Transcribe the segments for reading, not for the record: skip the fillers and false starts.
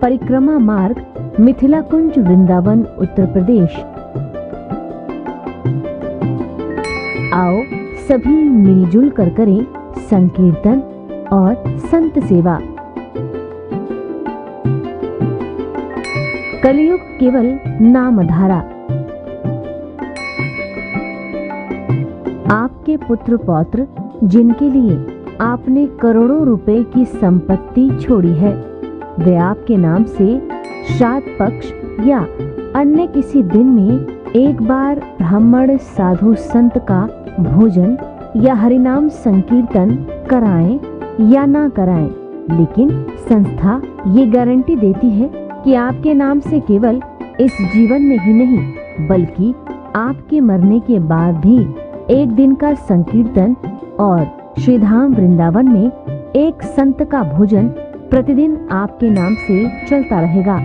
परिक्रमा मार्ग, मिथिला कुंज, वृंदावन, उत्तर प्रदेश। आओ सभी मिलजुल कर करें संकीर्तन और संत सेवा। कलयुग केवल नामधारा। आपके पुत्र पौत्र जिनके लिए आपने करोड़ों रुपए की संपत्ति छोड़ी है, वे आपके नाम से श्राद्ध पक्ष या अन्य किसी दिन में एक बार ब्राह्मण साधु संत का भोजन या हरिनाम संकीर्तन कराएं या ना कराएं, लेकिन संस्था ये गारंटी देती है कि आपके नाम से केवल इस जीवन में ही नहीं बल्कि आपके मरने के बाद भी एक दिन का संकीर्तन और श्रीधाम वृंदावन में एक संत का भोजन प्रतिदिन आपके नाम से चलता रहेगा।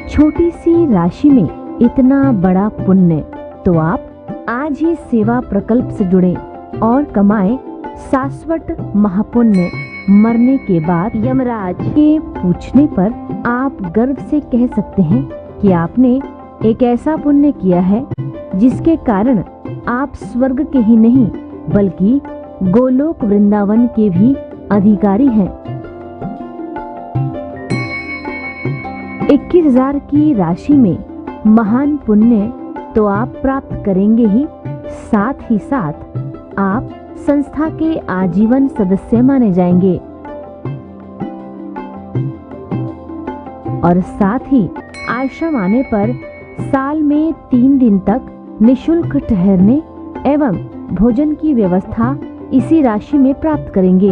छोटी सी राशि में इतना बड़ा पुण्य, तो आप आज ही सेवा प्रकल्प से जुड़ें और कमाएं शाश्वत महापुण्य। मरने के बाद यमराज के पूछने पर आप गर्व से कह सकते हैं कि आपने एक ऐसा पुण्य किया है जिसके कारण आप स्वर्ग के ही नहीं बल्कि गोलोक वृंदावन के भी अधिकारी हैं। 21,000 की राशि में महान पुण्य तो आप प्राप्त करेंगे ही, साथ ही साथ आप संस्था के आजीवन सदस्य माने जाएंगे और साथ ही आश्रम आने पर साल में 3 दिन तक निशुल्क ठहरने एवं भोजन की व्यवस्था इसी राशि में प्राप्त करेंगे।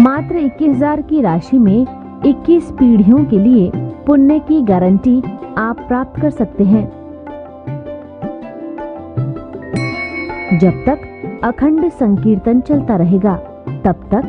मात्र 21,000 की राशि में 21 पीढ़ियों के लिए पुण्य की गारंटी आप प्राप्त कर सकते हैं। जब तक अखंड संकीर्तन चलता रहेगा तब तक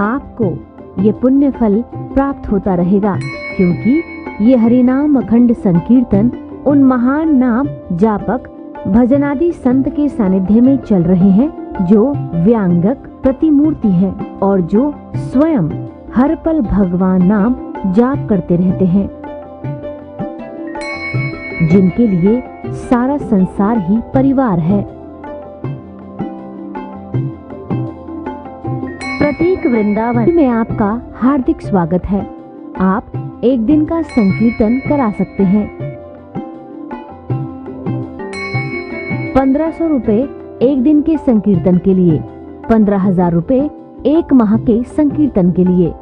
आपको ये पुण्य फल प्राप्त होता रहेगा, क्योंकि ये हरिनाम अखंड संकीर्तन उन महान नाम जापक भजनादि संत के सानिध्य में चल रहे हैं जो व्यांगक प्रतिमूर्ति है और जो स्वयं हर पल भगवान नाम जाप करते रहते हैं, जिनके लिए सारा संसार ही परिवार है। प्रतीक वृंदावन में आपका हार्दिक स्वागत है। आप एक दिन का संकीर्तन करा सकते हैं। 1500 रुपए एक दिन के संकीर्तन के लिए, 15,000 रुपए एक माह के संकीर्तन के लिए।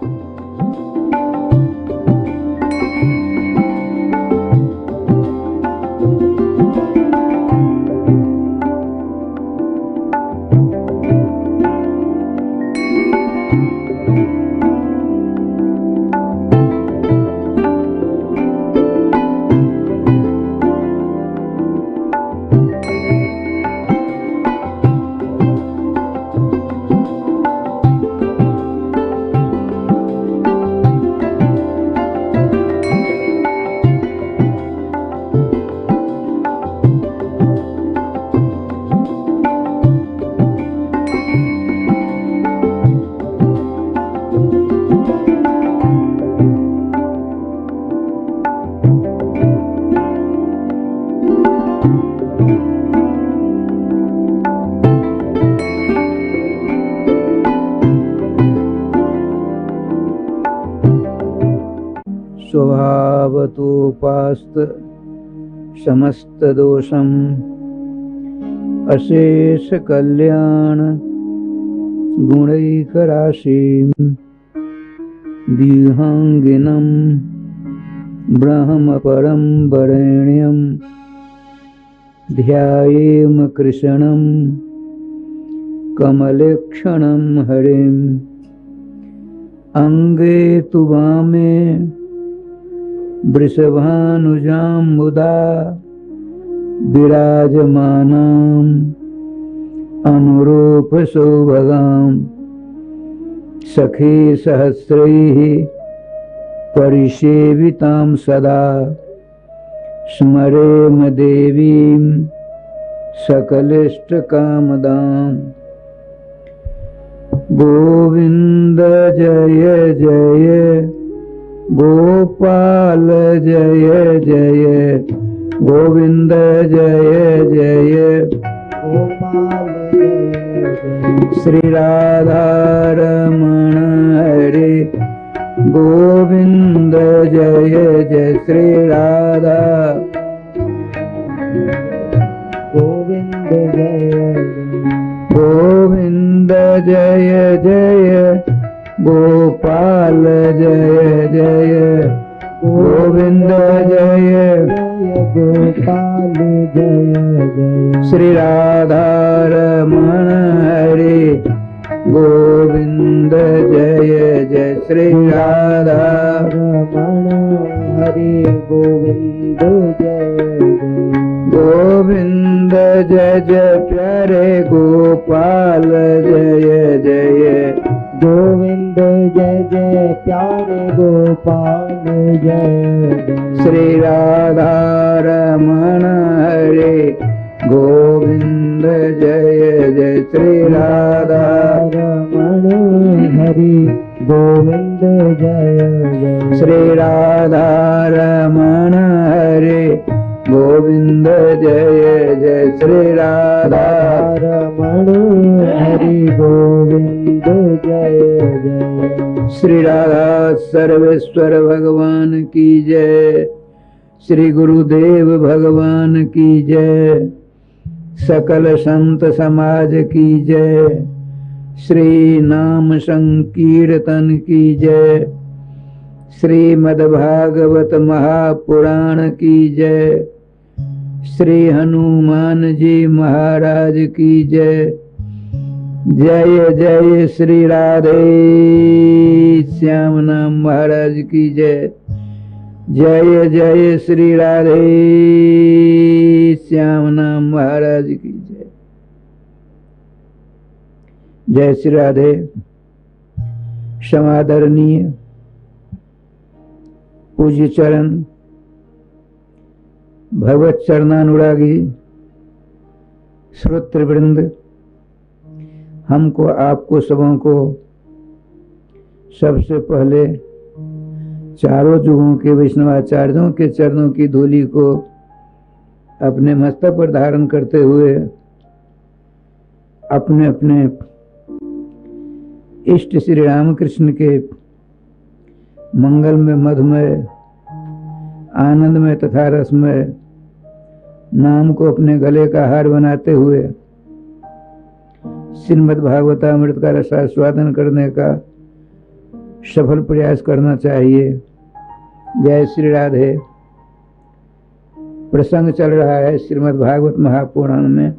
स्वभावतोपास्त समस्त दोषम अशेष कल्याण गुणैकराशिं विहंगिनं ब्रह्म परं वरेण्यं ध्यायेम कृष्णं कमलेक्षणं हरिं अंगे तु वामे वृषभानुजां मुदा विराजमानां अनुरूप सौभगां सखी सहस्रैः परिसेवितां सदा स्मरेम देवीं सकलिष्टकामदां गोविंद जय जय गोपाल जय जय गोविंद जय जय गोपाल जय जय श्री राधा रमण हरे गोविंद जय जय श्री राधा गोविंद जय गोविंद जय जय गोपाल जय जय गोविंद जय गोपाल जय जय श्री राधा रमण हरे गोविंद जय जय श्री राधा रमण हरे गोविंद जय जय गोविंद जय जय प्यारे गोपाल जय जय गोविंद जय जय प्यारे गोपाल जय जय श्री राधा रमण हरे गोविंद जय जय श्री राधा रमण हरे गोविंद जय जय श्री राधा रमण हरे गोविंद जय जय श्री राधा रमण हरि गोविंद जय जय श्री राधा सर्वेश्वर भगवान की जय श्री गुरुदेव भगवान की जय सकल संत समाज की जय श्री नाम संकीर्तन की जय श्रीमद् भागवत महापुराण की जय श्री हनुमान जी महाराज की जय जय जय श्री राधे श्याम नाम महाराज की जय जय जय श्री राधे श्याम नाम महाराज की जय जय श्री राधे समादरणीय पूज्य चरण भगवत चरणानुरागी श्रोतृवृंद हमको आपको सबों को सबसे पहले चारों युगों के वैष्णवाचार्यों के चरणों की धूलि को अपने मस्तक पर धारण करते हुए अपने अपने इष्ट श्री रामकृष्ण के मंगलमय मधुमय आनंदमय तथा रसमय नाम को अपने गले का हार बनाते हुए श्रीमद् भागवतामृत का रसास्वादन करने का सफल प्रयास करना चाहिए। जय श्री राधे। प्रसंग चल रहा है श्रीमद् भागवत महापुराण में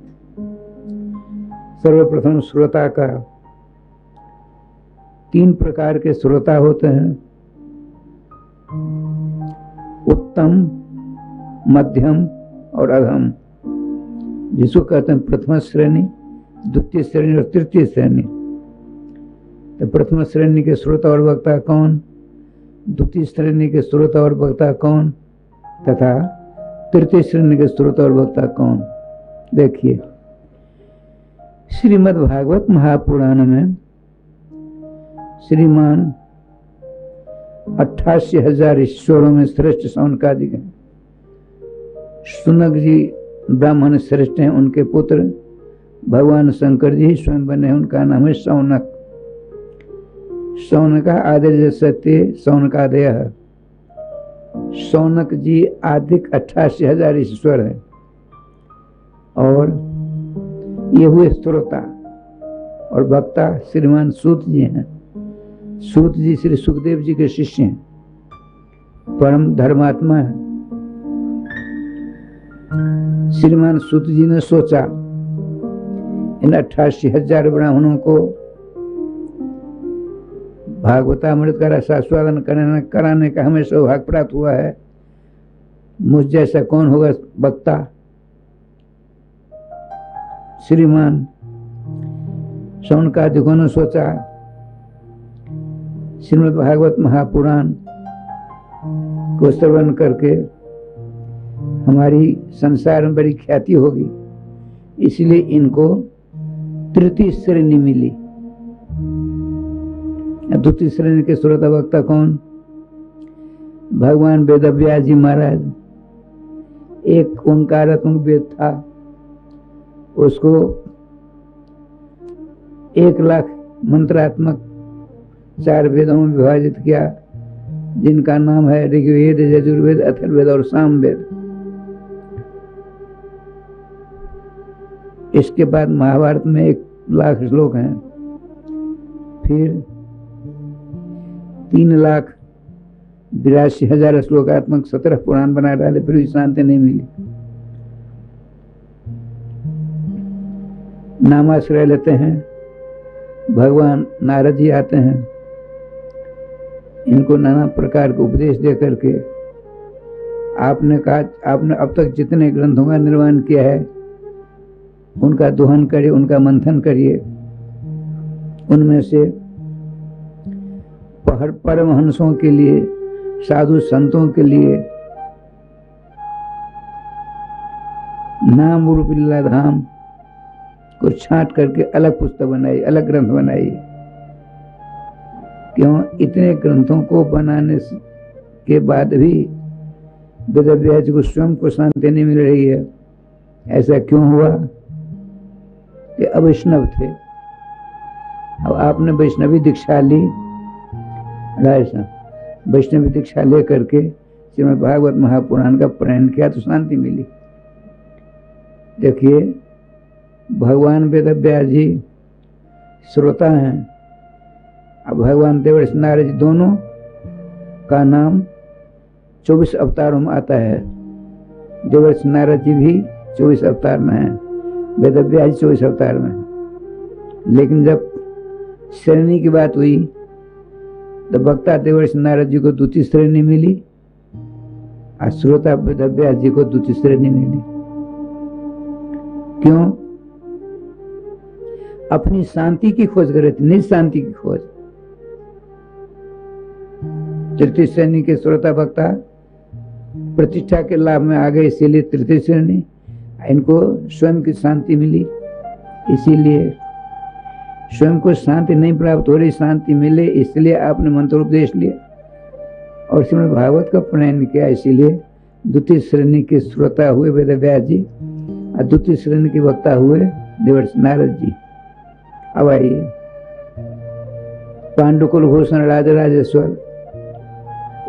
सर्वप्रथम श्रोता का। 3 प्रकार के श्रोता होते हैं, उत्तम, मध्यम और अधम, जिसको कहते हैं प्रथम श्रेणी, द्वितीय श्रेणी और तृतीय श्रेणी। तो प्रथम श्रेणी के श्रोता और वक्ता कौन, द्वितीय श्रेणी के श्रोता और वक्ता कौन तथा तृतीय श्रेणी के श्रोता और वक्ता कौन। देखिए श्रीमद् भागवत महापुराण में श्रीमान 88,000 ईश्वरों में श्रेष्ठ शौनकादिक हैं। सुनक जी ब्राह्मण श्रेष्ठ हैं, उनके पुत्र भगवान शंकर जी ही स्वयं बने हैं, उनका नाम है शौनक। शौनका आदि सत्य शौनकादय। शौनक जी आदिक 88,000 ईश्वर है और ये हुए श्रोता। और वक्ता श्रीमान सूत जी हैं। सूत जी श्री सुखदेव जी के शिष्य हैं, परम धर्मात्मा है। श्रीमान सूत जी ने सोचा इन 88,000 ब्राह्मणों को भागवतामृत का रसास्वादन कराने का हमें सौभाग्य प्राप्त हुआ है। मुझ जैसा कौन होगा वक्ता। श्रीमान शौनकादिकों ने सोचा श्रीमद् भागवत महापुराण को श्रवण करके हमारी संसार में बड़ी ख्याति होगी, इसलिए इनको तृतीय श्रेणी मिली। द्वितीय श्रेणी के श्रोता वक्ता कौन? भगवान वेदव्यास जी महाराज। एक ओंकारात्मक वेद था, उसको 1,00,000 मंत्रात्मक 4 वेदों में विभाजित किया, जिनका नाम है ऋग्वेद, यजुर्वेद, अथर्ववेद और सामवेद। इसके बाद महाभारत में 1,00,000 श्लोक हैं। फिर 3,82,000 श्लोकात्मक 17 पुराण बना डाले, फिर भी शांति नहीं मिली। नामाश्रय लेते हैं, भगवान नारद जी आते हैं, इनको नाना प्रकार के उपदेश दे करके आपने कहा, आपने अब तक जितने ग्रंथों का निर्माण किया है उनका दोहन करिए, उनका मंथन करिए। उनमें से परमहंसों के लिए, साधु संतों के लिए नाम रूप लीला धाम को छांट करके अलग पुस्तक बनाई, अलग ग्रंथ बनाई। क्यों? इतने ग्रंथों को बनाने के बाद भी वेदव्यास जी को स्वयं को शांति नहीं मिल रही है। ऐसा क्यों हुआ? कि अवैष्णव थे। अब आपने वैष्णवी दीक्षा ली, वैष्णवी दीक्षा ले करके श्रीमद् भागवत महापुराण का पारायण किया तो शांति मिली। देखिए, भगवान वेदव्यास जी श्रोता हैं, अब भगवान देवर्षि नारद जी दोनों का नाम 24 अवतारों में आता है। देवर्षि नारद जी भी 24 अवतार में हैं, वेदव्यास जी 24 अवतार में। लेकिन जब श्रेणी की बात हुई तो वक्ता देवर्षि नारद जी को द्वितीय श्रेणी मिली और श्रोता वेदव्यास जी को द्वितीय श्रेणी मिली। क्यों? अपनी शांति की खोज कर रहे थे, निज शांति की खोज। तृतीय श्रेणी के श्रोता वक्ता प्रतिष्ठा के लाभ में आ गए, इसीलिए तृतीय श्रेणी। इनको स्वयं की शांति मिली, इसीलिए स्वयं को शांति नहीं प्राप्त हो रही, शांति मिले इसलिए आपने मंत्रोपदेश लिया और श्रीमद् भागवत का प्रणयन किया। इसीलिए द्वितीय श्रेणी के श्रोता हुए वेदव्यास जी और द्वितीय श्रेणी के वक्ता हुए देवर्षि नारद जी। अब आइए, पांडुकुल भूषण राजा राजेश्वर,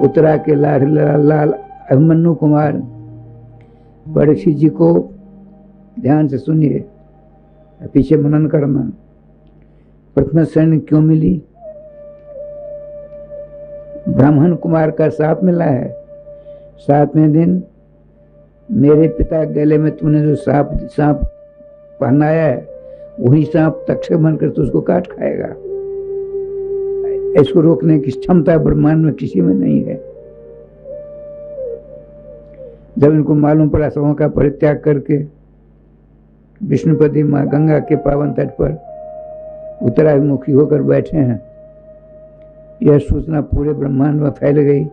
उत्तरा के लाल अभिमन्यु कुमार परीक्षित जी को ध्यान से सुनिए, पीछे मनन करना। प्रथम श्रेणी क्यों मिली? ब्राह्मण कुमार का साप मिला है। 7वें दिन मेरे पिता गले में तूने जो सांप पहनाया है, वही सांप तक्षक बनकर तो उसको काट खाएगा। इसको रोकने की क्षमता ब्रह्मांड में किसी में नहीं है। जब इनको मालूम पड़ा सबों का परित्याग करके विष्णुपति माँ गंगा के पावन तट पर उत्तराभिमुखी होकर बैठे हैं, यह सूचना पूरे ब्रह्मांड में फैल गई।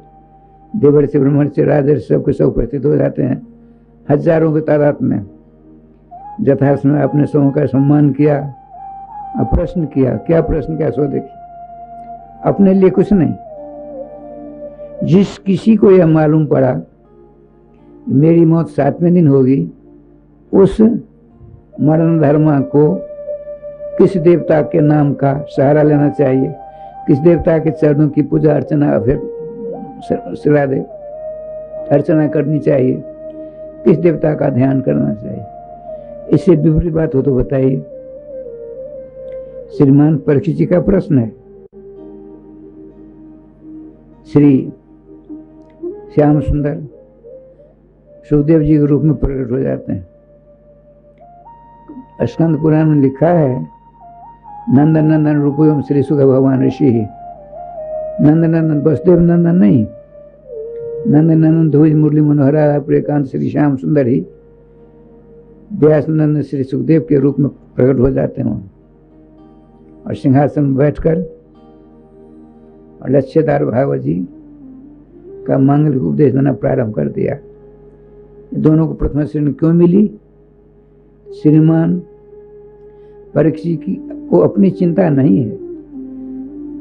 देवर्षि ब्रह्मर्षि राजर्षि सब के सब उपस्थित हो जाते हैं, हजारों की तादाद में। यथासमय अपने सबों का सम्मान किया और प्रश्न किया। क्या प्रश्न किया सो देखिए, अपने लिए कुछ नहीं। जिस किसी को यह मालूम पड़ा मेरी मौत 7वें दिन होगी, उस मरण धर्मा को किस देवता के नाम का सहारा लेना चाहिए, किस देवता के चरणों की पूजा अर्चना फिर सिरा दे अर्चना करनी चाहिए, किस देवता का ध्यान करना चाहिए। इससे विपरीत बात हो तो बताइए। श्रीमान परीक्षित जी का प्रश्न है। श्री श्याम सुंदर सुखदेव जी के रूप में प्रकट हो जाते हैं। स्कंद पुराण में लिखा है, नंदन नंदन रूपम श्री सुख भगवान ऋषि ही। नंदन नंदन वसुदेव नंदन नहीं, नंदन नंदन ध्वज मुरली मनोहरा प्रियकांत श्री श्याम सुंदर ही व्यास नंदन श्री सुखदेव के रूप में प्रकट हो जाते हैं और सिंहासन में बैठकर और लक्ष्यदार भागवत जी का मांगलिक उपदेश देना प्रारंभ कर दिया। दोनों को प्रथम श्रेणी क्यों मिली? श्रीमान परीक्षित को अपनी चिंता नहीं है,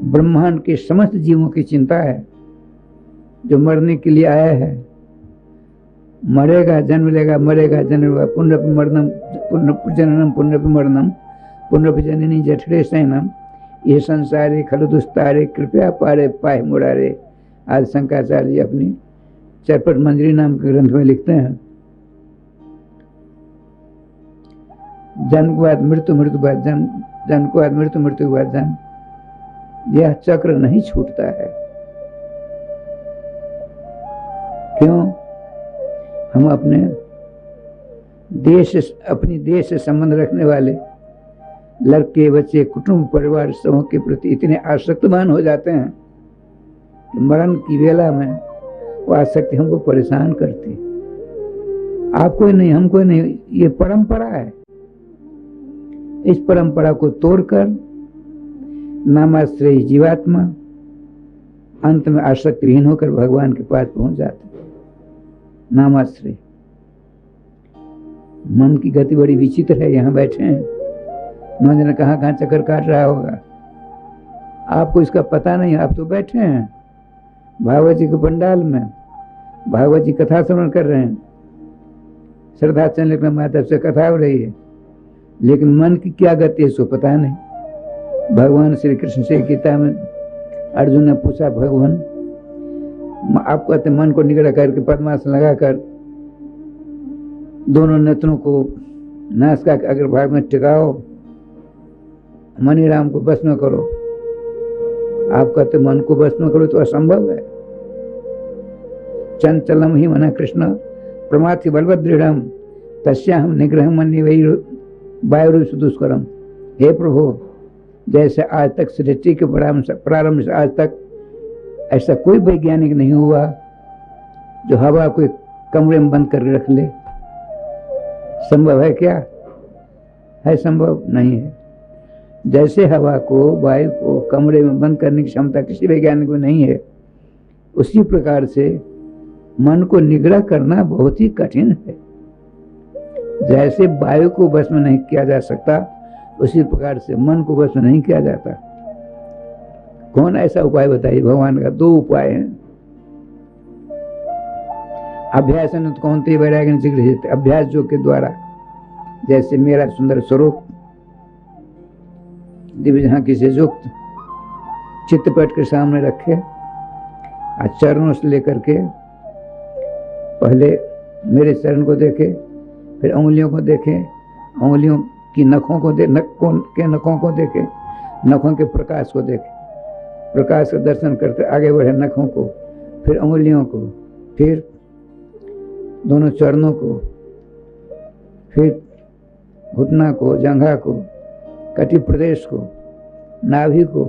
ब्रह्मांड के समस्त जीवों की चिंता है, जो मरने के लिए आया है। मरेगा, जन्म लेगा, मरेगा, जन्म लेगा, पुनरपि मरणम, पुनरपि जननम, पुनरपि मरणम, पुनरपि जननी जठरे शयनम, ये संसारे खलु दुस्तारे, कृपया पारे पाए मुरारे। आज शंकराचार्य जी अपनी चरपट मंजरी नाम के ग्रंथ में लिखते हैं, जन्म के बाद मृत्यु, मृत्यु के बाद जन्म, जन्म के बाद मृत्यु, मृत्यु के बाद जन्म, यह चक्र नहीं छूटता है। क्यों? हम अपने देश से संबंध रखने वाले लड़के, बच्चे, कुटुंब, परिवार सबों के प्रति इतने आसक्तवान हो जाते हैं कि मरण की वेला में वो आसक्ति हमको परेशान करती। आप कोई नहीं, हम कोई नहीं, ये परंपरा है। इस परंपरा को तोड़कर नामाश्रयी जीवात्मा अंत में आसक्तिहीन होकर भगवान के पास पहुंच जाते। नामाश्रय। मन की गति बड़ी विचित्र है। यहाँ बैठे हैं, न जाने कहाँ कहाँ चक्कर काट रहा होगा, आपको इसका पता नहीं। आप तो बैठे हैं भागवत जी के पंडाल में, भागवत जी कथा श्रवण कर रहे हैं, श्रद्धा चंद्र के माध्यम से कथा हो रही है, लेकिन मन की क्या गति है सो पता नहीं। भगवान श्री कृष्ण से गीता में अर्जुन ने पूछा, भगवान आप कहते मन को निगड़ा करके पद्मासन लगाकर दोनों नेत्रों को नासिका के अग्रभाग में टिकाओ, मणिराम को भस्म करो। आप कहते मन को भस्म करो तो असंभव है। चंचलम ही मना कृष्ण प्रमाथि बलवदृढ़ तस्याहम निग्रह मन्य वही वायु दुष्करम। हे प्रभु, जैसे आज तक सृष्टि के प्रारंभ से आज तक ऐसा कोई वैज्ञानिक नहीं हुआ जो हवा को एक कमरे में बंद करके रख ले। संभव है क्या? है संभव नहीं है। जैसे हवा को, वायु को कमरे में बंद करने की क्षमता किसी वैज्ञानिक को नहीं है, उसी प्रकार से मन को निग्रह करना बहुत ही कठिन है। जैसे वायु को भस्म नहीं किया जा सकता, उसी प्रकार से मन को भस्म नहीं किया जाता। कौन ऐसा उपाय बताइए? भगवान का दो उपाय हैं। अभ्यास कौन थे वैराग्य शीघ्र, अभ्यास जो के द्वारा, जैसे मेरा सुंदर स्वरूप दिव्य झांकी से युक्त चित्तपट के सामने रखे, चरणों से लेकर के पहले मेरे चरण को देखे, फिर उंगलियों को देखे, उंगलियों की नखों को नखों को देखे, नखों के प्रकाश को देखे, प्रकाश का दर्शन करते आगे बढ़े नखों को, फिर उंगलियों को, फिर दोनों चरणों को, फिर घुटना को, जंघा को, कटी प्रदेश को, नाभि को।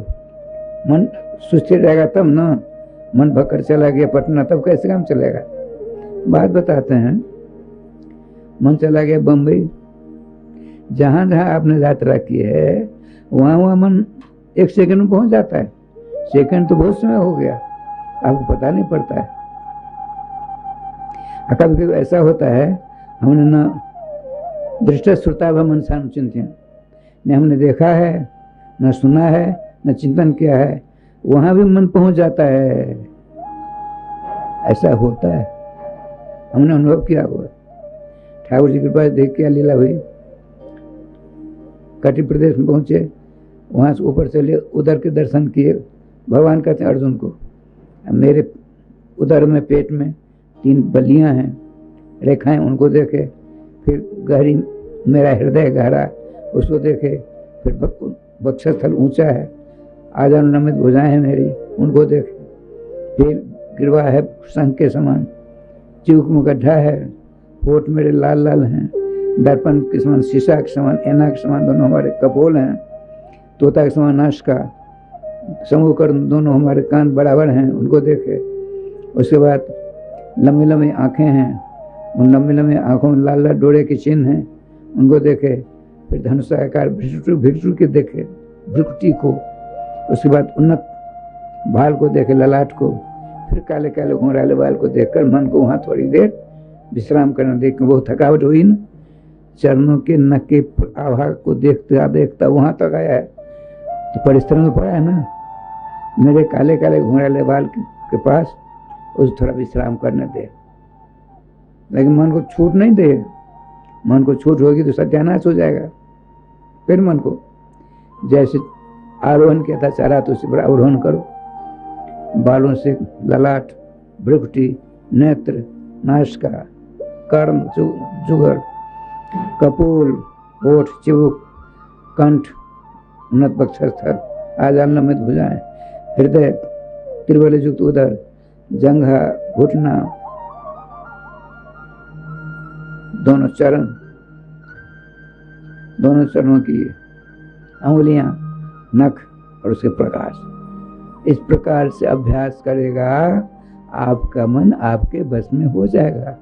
मन सुस्थिर रहेगा तब ना। मन भक्कर चला गया पटना, तब कैसे काम चलेगा? बात बताते हैं। मन चला गया बम्बई, जहां जहां आपने यात्रा की है वहां वहां मन एक सेकंड में पहुंच जाता है। सेकंड तो बहुत समय हो गया, आपको पता नहीं पड़ता है। कभी कभी ऐसा होता है, हमने न दृष्ट श्रुता व मनसान चिंतन, न हमने देखा है, न सुना है, न चिंतन किया है, वहां भी मन पहुंच जाता है। ऐसा होता है, हमने अनुभव किया हुआ। ठाकुर जी के पास देख के लीला हुई, कटी प्रदेश में पहुंचे, वहां से ऊपर चले, उदर के दर्शन किए। भगवान कहते हैं अर्जुन को, मेरे उदर में, पेट में 3 बलियां हैं, रेखाएं, उनको देखे। फिर गहरी, मेरा हृदय गहरा, उसको देखे। फिर वक्षस्थल ऊंचा है, आजानुलंबित भुजाएं हैं मेरी, उनको देखे। फिर गिरवा है शंख के समान, चूक में गड्ढा है, होठ मेरे लाल लाल हैं, दर्पण के समान, शीशा के समान, ऐना के समान दोनों हमारे कपोल हैं, तोता के समान नासिका, समूह कर दोनों हमारे कान बराबर हैं, उनको देखे। उसके बाद लंबी लंबी आँखें हैं, उन लंबी लंबी आँखों में लाल लाल डोरे के चिन्ह हैं, उनको देखे। फिर धनुषाकार भिक्षु के देखे, भ्रुकुटी को। उसके बाद उन्नत बाल को देखे, ललाट को। फिर काले काले घुंघराले बाल को देखकर मन को वहाँ थोड़ी देर विश्राम करना, देख के बहुत थकावट हुई ना। चरणों के नख के आभा को देखता देखता वहाँ तक आया है, तो परिश्रम में पड़ा है ना। मेरे काले काले घुंघराले बाल के पास उसे थोड़ा विश्राम करने दे। लेकिन मन को छूट नहीं दे। मन को छूट होगी तो सत्यानाश हो जाएगा। फिर मन को जैसे आरोहण किया था चारा तो उसी पर अवरोहण करो। बालों से ललाट, भ्रुकुटी, नेत्र, नासिका, कर्ण, जुगर, कपोल, होठ, चिबुक, कंठ, उन्नत वक्षस्थल, आजान लंबित भुजाएं, हृदय, त्रिबल युक्त उदर, जंघा, घुटना, दोनों चरण, दोनों चरणों की अंगुलियां, नख और उसके प्रकाश। इस प्रकार से अभ्यास करेगा, आपका मन आपके बस में हो जाएगा।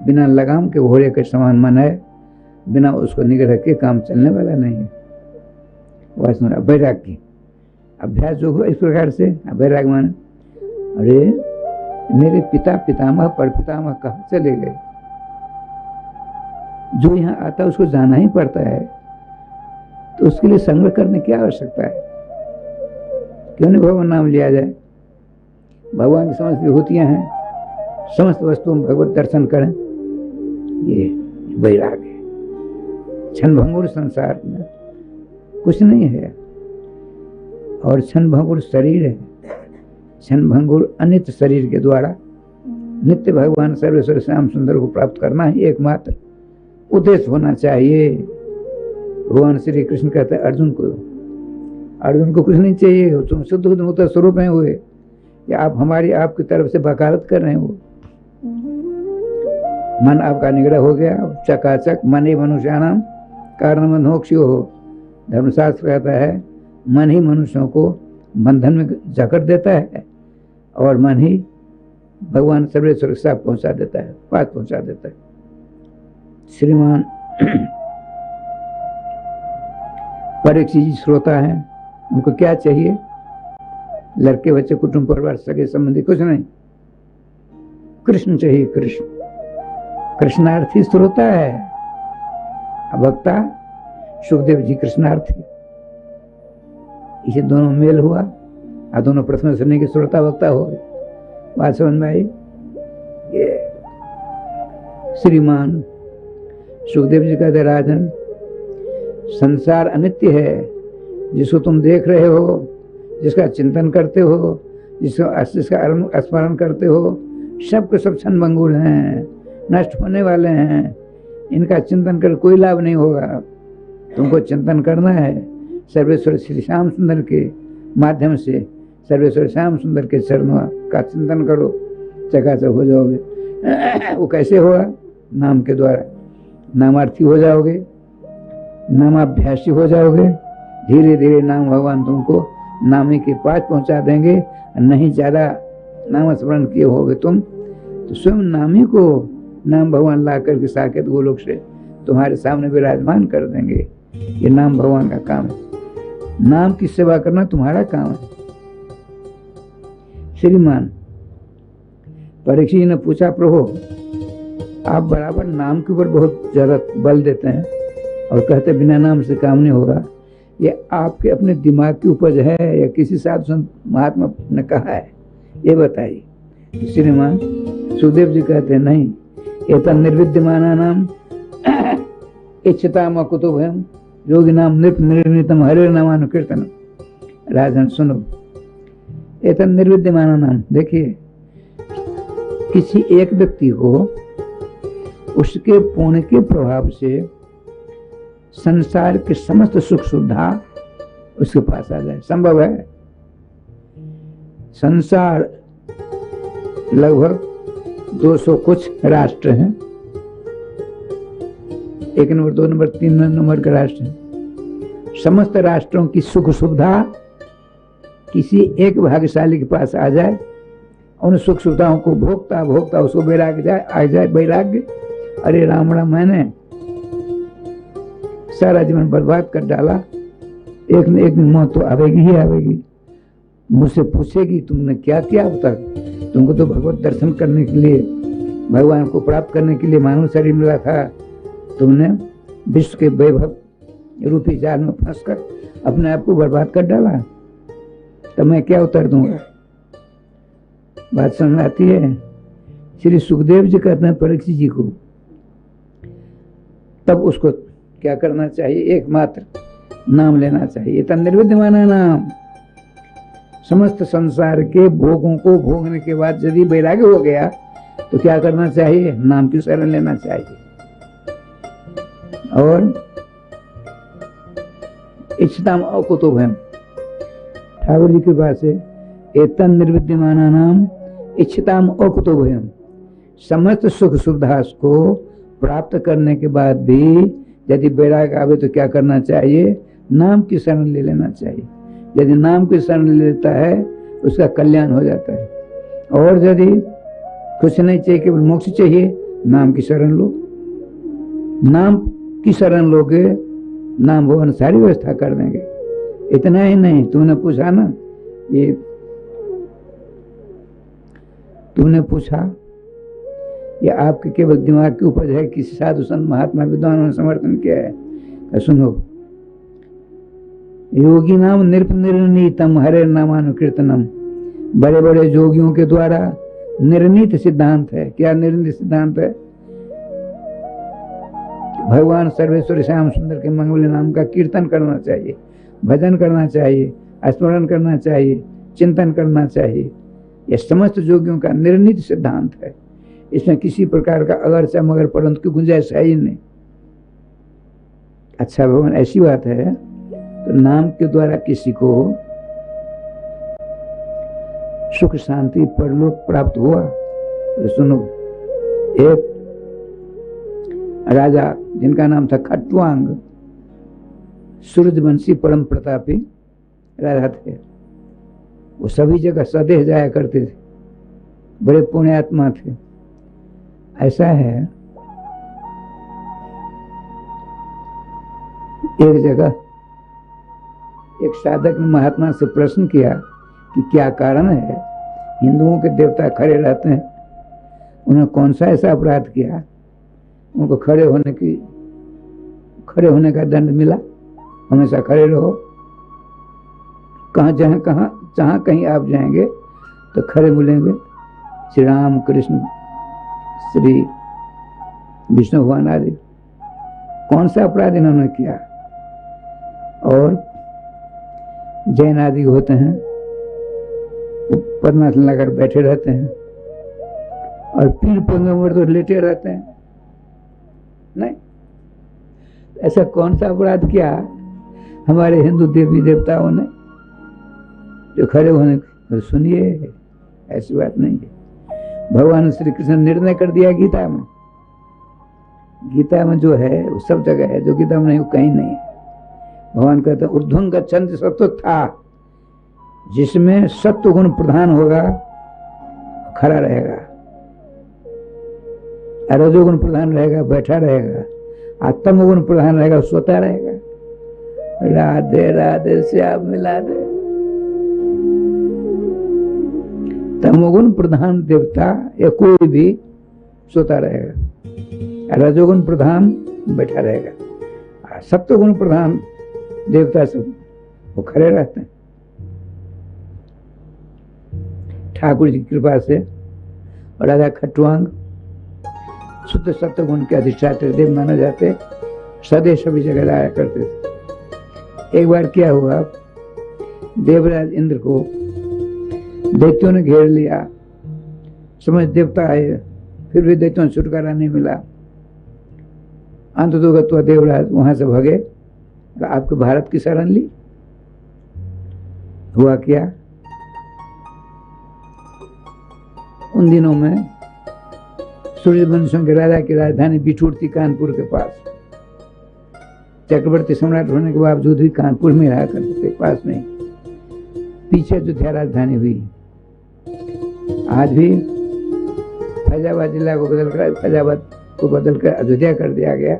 बिना लगाम के घोड़े के समान मन है, बिना उसको निग्रह के काम चलने वाला नहीं है। वह वैराग्य अभ्यास जो हो इस प्रकार से। वैराग्य मान, अरे मेरे पिता पितामह पर पितामह कहाँ चले गए? जो यहाँ आता उसको जाना ही पड़ता है, तो उसके लिए संग्रह करने की आवश्यकता है। क्यों नहीं भगवान नाम लिया जाए? भगवान की समस्त विभूतियां हैं, समस्त वस्तुओं में भगवत दर्शन करें, ये वैराग्य है। क्षणभंगुर संसार में कुछ नहीं है, और क्षणभंगुर शरीर है। क्षणभंगुर अनित्य शरीर के द्वारा नित्य भगवान सर्वेश्वर श्याम सुंदर को प्राप्त करना ही एकमात्र उद्देश्य होना चाहिए। भगवान श्री कृष्ण कहते हैं अर्जुन को कुछ नहीं चाहिए, तुम शुद्ध मुक्त स्वरूप में हुए, या आप हमारी आपकी तरफ से वकालत कर रहे हो। मन आपका निग्रह हो गया, चकाचक मन ही मनुष्यानाम कारण मोक्षयो हो। धर्मशास्त्र कहता है मन ही मनुष्यों को बंधन में जकड़ देता है, और मन ही भगवान सर्वेश्वर के साथ पहुंचा देता है, पास पहुंचा देता है। श्रीमान परीक्षित जी श्रोता है, उनको क्या चाहिए? लड़के बच्चे, कुटुंब परिवार, सगे संबंधी कुछ नहीं, कृष्ण चाहिए। कृष्ण कृष्णार्थी श्रोता है। भक्ता सुखदेव जी कृष्णार्थी, इसे दोनों मेल हुआ, और दोनों प्रथम श्रेणी के श्रोता वक्ता हो गए। बात समझ में आई? ये श्रीमान सुखदेव जी कहते राजन, संसार अनित्य है, जिसको तुम देख रहे हो, जिसका चिंतन करते हो, जिसका स्मरण करते हो, सब के सब क्षणभंगुर हैं, नष्ट होने वाले हैं। इनका चिंतन कर कोई लाभ नहीं होगा। तुमको चिंतन करना है सर्वेश्वर श्री श्याम सुंदर के माध्यम से। सर्वेश्वर श्याम सुंदर के चरणों का चिंतन करो, चकाचक हो जाओगे। वो कैसे होगा? नाम के द्वारा। नामार्थी हो जाओगे, नामाभ्यासी हो जाओगे। धीरे धीरे नाम भगवान तुमको नामी के पास पहुंचा देंगे। नहीं ज्यादा नाम स्मरण किए होगे तुम, तो स्वयं नामी को नाम भगवान ला करके साकेत गोलोक से तुम्हारे सामने विराजमान कर देंगे। ये नाम भगवान का काम है। नाम की सेवा करना तुम्हारा काम है। श्रीमान परीक्षित ने पूछा, प्रभु आप बराबर नाम के ऊपर बहुत ज्यादा बल देते हैं और कहते बिना नाम से काम नहीं होगा। ये आपके अपने दिमाग की उपज है या किसी साधु संत महात्मा ने कहा है? ये बताइए। श्रीमान सुखदेव जी कहते हैं नहीं, एतन निर्विद्यमाना नाम इच्छता कुतुभयम योगी नाम नृप निर्णितम हरे नामानुकीर्तन। राजन सुनो, एतन निर्विद्यमाना नाम, देखिए किसी एक व्यक्ति को उसके पुण्य के प्रभाव से संसार के समस्त सुख सुविधा उसके पास आ जाए, संभव है? संसार लगभग 200 कुछ राष्ट्र हैं, 1 नंबर 2 नंबर 3 नंबर के राष्ट्र हैं। समस्त राष्ट्रों की सुख सुविधा किसी एक भाग्यशाली के पास आ जाए, उन सुख सुविधाओं को भोगता भोगता उसको वैराग्य आ जाए। वैराग्य, अरे रामड़ा मैंने सारा जीवन बर्बाद कर डाला, एक न एक दिन मौत तो आवेगी ही आवेगी। मुझसे पूछेगी तुमने क्या किया अब तक? तुमको तो भगवत दर्शन करने के लिए, भगवान को प्राप्त करने के लिए मानव शरीर मिला था। तुमने विश्व के वैभव रूपी जाल में फंसकर अपने आप को बर्बाद कर डाला। तो मैं क्या उत्तर दूंगा? बात समझ आती है? श्री सुखदेव जी कहते हैं परीक्षित जी को, तब उसको क्या करना चाहिए? एकमात्र नाम लेना चाहिए। तन निर्विद्यमाना नाम। समस्त संसार के भोगों को भोगने के बाद यदि वैराग्य हो गया तो क्या करना चाहिए? नाम की शरण लेना चाहिए। और इच्छताम अकुतुभयम, ठाकुर जी की कृपा से एतन निर्विद्यमाना नाम इच्छताम अकुतुभयम, समस्त सुख सुविधा को प्राप्त करने के बाद भी यदि वैराग्य आवे तो क्या करना चाहिए? नाम की शरण ले लेना चाहिए। यदि नाम की शरण ले लेता है उसका कल्याण हो जाता है। और यदि कुछ नहीं चाहिए, केवल मोक्ष चाहिए, नाम की शरण लो। नाम की शरण लोगे, नाम भवन सारी व्यवस्था कर देंगे। इतना ही नहीं, तूने पूछा ना, ये तूने पूछा, ये आपके केवल दिमाग की उपज है, किसी साधु संत महात्मा विद्वानों ने समर्थन किया है? सुनो, योगी नाम निर्णीतम हरे नामानुकीर्तनम, बड़े बड़े योगियों के द्वारा निर्णीत सिद्धांत है। क्या निर्णीत सिद्धांत है? भगवान सर्वेश्वर श्याम सुंदर के मंगल नाम का कीर्तन करना चाहिए, भजन करना चाहिए, स्मरण करना चाहिए, चिंतन करना चाहिए। यह समस्त योगियों का निर्णीत सिद्धांत है। इसमें किसी प्रकार का अगरचा मगर परंतु की गुंजाइश है ही नहीं। अच्छा भगवान, ऐसी बात है तो नाम के द्वारा किसी को सुख शांति परलोक प्राप्त हुआ? तो सुनो, एक राजा जिनका नाम था खट्वांग, सूरजवंशी परम प्रतापी राजा थे। वो सभी जगह सदेह जाया करते थे, बड़े पुण्यात्मा थे। ऐसा है, एक जगह एक साधक ने महात्मा से प्रश्न किया कि क्या कारण है हिंदुओं के देवता खड़े रहते हैं? उन्होंने कौन सा ऐसा अपराध किया उनको खड़े होने का दंड मिला? हमेशा खड़े रहो, जहां कहीं आप जाएंगे तो खड़े मिलेंगे। श्री राम कृष्ण श्री विष्णु भगवान आदि, कौन सा अपराध इन्होंने किया? और जैन आदि होते हैं, पद्मासन लगाकर बैठे रहते हैं और पीर पंगम्बर तो लेटे रहते हैं। नहीं, ऐसा कौन सा अपराध किया हमारे हिंदू देवी देवताओं ने जो खड़े होने? तो सुनिए, ऐसी बात नहीं है। भगवान श्री कृष्ण ने निर्णय कर दिया गीता में। गीता में जो है वो सब जगह है, जो गीता में नहीं वो कहीं नहीं है। भगवान कहते हैं ऊर्ध्वं गच्छन्ति सत्व था, जिसमें सत्व गुण प्रधान होगा खड़ा रहेगा, रजोगुण प्रधान रहेगा बैठा रहेगा, आत्म गुण प्रधान रहेगा सोता रहेगा। राधे राधे श्याम मिला दे। तमोगुण प्रधान देवता या कोई भी सोता रहेगा, रजोगुण प्रधान बैठा रहेगा, सत्वगुण प्रधान देवता सब वो खड़े रहते हैं। ठाकुर जी की कृपा से राजा खट्वांग शुद्ध सत्वगुण के अधिष्ठात्री देव माना जाते, सदैव सभी जगह जाया करते थे। एक बार क्या हुआ, देवराज इंद्र को दैत्यों ने घेर लिया। समझ देवता आए, फिर भी दैत्यों से छुटकारा नहीं मिला। अंततोगत्वा देवराज वहां से भगे, आपके भारत की शरण ली। हुआ क्या, उन दिनों में सूर्यवंशों के राजा की राजधानी बिठूर थी, कानपुर के पास। चक्रवर्ती सम्राट होने के बावजूद भी कानपुर में रहा करते थे, पास नहीं। पीछे अयोध्या राजधानी हुई। आज भी फैजाबाद जिला को बदलकर फैजाबाद को बदलकर अयोध्या कर दिया गया,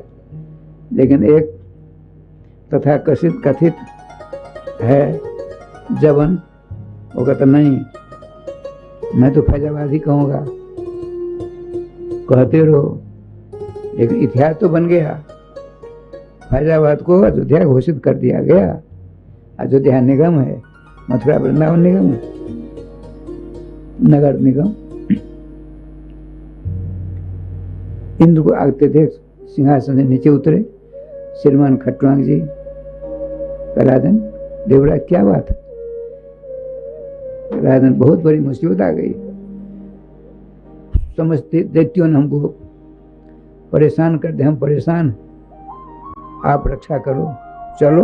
लेकिन एक तथा कथित है जबन, वो कहता नहीं मैं तो फैजाबाद ही कहूँगा। कहते रहो, लेकिन इतिहास तो बन गया। फैजाबाद को अयोध्या घोषित कर दिया गया। अयोध्या निगम है, मथुरा वृंदावन निगम, नगर निगम। इंद्र को आगते थे, सिंहासन से नीचे उतरे श्रीमान खट्टवांग जी। राजन, देवराज क्या बात है? राजन, बहुत बड़ी मुसीबत आ गई, समझते दैत्यों ने हमको परेशान कर दे, हम परेशान, आप रक्षा करो, चलो।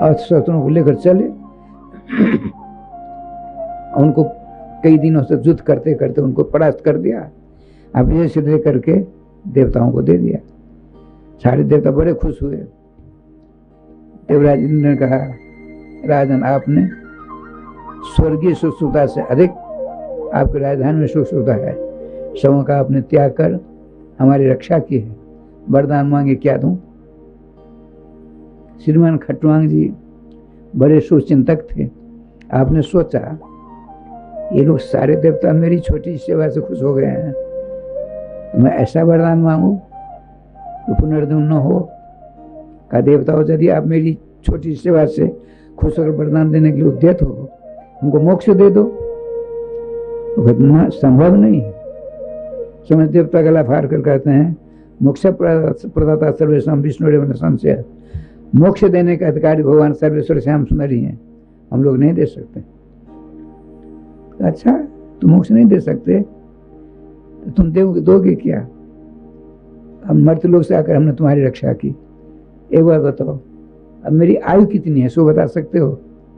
और शत्रुओं को लेकर चले। उनको कई दिनों से युद्ध करते करते उनको परास्त कर दिया। अब ये सिद्ध करके देवताओं को दे दिया। सारे देवता बड़े खुश हुए। देवराज इंद्र ने कहा, राजन, आपने स्वर्गीय सुख सुविधा से अधिक आपकी राजधानी में सुख सुविधा है। सबों का आपने त्याग कर हमारी रक्षा की है। वरदान मांगे, क्या दूं? श्रीमान खट्टवांग जी बड़े सुचिंतक थे। आपने सोचा ये लोग सारे देवता मेरी छोटी सेवा से खुश हो गए हैं, तो मैं ऐसा वरदान मांगू तो पुनर्जन्म न हो। का देवता हो, यदि आप मेरी छोटी सेवा से खुश होकर वरदान देने के लिए उद्यत हो, हमको मोक्ष दे दो। तो संभव नहीं। समझ देवता गला फाड़ कर कहते हैं, मोक्ष प्रदाता सर्वेश्वर विष्णु संशय। मोक्ष देने का अधिकारी भगवान सर्वेश्वर श्याम सुंदर ही हैं, हम लोग नहीं दे सकते। अच्छा, तुम मोक्ष नहीं दे सकते तो तुम दोगे क्या? अब मर्त लोग से आकर हमने तुम्हारी रक्षा की। एक बार बताओ, अब मेरी आयु कितनी है, सो बता सकते हो?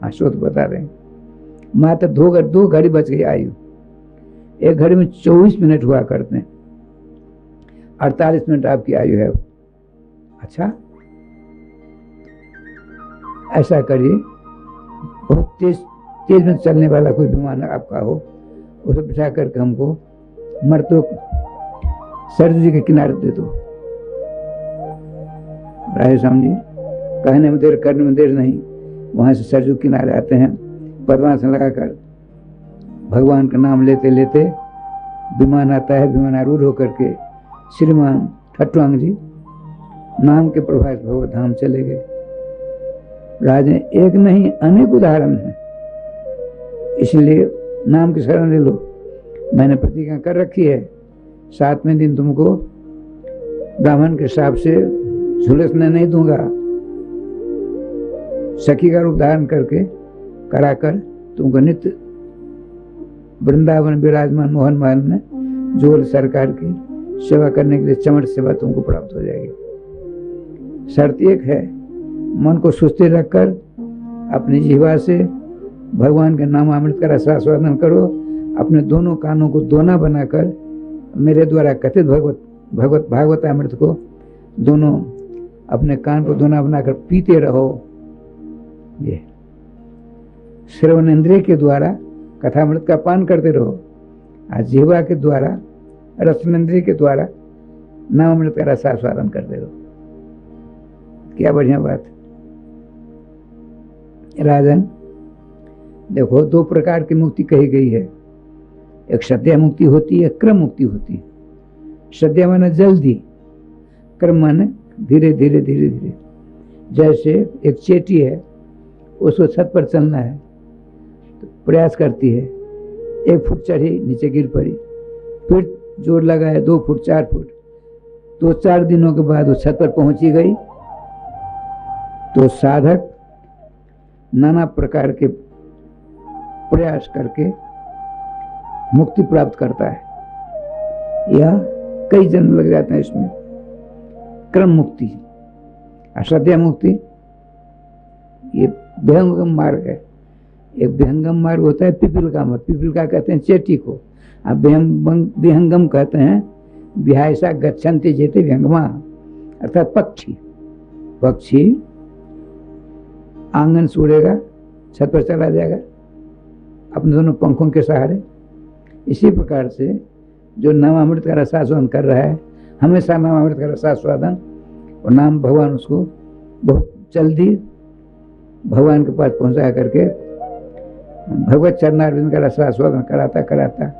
हाँ, सो तो बता रहे हैं। मात्र 2 घड़ी बच गई आयु। एक घड़ी में 24 मिनट हुआ करते हैं, 48 मिनट आपकी आयु है। अच्छा, ऐसा करिए, बहुत तेज में चलने वाला कोई विमान आपका हो, उसे बिठा करके हमको मर्तों सरजू जी के किनारे दे दो। राधे श्याम जी कहने में देर, करने में देर नहीं। वहां से सरजू किनारे आते हैं, पद्मासन लगाकर भगवान का नाम लेते लेते विमान आता है। विमानारूढ़ होकर के श्रीमान खट्टवांग जी नाम के प्रभाव भगवत धाम चले गए। राजन, एक नहीं अनेक उदाहरण हैं, इसलिए नाम की शरण ले लो। मैंने प्रतिज्ञा कर रखी है, 7वें दिन तुमको ब्राह्मण के शाप से झुलसने नहीं दूंगा। सखी का रूप धारण करके कराकर तुमको नित्य वृंदावन विराजमान मोहन महल में जोर सरकार की सेवा करने के लिए चमट सेवा तुमको प्राप्त हो जाएगी। शर्त एक है, मन को सुस्थिर रखकर अपनी जिह्वा से भगवान के नाम अमृत का रसास्वादन करो। अपने दोनों कानों को दोना बनाकर मेरे द्वारा कथित भागवत अमृत को दोनों अपने कान को दोना बनाकर पीते रहो। ये श्रवण इंद्रिय के द्वारा कथामृत का पान करते रहो, और जिह्वा के द्वारा रसनेन्द्रिय के द्वारा नाम अमृत का रसास्वादन करते रहो। क्या बढ़िया बात। राजन देखो, 2 प्रकार की मुक्ति कही गई है। एक श्रद्धा मुक्ति होती है, क्रम मुक्ति होती है। श्रद्धा माने जल्दी, क्रम माने धीरे धीरे धीरे धीरे। जैसे एक चेटी है, उसको छत पर चलना है तो प्रयास करती है, 1 फुट चढ़ी, नीचे गिर पड़ी, फिर जोर लगाया 2 फुट 4 फुट, 2-4 दिनों के बाद वो छत पर पहुंची गई। तो साधक नाना प्रकार के प्रयास करके मुक्ति प्राप्त करता है। यह कई जन्म लग जाते हैं इसमें। क्रम मुक्ति, अश्रद्धा मुक्ति, ये विहंगम मार्ग है। एक विहंगम मार्ग होता है पिपील का कहते हैं चेटी को, अब विहंगम कहते हैं विहायसा गच्छन्ति जेते विहंगमा, अर्थात पक्षी आंगन से उड़ेगा, छत पर चला जाएगा अपने दोनों पंखों के सहारे। इसी प्रकार से जो नामामृत का रसास्वादन कर रहा है, हमेशा नामामृत का रसास्वादन और नाम भगवान उसको बहुत जल्दी भगवान के पास पहुंचा करके भगवत चरणारविंद का रसास्वादन कराता कराता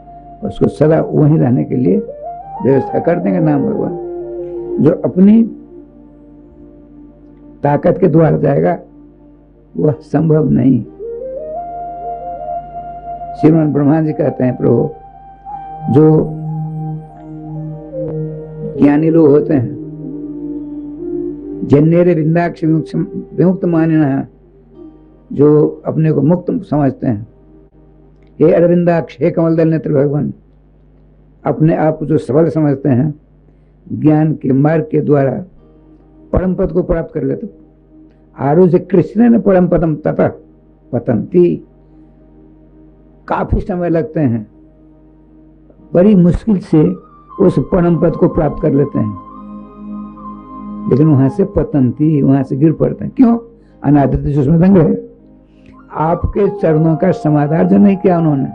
उसको सदा वहीं रहने के लिए व्यवस्था कर देंगे नाम भगवान। जो अपनी ताकत के द्वारा जाएगा वह संभव नहीं। श्रीमान ब्रह्मा जी कहते हैं प्रभु, जो ज्ञानी लोग होते हैं, जन्नेरे विंदाक्ष विमुक्त मानिना, जो अपने को मुक्त समझते हैं, हे अरविंदाक्ष, हे कमल दल नेत्र भगवान, अपने आप को जो सबल समझते हैं, ज्ञान के मार्ग के द्वारा परम पद को प्राप्त कर लेते। आरुह्य कृष्ण ने परम पदम ततः पतंती, काफी समय लगते हैं, बड़ी मुश्किल से उस परम पद को प्राप्त कर लेते हैं, लेकिन वहां से पतंती, वहां से गिर पड़ते हैं। क्यों? अनादित्य उसमें दंग है। आपके चरणों का समाधान जो नहीं किया उन्होंने,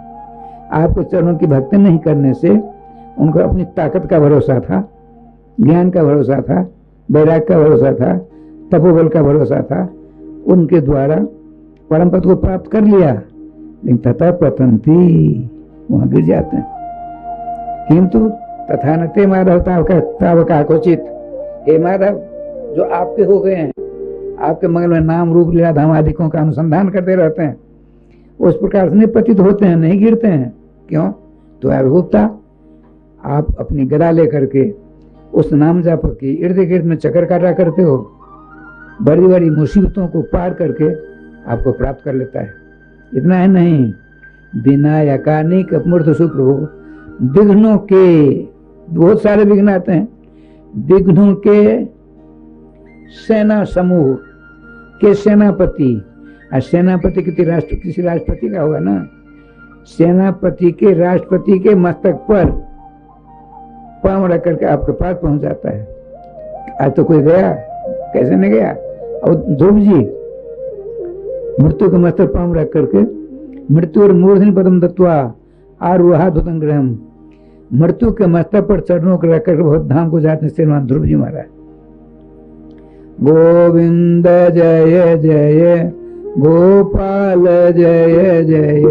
आपके चरणों की भक्ति नहीं करने से उनको अपनी ताकत का भरोसा था, ज्ञान का भरोसा था, वैराग्य का भरोसा था, तपोबल का भरोसा था, उनके द्वारा परम पद को प्राप्त कर लिया, लेकिन तथा पतंती, वहां गिर जाते हैं। किंतु तथा नते माधव तावका क्वचित, हे माधव, जो आपके हो गए हैं, आपके मंगल में नाम रूप लीला धाम आदिकों का अनुसंधान करते रहते हैं, उस प्रकार से पतित होते हैं, नहीं गिरते हैं। क्यों? तो अभिभूता, आप अपनी गदा लेकर के उस नाम जाप की इर्द गिर्द में चक्कर काटा करते हो, बड़ी बड़ी मुसीबतों को पार करके आपको प्राप्त कर लेता है। इतना है नहीं, बिना यकानिक अपमूर्त सुप्रभु, विघ्नों के बहुत सारे विघ्न आते हैं, विघ्नों के सेना समूह के सेनापति, और सेनापति किसी राष्ट्रपति का होगा ना, सेनापति के राष्ट्रपति के मस्तक पर पांव रख करके आपके पास पहुंच जाता है। आज तो कोई गया, कैसे नहीं गया? और ध्रुव जी मृत्यु के मस्तक पांव रख करके, मृत्यु और मूर्धनि पदम दत्वा आरुहा धुतंग्रहम, मृत्यु के मस्तक पर चरणों को रख करके बहुत धाम को जाते हैं श्रीमान ध्रुव जी महाराज। गोविंद जय जय गोपाल जय जय,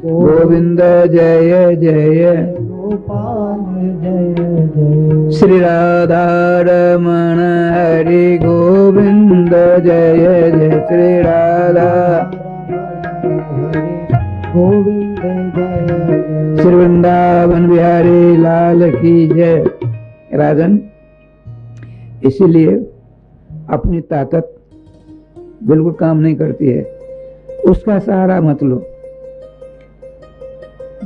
गोविंद जय जय गोपाल जय जय, श्री राधा रमण हरि गोविंद जय जय, श्री राधा गोविंद जय जय, श्री वृंदावन बिहारी लाल की जय। राजन, इसीलिए अपनी ताकत बिल्कुल काम नहीं करती है, उसका सहारा मत लो।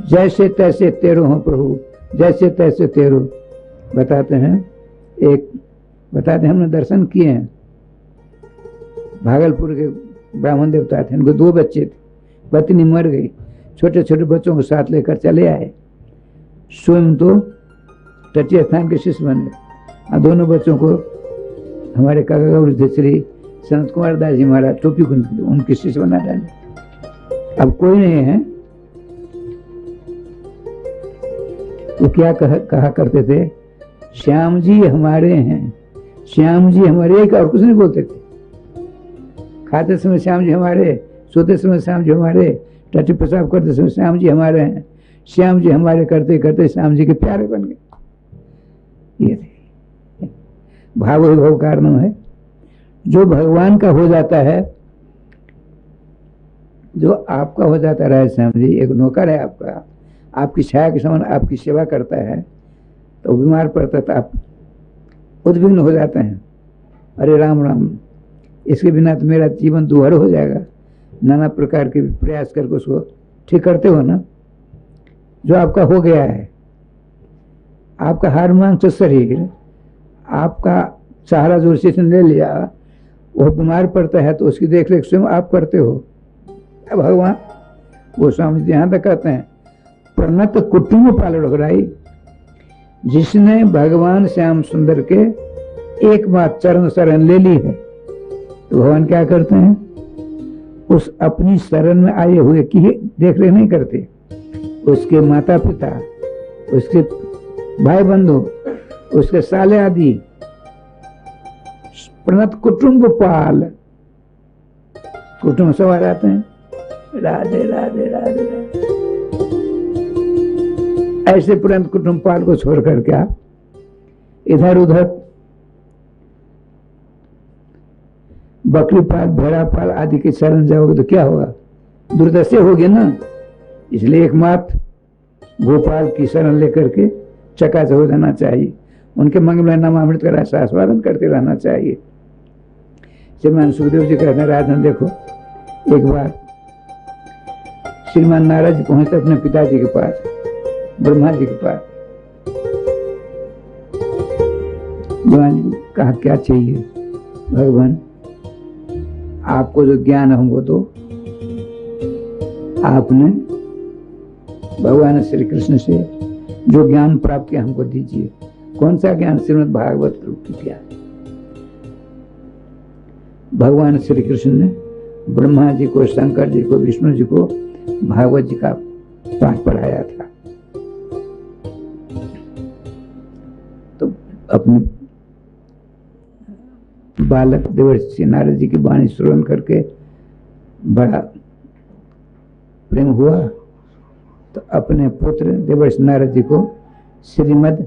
जैसे तैसे तेरो हो प्रभु, जैसे तैसे तेरो। बताते हैं, हमने दर्शन किए हैं, भागलपुर के ब्राह्मण देवता थे, उनको 2 बच्चे थे, पत्नी मर गई, छोटे छोटे बच्चों को साथ लेकर चले आए, स्वयं तो तटीय स्थान के शिष्य बने, और दोनों बच्चों को हमारे काका गौरी थे श्री संत कुमार दास जी महाराज टोपी उनके शिष्य बना डाले। अब कोई नहीं है तो क्या कहा करते थे, श्याम जी हमारे हैं, श्याम जी हमारे, एक और कुछ नहीं बोलते थे। खाते समय श्याम जी हमारे, सोते समय श्याम जी हमारे, टट्टी पेशाब करते समय श्याम जी हमारे हैं, श्याम जी हमारे करते करते श्याम जी के प्यारे बन गए। ये थे भाव ही भाव कारण है। जो भगवान का हो जाता है, जो आपका हो जाता है, श्याम जी एक नौकर है आपका, आपकी छाया के समान आपकी सेवा करता है, तो बीमार पड़ता है तो आप उद्विग्न हो जाते हैं, अरे राम राम, इसके बिना तो मेरा जीवन दुहर हो जाएगा। नाना प्रकार के प्रयास करके उसको ठीक करते हो ना। जो आपका हो गया है, आपका हार मांस शरीर, आपका सहारा जो से ले लिया, वो बीमार पड़ता है तो उसकी देख रेख स्वयं आप करते हो। भगवान वो स्वामी जी यहाँ तक कहते हैं, प्रणत कुटुंब पाल रघुराई, जिसने भगवान श्याम सुंदर के एकमात्र चरण शरण ले ली है, तो भगवान क्या करते हैं, उस अपनी शरण में आए हुए की देख रेख नहीं करते, उसके माता पिता, उसके भाई बंधु, उसके साले आदि, प्रणत कुटुंब पाल, कुटुंब सब आ जाते हैं, राधे राधे राधे राधे। ऐसे प्रणत कुटुंब पाल को छोड़ करके आप इधर उधर बकरी पाल, भेड़ा पाल आदि के शरण जाओगे तो क्या होगा, दुर्दशा होगी ना। इसलिए एकमात्र गोपाल की शरण लेकर के चकाचक हो जाना चाहिए, उनके मंगल नामामृत का रस आस्वादन करते रहना चाहिए। श्रीमान सुखदेव जी कहते हैं, राजन देखो, एक बार श्रीमान नारद जी पहुंचते अपने पिताजी के पास, ब्रह्मा जी के पास। ब्रह्मा जी को कहा क्या चाहिए? भगवान आपको जो ज्ञान है हमको दो। आपने भगवान श्री कृष्ण से जो ज्ञान प्राप्त किया हमको दीजिए। कौन सा ज्ञान? श्रीमद् भागवत रूप ज्ञान। भगवान श्री कृष्ण ने ब्रह्मा जी को, शंकर जी को, विष्णु जी को भागवत जी का पाठ पढ़ाया था। तो अपने बालक देवर्षि नारद जी की वाणी श्रवण करके बड़ा प्रेम हुआ, तो अपने पुत्र देवर्षि नारद जी को श्रीमद्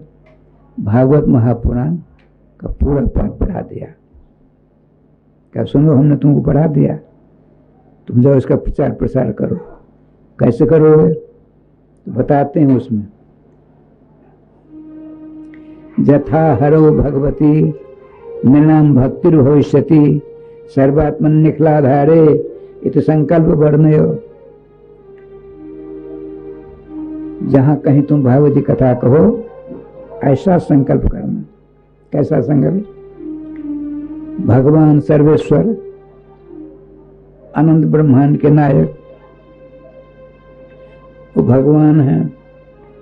भागवत महापुराण का पूरा पाठ पढ़ा दिया। क्या सुनो, हमने तुमको पढ़ा दिया, तुम जाओ इसका प्रचार प्रसार करो। कैसे करोगे? तो बताते हैं उसमें, यथा हरो भगवती निर्णाम भक्तिर भविष्यति सर्वात्मन निखलाधारे इत संकल्प वर्णयो। जहां कहीं तुम भागवत जी कथा कहो, ऐसा संकल्प करना। कैसा संकल्प? भगवान सर्वेश्वर, अनंत ब्रह्मांड के नायक, वो भगवान है,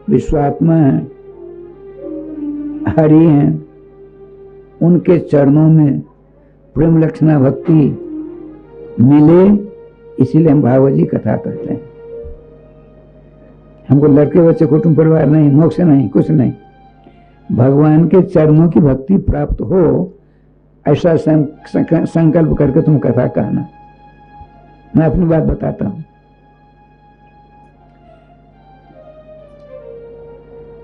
विश्वात्मा है, हरि हैं, उनके चरणों में प्रेम लक्षणा भक्ति मिले, इसीलिए हम भागवत जी कथा करते हैं। हमको लड़के बच्चे कुटुंब परिवार नहीं, मोक्ष नहीं, कुछ नहीं, भगवान के चरणों की भक्ति प्राप्त हो, ऐसा संकल्प करके तुम कथा कहना। मैं अपनी बात बताता हूं।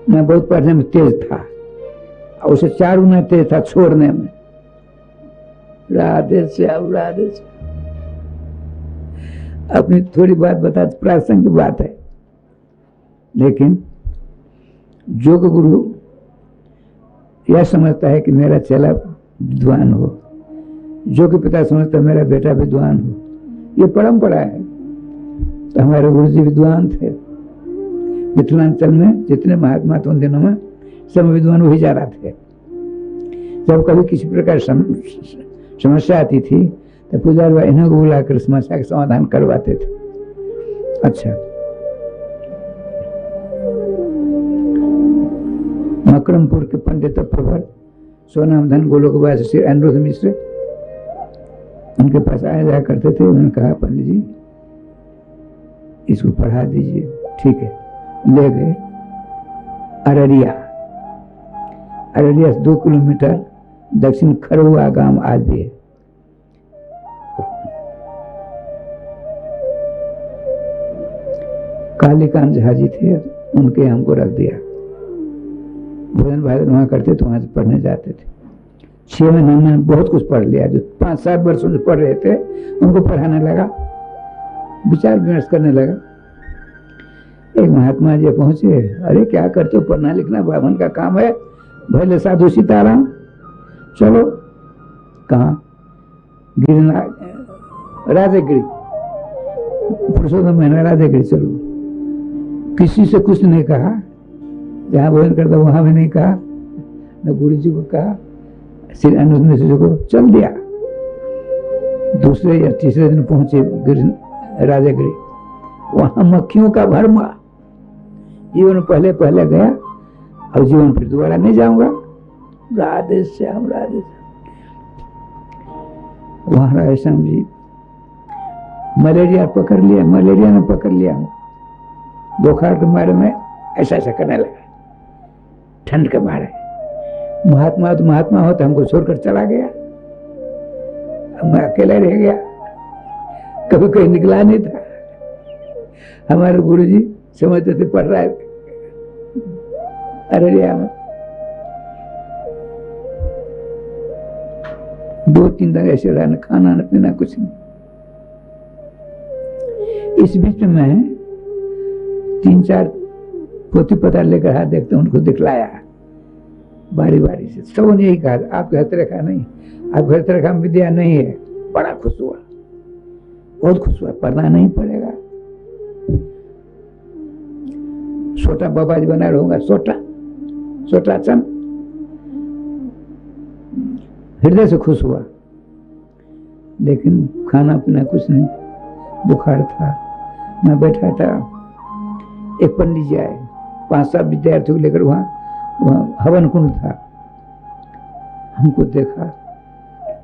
मैं बहुत पढ़ने में तेज था, और उसे 4 गुना तेज था छोड़ने में। राधे श्याम, राधे श्याम। अपनी थोड़ी बात बता, प्रासंगिक बात है, लेकिन योग गुरु यह समझता है कि मेरा चेला विद्वान हो, योग पिता समझता है मेरा बेटा विद्वान हो। ये परंपरा है। तो हमारे गुरु जी विद्वान थे। मिथिलांचल में जितने महात्मा थे उन दिनों में सब विद्वान वही जा रहे थे। जब कभी किसी प्रकार समस्या आती थी तो पुजारी इन्हें को बुलाकर समस्या का समाधान करवाते थे। अच्छा, मकरमपुर के पंडित प्रवर सोनाम धन गोलोकवास श्री अनुरुद्ध मिश्र उनके पास आया जाया करते थे। उन्होंने कहा, पंडित जी इसको पढ़ा दीजिए। ठीक है, ले गए अररिया। अररिया से 2 किलोमीटर दक्षिण खरुआ गांव आज भी है। कालीकांत झा जी थे, उनके हमको रख दिया। भोजन भाजन वहां करते तो वहां से पढ़ने जाते थे। 6 महीने में बहुत कुछ पढ़ लिया। जो 5-7 वर्षों से पढ़ रहे थे उनको पढ़ाने लगा, विचार विमर्श करने लगा। एक महात्मा जी पहुंचे, अरे क्या करते हो, पढ़ना लिखना ब्राह्मण का काम है, भले साधु सीताराम। चलो, कहाँ? गिरनार राजगिरी, पुरुषोत्तम महीना राजगिरी चलो। किसी से कुछ नहीं कहा, जहां भोजन करता वहां भी नहीं कहा, न गुरु जी को कहा, श्री अनुरुद्ध मिश्र जी को चल दिया। दूसरे या तीसरे दिन पहुंचे राजगिरी, वहां मक्खियों का भरमा। जीवन पहले पहले गया, अब जीवन फिर दोबारा नहीं जाऊंगा। राधे श्याम, राधे श्याम। वहां राधे श्याम जी मलेरिया पकड़ लिया, मलेरिया ने पकड़ लिया। बुखार के मारे में ऐसा ऐसा करने लगा, ठंड के मारे। महात्मा तो महात्मा होता, हमको छोड़कर चला गया। मैं अकेला रह गया, कभी कोई निकला नहीं था। हमारे गुरुजी समझते थे पढ़ रहा है अररिया में। 2-3 दिन ऐसे रहना, खाना न पीना कुछ नहीं। इस बीच में मैं 3-4 पोथी पता लेकर हाथ देखते उनको दिखलाया बारी बारी से। सबों ने यही कहा आपके हस्त रेखा नहीं, आपके हस्त रेखा में विद्या नहीं है। बड़ा खुश हुआ, बहुत खुश हुआ, पढ़ना नहीं पड़ेगा। छोटा बाबा जी बना रहूंगा, छोटा चंद हृदय से खुश हुआ। लेकिन खाना पीना कुछ नहीं, बुखार था। मैं बैठा था, एक पंडित जी आए, 5-7 विद्यार्थियों को लेकर वहाँ हवन कुंड था। हमको देखा,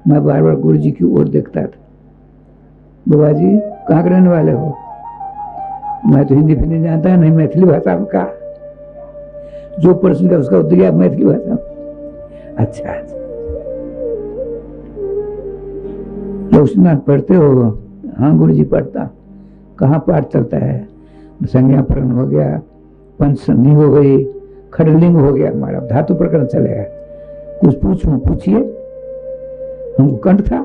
मैं बार बार गुरु जी की ओर देखता था। बाबा जी कहाँ के रहने वाले हो? मैं तो हिंदी फिंदी जानता है नहीं, मैथिली भाषा में कहा। जो प्रश्न का उसका उत्तर दिया मैथिली भाषा में। अच्छा लोकनाथ पढ़ते हो? हाँ गुरु जी पढ़ता। कहाँ पाठ चलता है? संज्ञा प्रकरण हो गया, पंचसंधि हो गई, खडलिंग हो गया, हमारा धातु प्रकरण चलेगा। कुछ पूछूं? पूछिए। हमको कंठ था,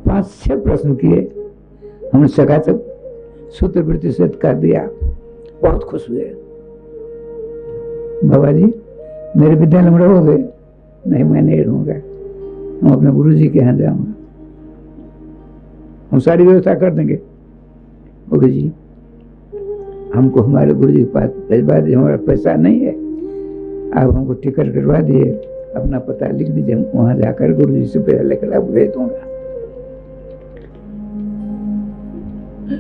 5-6 प्रश्न किए, हमने सकाचक सूत्र वृत्ति से कर दिया। बहुत खुश हुए। बाबा जी मेरे विद्यालय में रहोगे? नहीं मैं नहीं रहूंगा, हम अपने गुरु जी के यहाँ जाऊंगा, हम सारी व्यवस्था कर देंगे। गुरु जी हमको हमारे गुरु जी के पास भेजवा दिए, हमारा पैसा नहीं है, आप हमको टिकट करवा दिए, अपना पता लिख दीजिए, हम वहां जाकर गुरु जी से पैसा लेकर आपको भेज दूंगा।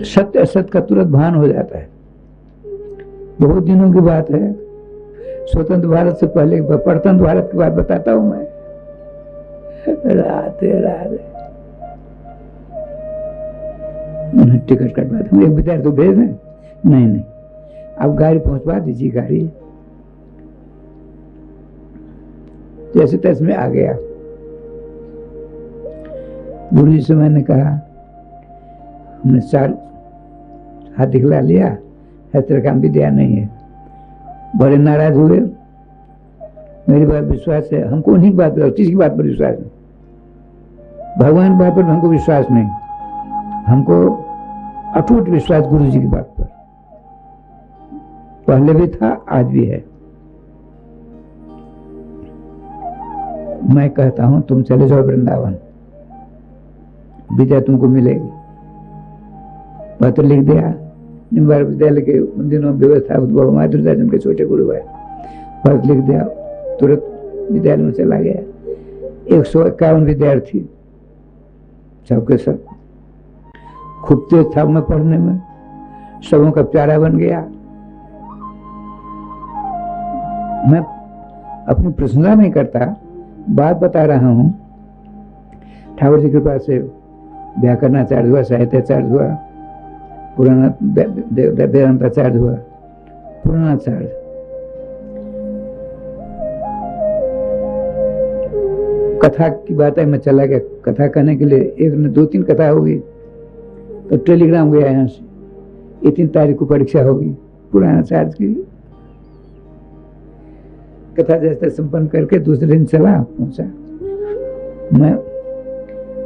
सत्य असत्य का तुरंत भान हो जाता है। बहुत दिनों की बात है, स्वतंत्र भारत से पहले परतंत्र भारत की बात बताता हूं मैं। राधे उन्हें टिकट कटवा दें, एक विद्यार्थी तो भेज दें। नहीं आप गाड़ी पहुंचवा दीजिए। गाड़ी जैसे तैसे में आ गया। गुरु जी से मैंने कहा, हमने 4 हाथ दिखला लिया, है तेरे काम विद्या नहीं है। बड़े नाराज हुए। मेरी बात विश्वास है, हमको उन्हीं की बात पर, किसी की बात पर विश्वास नहीं, भगवान की बात पर हमको विश्वास नहीं, हमको अटूट विश्वास गुरु जी की बात पर। पहले भी था, आज भी है। मैं कहता हूं तुम चले जाओ वृंदावन, विद्या तुमको मिलेगी। पत्र लिख दिया। निम्बार विद्यालय के उन दिनों व्यवस्था बाबा माधुरदास उनके छोटे गुरु भाई, पत्र लिख दिया, तुरंत विद्यालय में चला गया। 151 विद्यार्थी, सबके सब। खूब तेज था मैं पढ़ने में, सबों का प्यारा बन गया। मैं अपनी प्रशंसा नहीं करता, बात बता रहा हूं। ठाकुर जी की कृपा से व्याकरणाचार्य हुआ, साहित्याचार्य हुआ, पुराना वेदांताचार्य हुआ, पुराणाचार्य। कथा की बात है, मैं चला गया कथा करने के लिए। एक ने 2-3 कथा होगी तो टेलीग्राम गया यहाँ से, इतनी तारीख को परीक्षा होगी पुराणाचार्य की। कथा जैसे संपन्न करके दूसरे दिन चला पहुंचा। मैं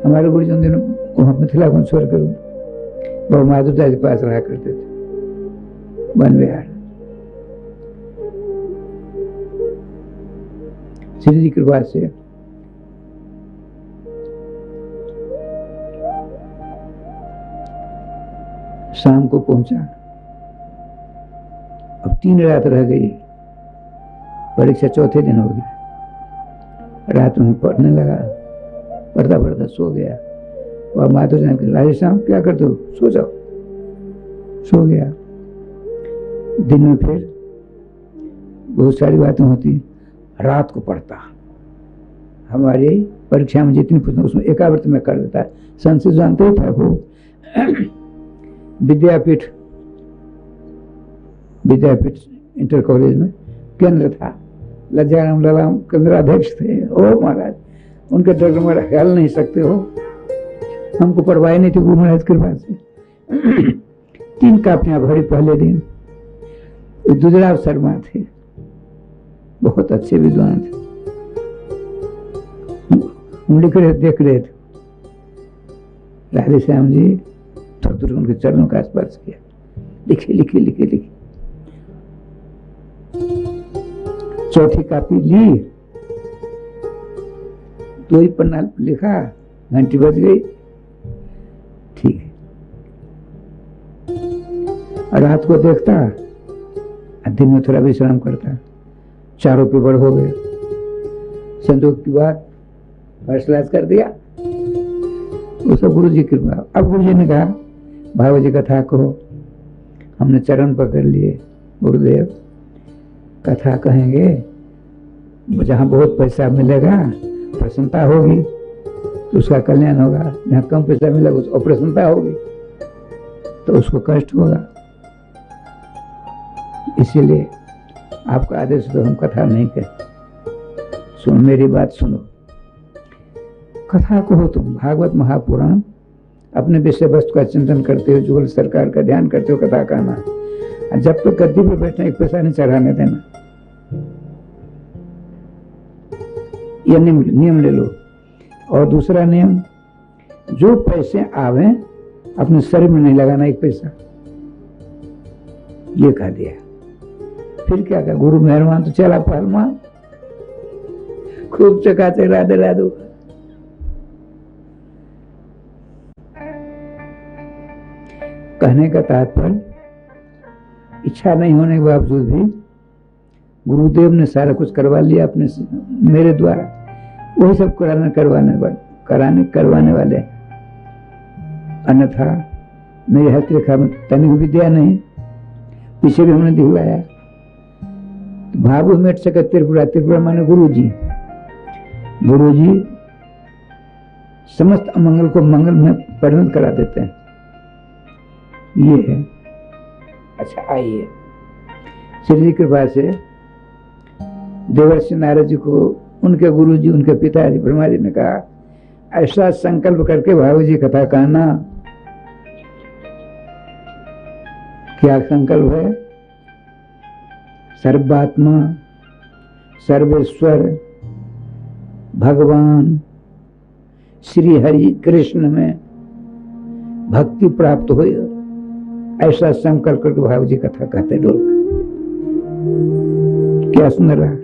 हमारे गुरु जी उन दिनों वहां मिथिला को छोड़ कर बाबा माधुरदास के पास रहा करते थे, वन विहार। श्री जी कृपा से शाम को पहुंचा। अब 3 रात रह गई, परीक्षा चौथे दिन होगी। रात में पढ़ने लगा, पढ़ता पढ़ता सो गया। वह माधुर जान के राजेश साहब क्या करते हो? सो जाओ। सो गया। दिन में फिर बहुत सारी बातें होती, रात को पढ़ता। हमारी परीक्षा में जितनी पुस्तक उसमें एकावर्त में कर देता है। संस्कृत जानते ही था वो, विद्यापीठ इंटर कॉलेज में केंद्र था। लज्जाराम ललाम केंद्राध्यक्ष थे। ओ महाराज, उनके डर में हल नहीं सकते हो। हमको परवाह नहीं थी गुरु महाराज की कृपा से। 3 कापियां भरी पहले दिन। दुधराव शर्मा थे, बहुत अच्छे विद्वान थे। हम लिख रहे देख रहे थे, राधे श्याम जी थोड़ा उनके चरणों का स्पर्श किया। लिखे लिखे लिखे लिखे, चौथी कॉपी ली, 2 ही पन्ना लिखा, घंटी बज गई, ठीक है। और रात को देखता, दिन में थोड़ा विश्राम करता, 4 पेपर हो गए, संदूक की बात फर्स्ट क्लास कर दिया, वो सब गुरु जी की कृपा। अब गुरु जी ने कहा भागवत जी कथा कहो, हमने चरण पकड़ लिए, गुरुदेव कथा कहेंगे, जहाँ बहुत पैसा मिलेगा प्रसन्नता होगी तो उसका कल्याण होगा, जहाँ कम पैसा मिलेगा उसको अप्रसन्नता होगी तो उसको कष्ट होगा, इसीलिए आपका आदेश तो हम कथा नहीं कहते। सुन मेरी बात सुनो, कथा कहो तुम, भागवत महापुराण अपने विषय वस्तु का चिंतन करते हो, जुगल सरकार का ध्यान करते हो, कथा कहना, जब तक गद्दी पर बैठना 1 पैसा नहीं चढ़ाने देना, यह नियम ले लो। और दूसरा नियम, जो पैसे आवे अपने शरीर में नहीं लगाना 1 पैसा, ये कह दिया। फिर क्या कहा, गुरु मेहरबान तो चला पहलवान, खूब चकाचक राधे राधे। कहने का तात्पर्य, इच्छा नहीं होने के बावजूद भी गुरुदेव ने सारा कुछ करवा लिया अपने से, मेरे द्वारा, वही सब करवाने वाले। अन्यथा मेरे हस्तरेखा में तनिक विद्या नहीं, पीछे भी हमने दिखवाया। तो भागु मेट सके त्रिपुरा, त्रिपुरा माने गुरु जी। गुरु जी समस्त अमंगल को मंगल में परिणत करा देते हैं, ये है। अच्छा आइए, श्री जी कृपा से देवर्षि नारद जी को उनके गुरु जी, उनके पिताजी ब्रह्मा जी ने कहा, ऐसा संकल्प करके भागवत जी कथा कहना। क्या संकल्प है? सर्वात्मा सर्वेश्वर भगवान श्री हरि कृष्ण में भक्ति प्राप्त हो, ऐसा संकल्प करके भागवत जी कथा कहते लोग। क्या सुंदर रहा।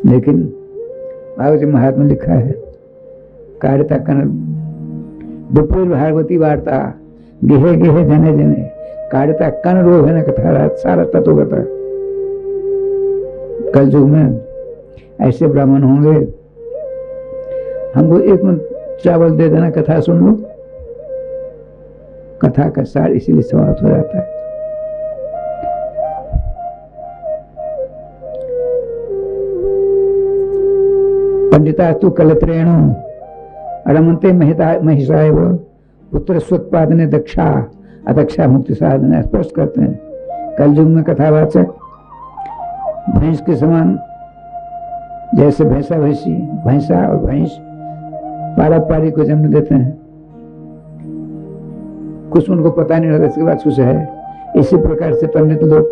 लेकिन भागवत जी महात्मा लिखा है, कार्यता कन विपुल भागवती वार्ता गेहे गेहे जने जने कार्यता कन रोग है न कथा सारा तत्व कथा। कल युग में ऐसे ब्राह्मण होंगे, हमको 1 मन चावल दे देना, कथा सुन लो, कथा का सार इसीलिए समाप्त हो जाता है। पंडितास्तु कलत्रेणु रमन्ते महिषाएव पुत्र स्वत्पादने दक्षा अदक्षा मुक्ति साधन, स्पष्ट करते हैं। कल युग में कथावाचक भैंस के समान, जैसे भैंसा भैंसी, भैंसा और भैंस पारस्परिक को जन्म देते हैं, कुछ उनको पता नहीं रहता, इसके बाद कुछ है। इसी प्रकार से पंडित लोग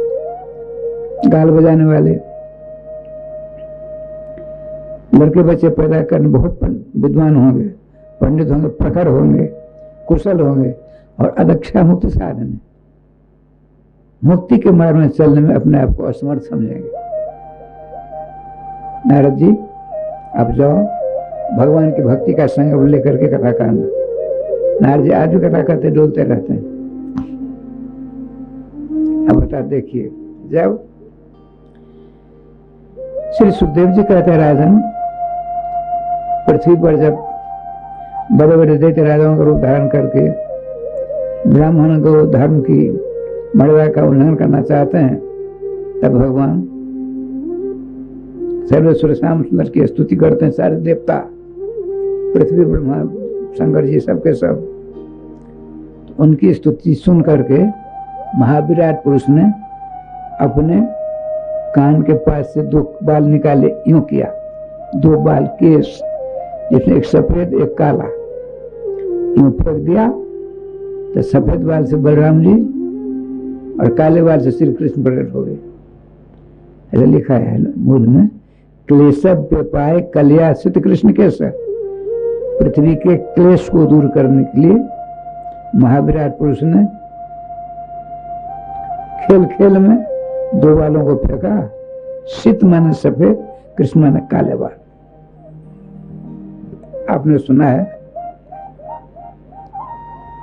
गाल बजाने वाले लड़के बच्चे पैदा करने बहुत विद्वान होंगे, पंडित होंगे, प्रखर होंगे, कुशल होंगे, और अदक्षा मुक्ति साधन है, मुक्ति के मार्ग में चलने में अपने आप को असमर्थ समझेंगे। नारद जी आप जाओ, भगवान की भक्ति का संकल्प लेकर के कथा करना। नारद जी आज भी कथा करते डोलते रहते हैं। अब बता देखिए, जब श्री सुखदेव जी कहते हैं, राजन पृथ्वी पर जब बड़े बड़े दैत्य राजाओं का रूप धारण करके ब्राह्मण को धर्म की मर्यादा का उल्लंघन करना चाहते हैं, तब भगवान सर्वेश्वर श्याम सुंदर की स्तुति करते हैं। सारे देवता, पृथ्वी, ब्रह्मा, शंकर जी, सबके सब, तो उनकी स्तुति सुन करके महाविराट पुरुष ने अपने कान के पास से 2 बाल निकाले, यूं किया, 2 बाल केश, जिसमें एक सफेद एक काला, यूं फेंक दिया तो सफेद बाल से बलराम जी और काले बाल से श्री कृष्ण प्रकट हो गए। ऐसा लिखा है मूल में, क्लेश व्यपाय कल्यासित कृष्ण केश। पृथ्वी के क्लेश को दूर करने के लिए महाविराट पुरुष ने खेल खेल में दो बालों को फेंका, शीत माने सफेद, कृष्ण माने काले बाल। आपने सुना है,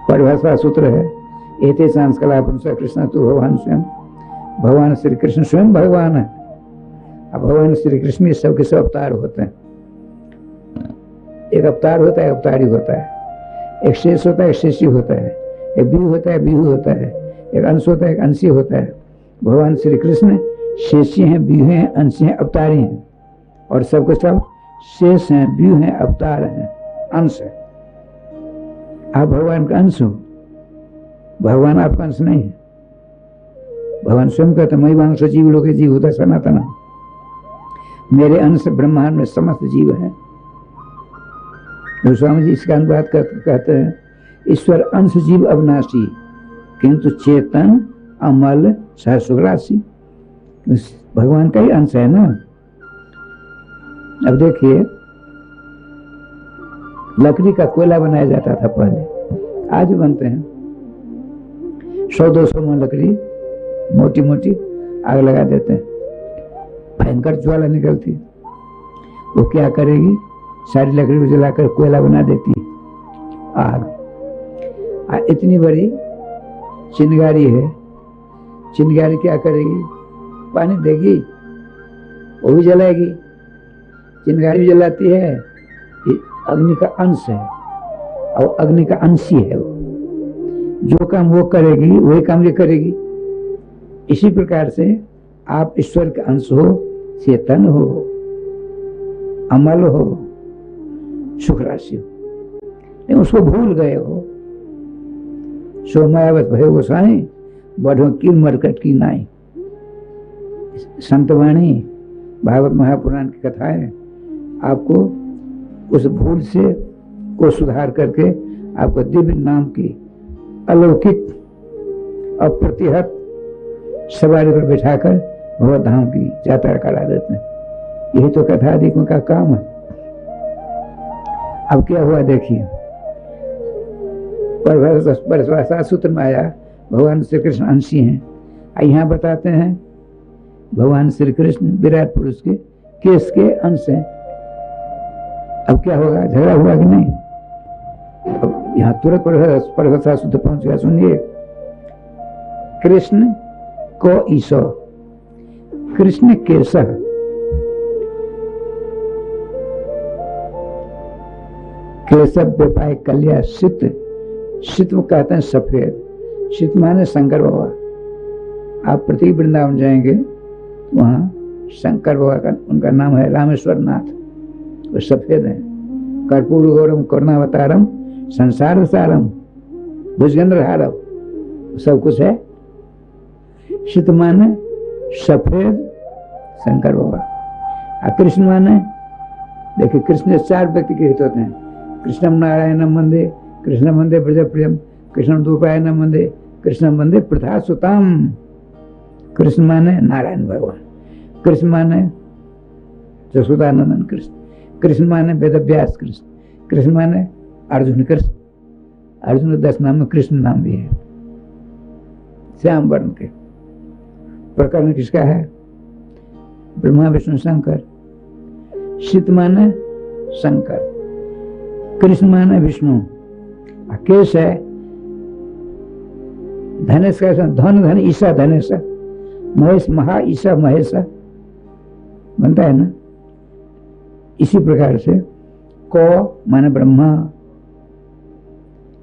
परिभाषा सूत्र है, एते सांस कला पुंसा कृष्ण तू भगवान स्वयं। भगवान श्री कृष्ण स्वयं भगवान है। अब भगवान श्री कृष्ण में सबके सब अवतार होते हैं। एक अवतार होता है, अवतारी होता है, एक शेष होता है, एक शेषी होता है, एक बिहू होता है, बिहू होता है, एक अंश होता है, एक अंशी होता है। भगवान श्री कृष्ण शेषी हैं, बिहू हैं, अंशी हैं, अवतारी हैं, और सबके सब शेष हैं, बिहू हैं, अवतार हैं, अंश है। आप भगवान का अंश हो, भगवान आपका अंश नहीं है। भगवान स्वयं कहते मई वांश जीव लोके जीव होता सनातन, मेरे अंश ब्रह्मांड में समस्त जीव हैं। गोस्वामी जी इसका अनुवाद कहते हैं, ईश्वर अंश जीव अविनाशी किंतु चेतन अमल सहसुख राशि। भगवान का ही अंश है ना। अब देखिए, लकड़ी का कोयला बनाया जाता था पहले, आज भी बनते हैं। 100-200 मन लकड़ी मोटी मोटी आग लगा देते हैं, भयंकर ज्वाला निकलती है। वो क्या करेगी, सारी लकड़ी को जलाकर कोयला बना देती है, आग। इतनी बड़ी चिंगारी है, चिंगारी क्या करेगी, पानी देगी, वो भी जलाएगी। चिंगारी भी जलाती है, अग्नि का अंश है और अग्नि का अंशी है। वो जो काम वो करेगी वही काम ये करेगी। इसी प्रकार से आप ईश्वर के अंश हो, चेतन हो, अमल हो, सुख राशि हो, लेकिन उसको भूल गए हो। सो मायावत भयो गोसाई बढ़ो कील मरकट की नाई। संतवाणी भागवत महापुराण की कथाएं आपको उस भूल से को सुधार करके आपको दिव्य नाम की अलौकिक अप्रतिहत सवारी पर बिठाकर भगवत धाम की यात्रा करा देते हैं। यही तो कथाधिकों का काम है। अब क्या हुआ देखिए, परिभाषा सूत्र में आया भगवान श्री कृष्ण अंशी हैं। यहाँ बताते हैं भगवान श्री कृष्ण विराट पुरुष के केस के अंश हैं। अब क्या होगा, झगड़ा हुआ कि नहीं? अब यहाँ तुरंत परिभाषा सूत्र पहुंच गया। सुनिए, कृष्ण को ईशो, कृष्ण केशः, केशव व्यपाय कल्या शीत, शीत कहते हैं सफेद, शीत माने शंकर बाबा। आप प्रति वृंदावन जाएंगे, वहाँ शंकर बाबा का उनका नाम है रामेश्वर नाथ, वो सफेद है। कर्पूर गौरम करुणावतारम संसार सारम भुजगेंद्रहारम, सब कुछ है। शीत माने सफेद शंकर बाबा। और कृष्ण माने, देखिए कृष्ण 4 व्यक्ति के हित होते हैं। कृष्णम नारायणम वंदे, कृष्ण वंदे प्रजप्रियम, कृष्णम द्वैपायनम वंदे, कृष्ण वंदे प्रथा सुताम। कृष्ण माने नारायण भगवान, कृष्ण माने जसोदानंदन कृष्ण, कृष्ण माने वेदव्यास कृष्ण, कृष्ण माने अर्जुन कृष्ण। अर्जुन के 10 नाम में कृष्ण नाम भी है। श्याम वर्ण के प्रकरण किसका है? ब्रह्मा विष्णु शंकर। शीत माने शंकर, कृष्ण माने विष्णु। केश है धनेश का, धन धन ईशा धनेश, महेश महा ईशा महेश बनता है ना। इसी प्रकार से को माने ब्रह्मा।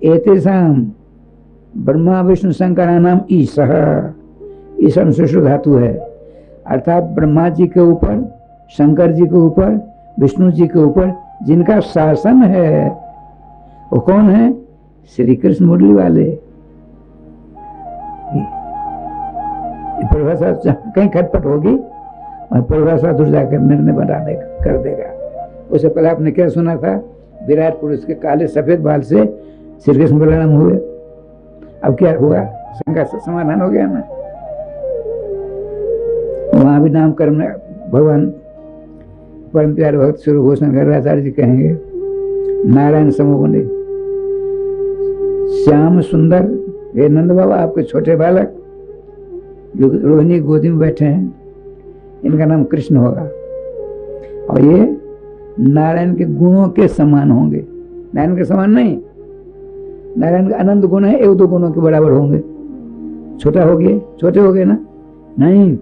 एतेषाम ब्रह्मा विष्णु शंकर नाम ईशः, ईशम शिशु धातु है, अर्थात ब्रह्मा जी के ऊपर, शंकर जी के ऊपर, विष्णु जी के ऊपर जिनका शासन है, वो कौन है? श्री कृष्ण मुरली वाले। परिभाषा कहीं खटपट होगी और परिभाषा दूर जाकर निर्णय बना कर देगा। उससे पहले आपने क्या सुना था? विराट पुरुष के काले सफेद बाल से श्री कृष्ण बलराम हुए। अब क्या हुआ? शंका समाधान हो गया ना। वहां भी नामकरण में भगवान परम प्यारे भक्त स्वरूप घोषणा कर आचार्य जी कहेंगे, नारायण समोगुणी श्याम सुंदर, हे नंद बाबा आपके छोटे बालक, जो रोहिणी गोदी में बैठे हैं, इनका नाम कृष्ण होगा और ये नारायण के गुणों के समान होंगे। नारायण के समान नहीं, नारायण का अनंत गुण है, एक दो गुणों के बराबर होंगे। छोटा हो गए, छोटे हो गए ना, नहीं।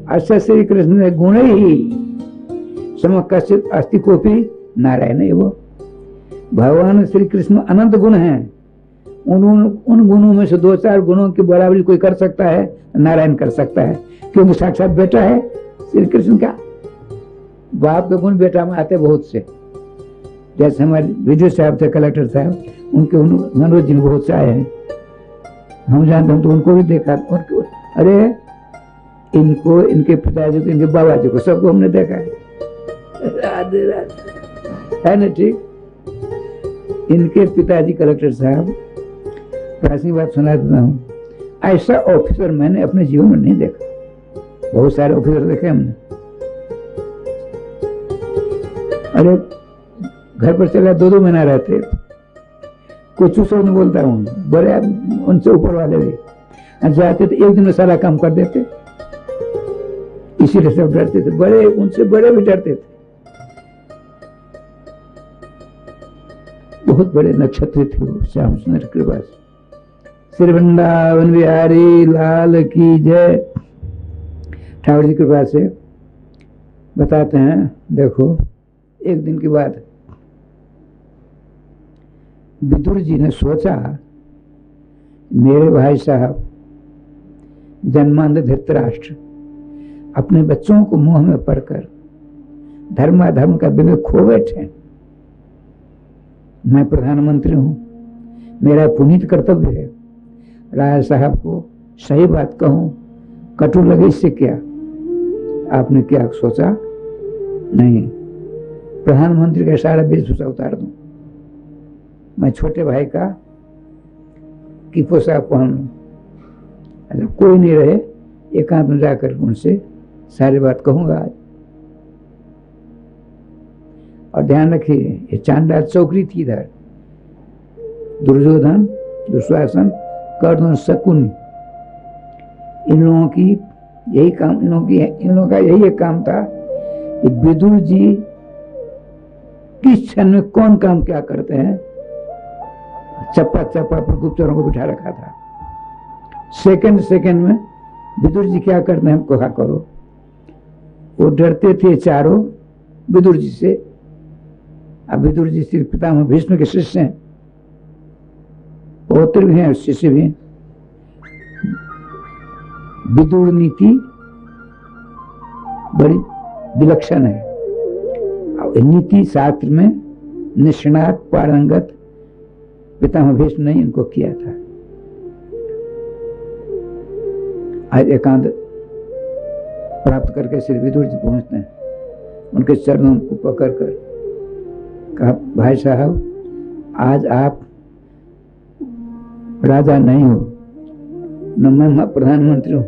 अच्छा श्री कृष्ण गुण ही समकश्चित अस्ति कोपि नारायण है। वो भगवान श्री कृष्ण अनंत गुण हैं, उन गुणों में से दो चार गुणों की बराबरी कोई कर सकता है, नारायण कर सकता है, क्योंकि साक्षात बेटा है श्री कृष्ण का। बाप के गुण बेटा में आते बहुत से, जैसे हमारे विजय साहब थे, कलेक्टर साहब, उनके मनोज जी बहुत से आए हैं, हम जानते हैं, तो उनको भी देखा। अरे इनको, इनके पिताजी को, इनके बाबा जी को, सबको हमने देखा है। राधे राधे, है ना? ठीक। इनके पिताजी कलेक्टर साहब, ऐसी बात सुना देता हूँ, ऐसा ऑफिसर मैंने अपने जीवन में नहीं देखा। बहुत सारे ऑफिसर देखे हमने। अरे घर पर चला 2-2 महीना रहते, कुछ शब्द बोलता हूँ, बड़े उनसे ऊपर वाले भी जाते थे, एक दिन में सारा काम कर देते। इसीलिए सब डरते थे, बड़े उनसे बड़े भी डरते थे। बहुत बड़े नक्षत्र थे वो, श्याम सुंदर कृपा से। श्री वृंदावन बिहारी लाल की जय। ठाकुर जी कृपा से बताते हैं, देखो एक दिन की बात, विदुर जी ने सोचा, मेरे भाई साहब जन्मांध धृतराष्ट्र अपने बच्चों को मुंह में पड़कर धर्माधर्म का विवेक खो बैठे। मैं प्रधानमंत्री हूं, मेरा पुनीत कर्तव्य है राजा साहब को सही बात कहूं, कटु लगे, इससे क्या? आपने क्या सोचा? नहीं, प्रधानमंत्री का सारा वेशभूषा उतार दूं, मैं छोटे भाई का की पोशाक पहन लूं, अच्छा कोई नहीं रहे, एकांत में जाकर उनसे सारी बात कहूंगा आज। और ध्यान रखिए, ये चांडाल चौकड़ी थी इधर, दुर्योधन, दुशासन, कर्ण, शकुन, इन लोगों की यही काम, इन लोगों का यही एक काम था कि विदुर जी किस क्षण में कौन काम क्या करते हैं, चप्पा चप्पा पर गुप्तचरों को बिठा रखा था। सेकंड सेकंड में विदुर जी क्या करते हैं हमको कहा करो। वो डरते थे चारों विदुर जी से। अब विदुर जी श्री पितामह भीष्म के शिष्य हैं, पौत्र भी हैं और शिष्य भी हैं। विदुर नीति बड़ी विलक्षण है, और नीति शास्त्र में निष्णात पारंगत पितामह भीष्म ने इनको किया था। आज एकांत प्राप्त करके श्री विदुर जी पहुंचते हैं, उनके चरणों को पकड़कर कहा, भाई साहब आज आप राजा नहीं हो, न मैं प्रधानमंत्री हूं,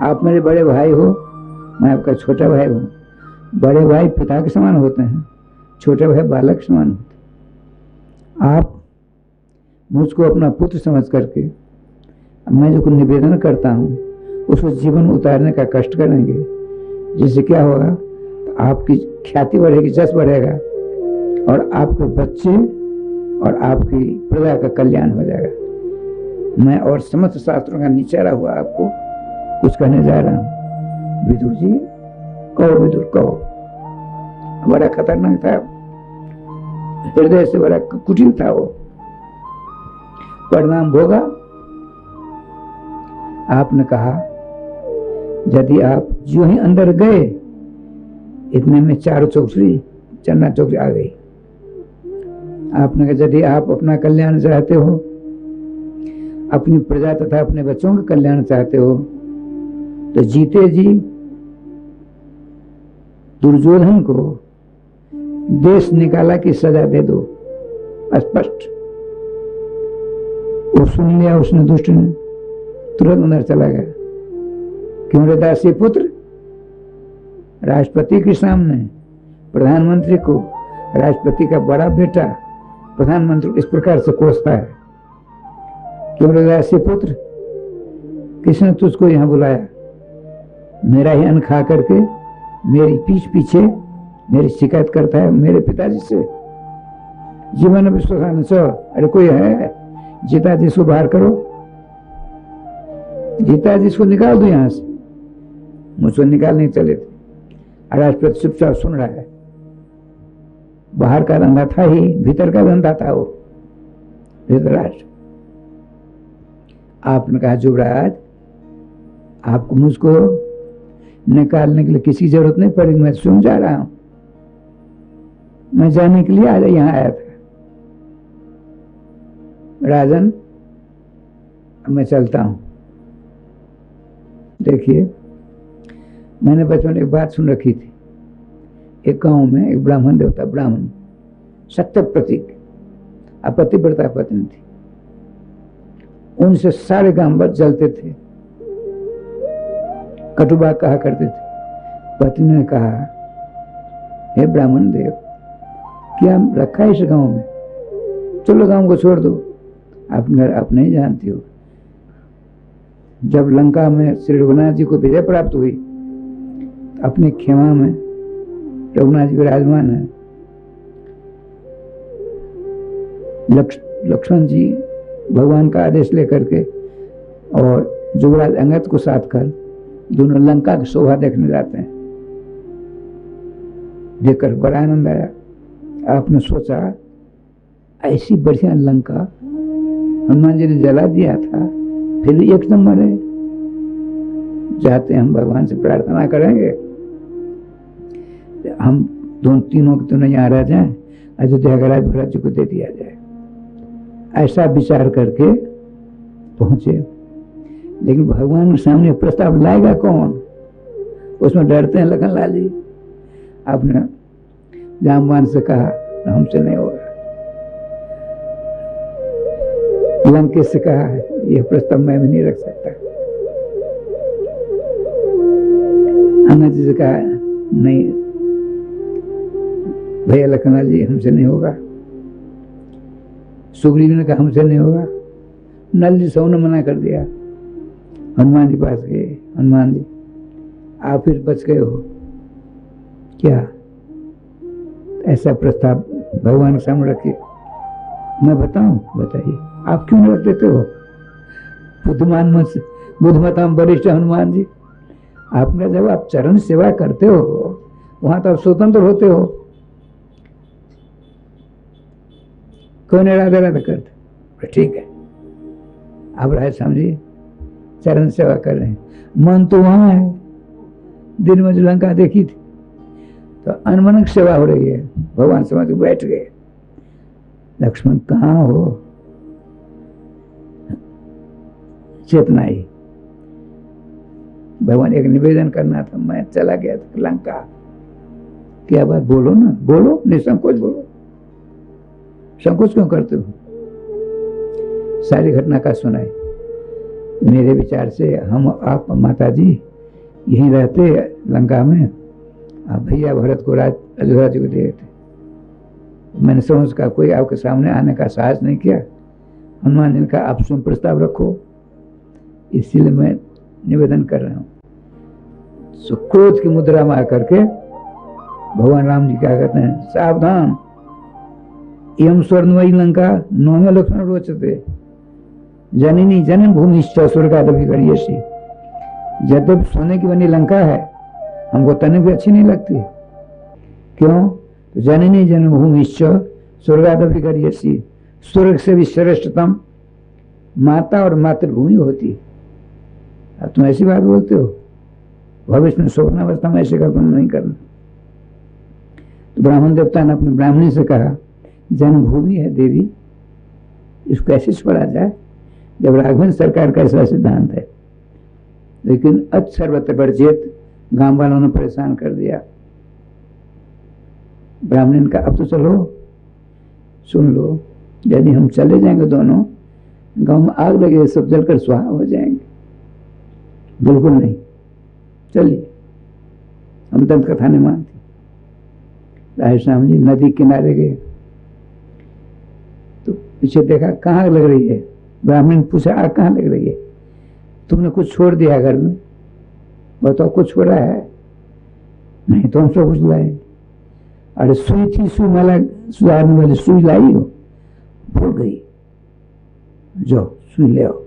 आप मेरे बड़े भाई हो, मैं आपका छोटा भाई हूं। बड़े भाई पिता के समान होते हैं, छोटे भाई बालक के समान होते हैं। आप मुझको अपना पुत्र समझ करके मैं जो कुछ निवेदन करता हूँ उसको जीवन उतारने का कष्ट करेंगे, जिससे क्या होगा, तो आपकी ख्याति बढ़ेगी, जस बढ़ेगा, और आपके बच्चे और आपकी प्रजा का कल्याण हो जाएगा। मैं और समस्त शास्त्रों का निचारा हुआ आपको कुछ कहने जा रहा हूँ। विदुर जी, कहो विदुर कहो। बड़ा खतरनाक था, हृदय से बड़ा कुटिल था वो। परिणाम भोगा। आपने कहा, यदि आप जो ही अंदर गए, इतने में चारों चौकसी चन्ना चौकसी आ गई। आपने कहा, यदि आप अपना कल्याण चाहते हो, अपनी प्रजा तथा अपने बच्चों का कल्याण चाहते हो, तो जीते जी दुर्योधन को देश निकाला की सजा दे दो, स्पष्ट। वो सुन लिया उसने, दुष्ट ने तुरंत अंदर चला गया। क्यों रे दासी पुत्र, राष्ट्रपति के सामने प्रधानमंत्री को, राष्ट्रपति का बड़ा बेटा प्रधानमंत्री इस प्रकार से कोसता है। क्यों रे दासी पुत्र, किसने तुझको यहाँ बुलाया? मेरा ही अन्न खा करके मेरी पीठ पीछे मेरी शिकायत करता है मेरे पिताजी से। जीवन विश्वास सो, अरे कोई है? जीता जी को बाहर करो, जीता जी को निकाल दो यहां से। मुझको निकालने चले थे, अराज चुपचाप सुन रहा है। बाहर का धंधा था ही, भीतर का धंधा था वो धृतराष्ट्र। आपने कहा युवराज, आपको मुझको निकालने के लिए किसी जरूरत नहीं पड़ेगी, मैं स्वयं जा रहा हूं। मैं जाने के लिए आज यहां आया था। राजन, मैं चलता हूं। देखिए, मैंने बचपन में एक बात सुन रखी थी। एक गांव में एक ब्राह्मण देवता, ब्राह्मण सत्य प्रतीक, अपतिव्रता पत्नी थी। उनसे सारे गांव भर जलते थे, कटुबा कहा करते थे। पत्नी ने कहा, हे ब्राह्मण देव, क्या रखा है इस गांव में? चलो गांव को छोड़ दो। आप नहीं जानती हो, जब लंका में श्री रघुनाथ जी को विजय प्राप्त हुई, अपने खेमा में रघुनाथ जी विराजमान है। लक्ष्मण जी भगवान का आदेश लेकर के और युवराज अंगद को साथ कर दोनों लंका की शोभा देखने जाते हैं। देखकर बड़ा आनंद आया। आपने सोचा, ऐसी बढ़िया लंका हनुमान जी ने जला दिया था, फिर भी एक नंबर है। जाते हम भगवान से प्रार्थना करेंगे, हम तीनों के तीनों यहाँ रह जाएं, अयोध्या का राज भरत जी को दे दिया जाए। ऐसा विचार करके पहुंचे। लेकिन भगवान के सामने प्रस्ताव लाएगा कौन? उसमें डरते हैं लखन लाल जी। आपने जामवान से कहा, हमसे नहीं होगा। लंकेश से कहा, यह प्रस्ताव मैं भी नहीं रख सकता। अंगद जी से कहा, नहीं भैया लखनलाल जी, हमसे नहीं होगा। सुग्रीव ने कहा, हमसे नहीं होगा। नल जी सब ने मना कर दिया। हनुमान जी पास गए, हनुमान जी आप फिर बच गए हो क्या? ऐसा प्रस्ताव भगवान के सामने रखिए। मैं बताऊं? बताइए। आप क्यों रख देते हो? बुद्धिमता वरिष्ठ हनुमान जी, आपने जब आप चरण सेवा करते हो वहां तो आप स्वतंत्र होते हो, कौन राधे राधे करते? ठीक है, आप राय समझिए, चरण सेवा कर रहे हैं, मन तो वहां है। दिन में जो लंका देखी थी तो अनमनक सेवा हो रही है, भगवान समझ के बैठ गए। लक्ष्मण कहाँ हो? चेतना ही। भगवान एक निवेदन करना था, मैं चला गया था लंका। क्या बात? बोलो ना, बोलो, निसंकोच बोलो। संकोच क्यों करते हो? सारी घटना का सुनाई। मेरे विचार से हम आप माता जी यहीं रहते लंका में, आप भैया भरत को अयोध्या जी को दे देते। मैंने समझ का कोई आपके सामने आने का साहस नहीं किया। हनुमान जी ने कहा, आप स्वयं प्रस्ताव रखो, इसीलिए मैं निवेदन कर रहा हूँ। सो क्रोध की मुद्रा में आकर के भगवान राम जी क्या कहते हैं, सावधान, एवं स्वर्णमयी लंका नौमे लक्ष्मण रोचते, जननी जनन भूमि स्वर्गादपि करियसी। जब सोने की बनी लंका है, हमको तने भी अच्छी नहीं लगती। क्यों? तो जननी जन्म भूमि स्वर्गादपि करियसी, स्वर्ग से भी श्रेष्ठतम माता और मातृभूमि होती। अब तुम ऐसी बात बोलते हो? भविष्य में स्वप्नावस्था में ऐसे कल्पना नहीं करना। तो ब्राह्मण देवता ने अपने ब्राह्मणी से कहा, जन्मभूमि है देवी, इसको कैसे छोड़ा जाए जब राघवेंद्र सरकार का ऐसा सिद्धांत है। लेकिन अच सर्वत्र वर्जित, गांव वालों ने परेशान कर दिया। ब्राह्मण का, अब तो चलो सुन लो, यदि हम चले जाएंगे दोनों, गांव में आग लगे, सब जलकर स्वाहा हो जाएंगे। बिल्कुल नहीं, चलिए, हम दंत कथा नहीं मानती। राय श्याम जी नदी किनारे गए तो पीछे देखा, कहाँ लग रही है? ब्राह्मण ने पूछा, आग कहाँ लग रही है? तुमने कुछ छोड़ दिया घर में, बताओ कुछ छोड़ा है? नहीं तो हम सब कुछ लाए। अरे सुई थी, सुई माला सुधारने वाली सुई लाई हो, भूल गई, जाओ सुई ले आओ।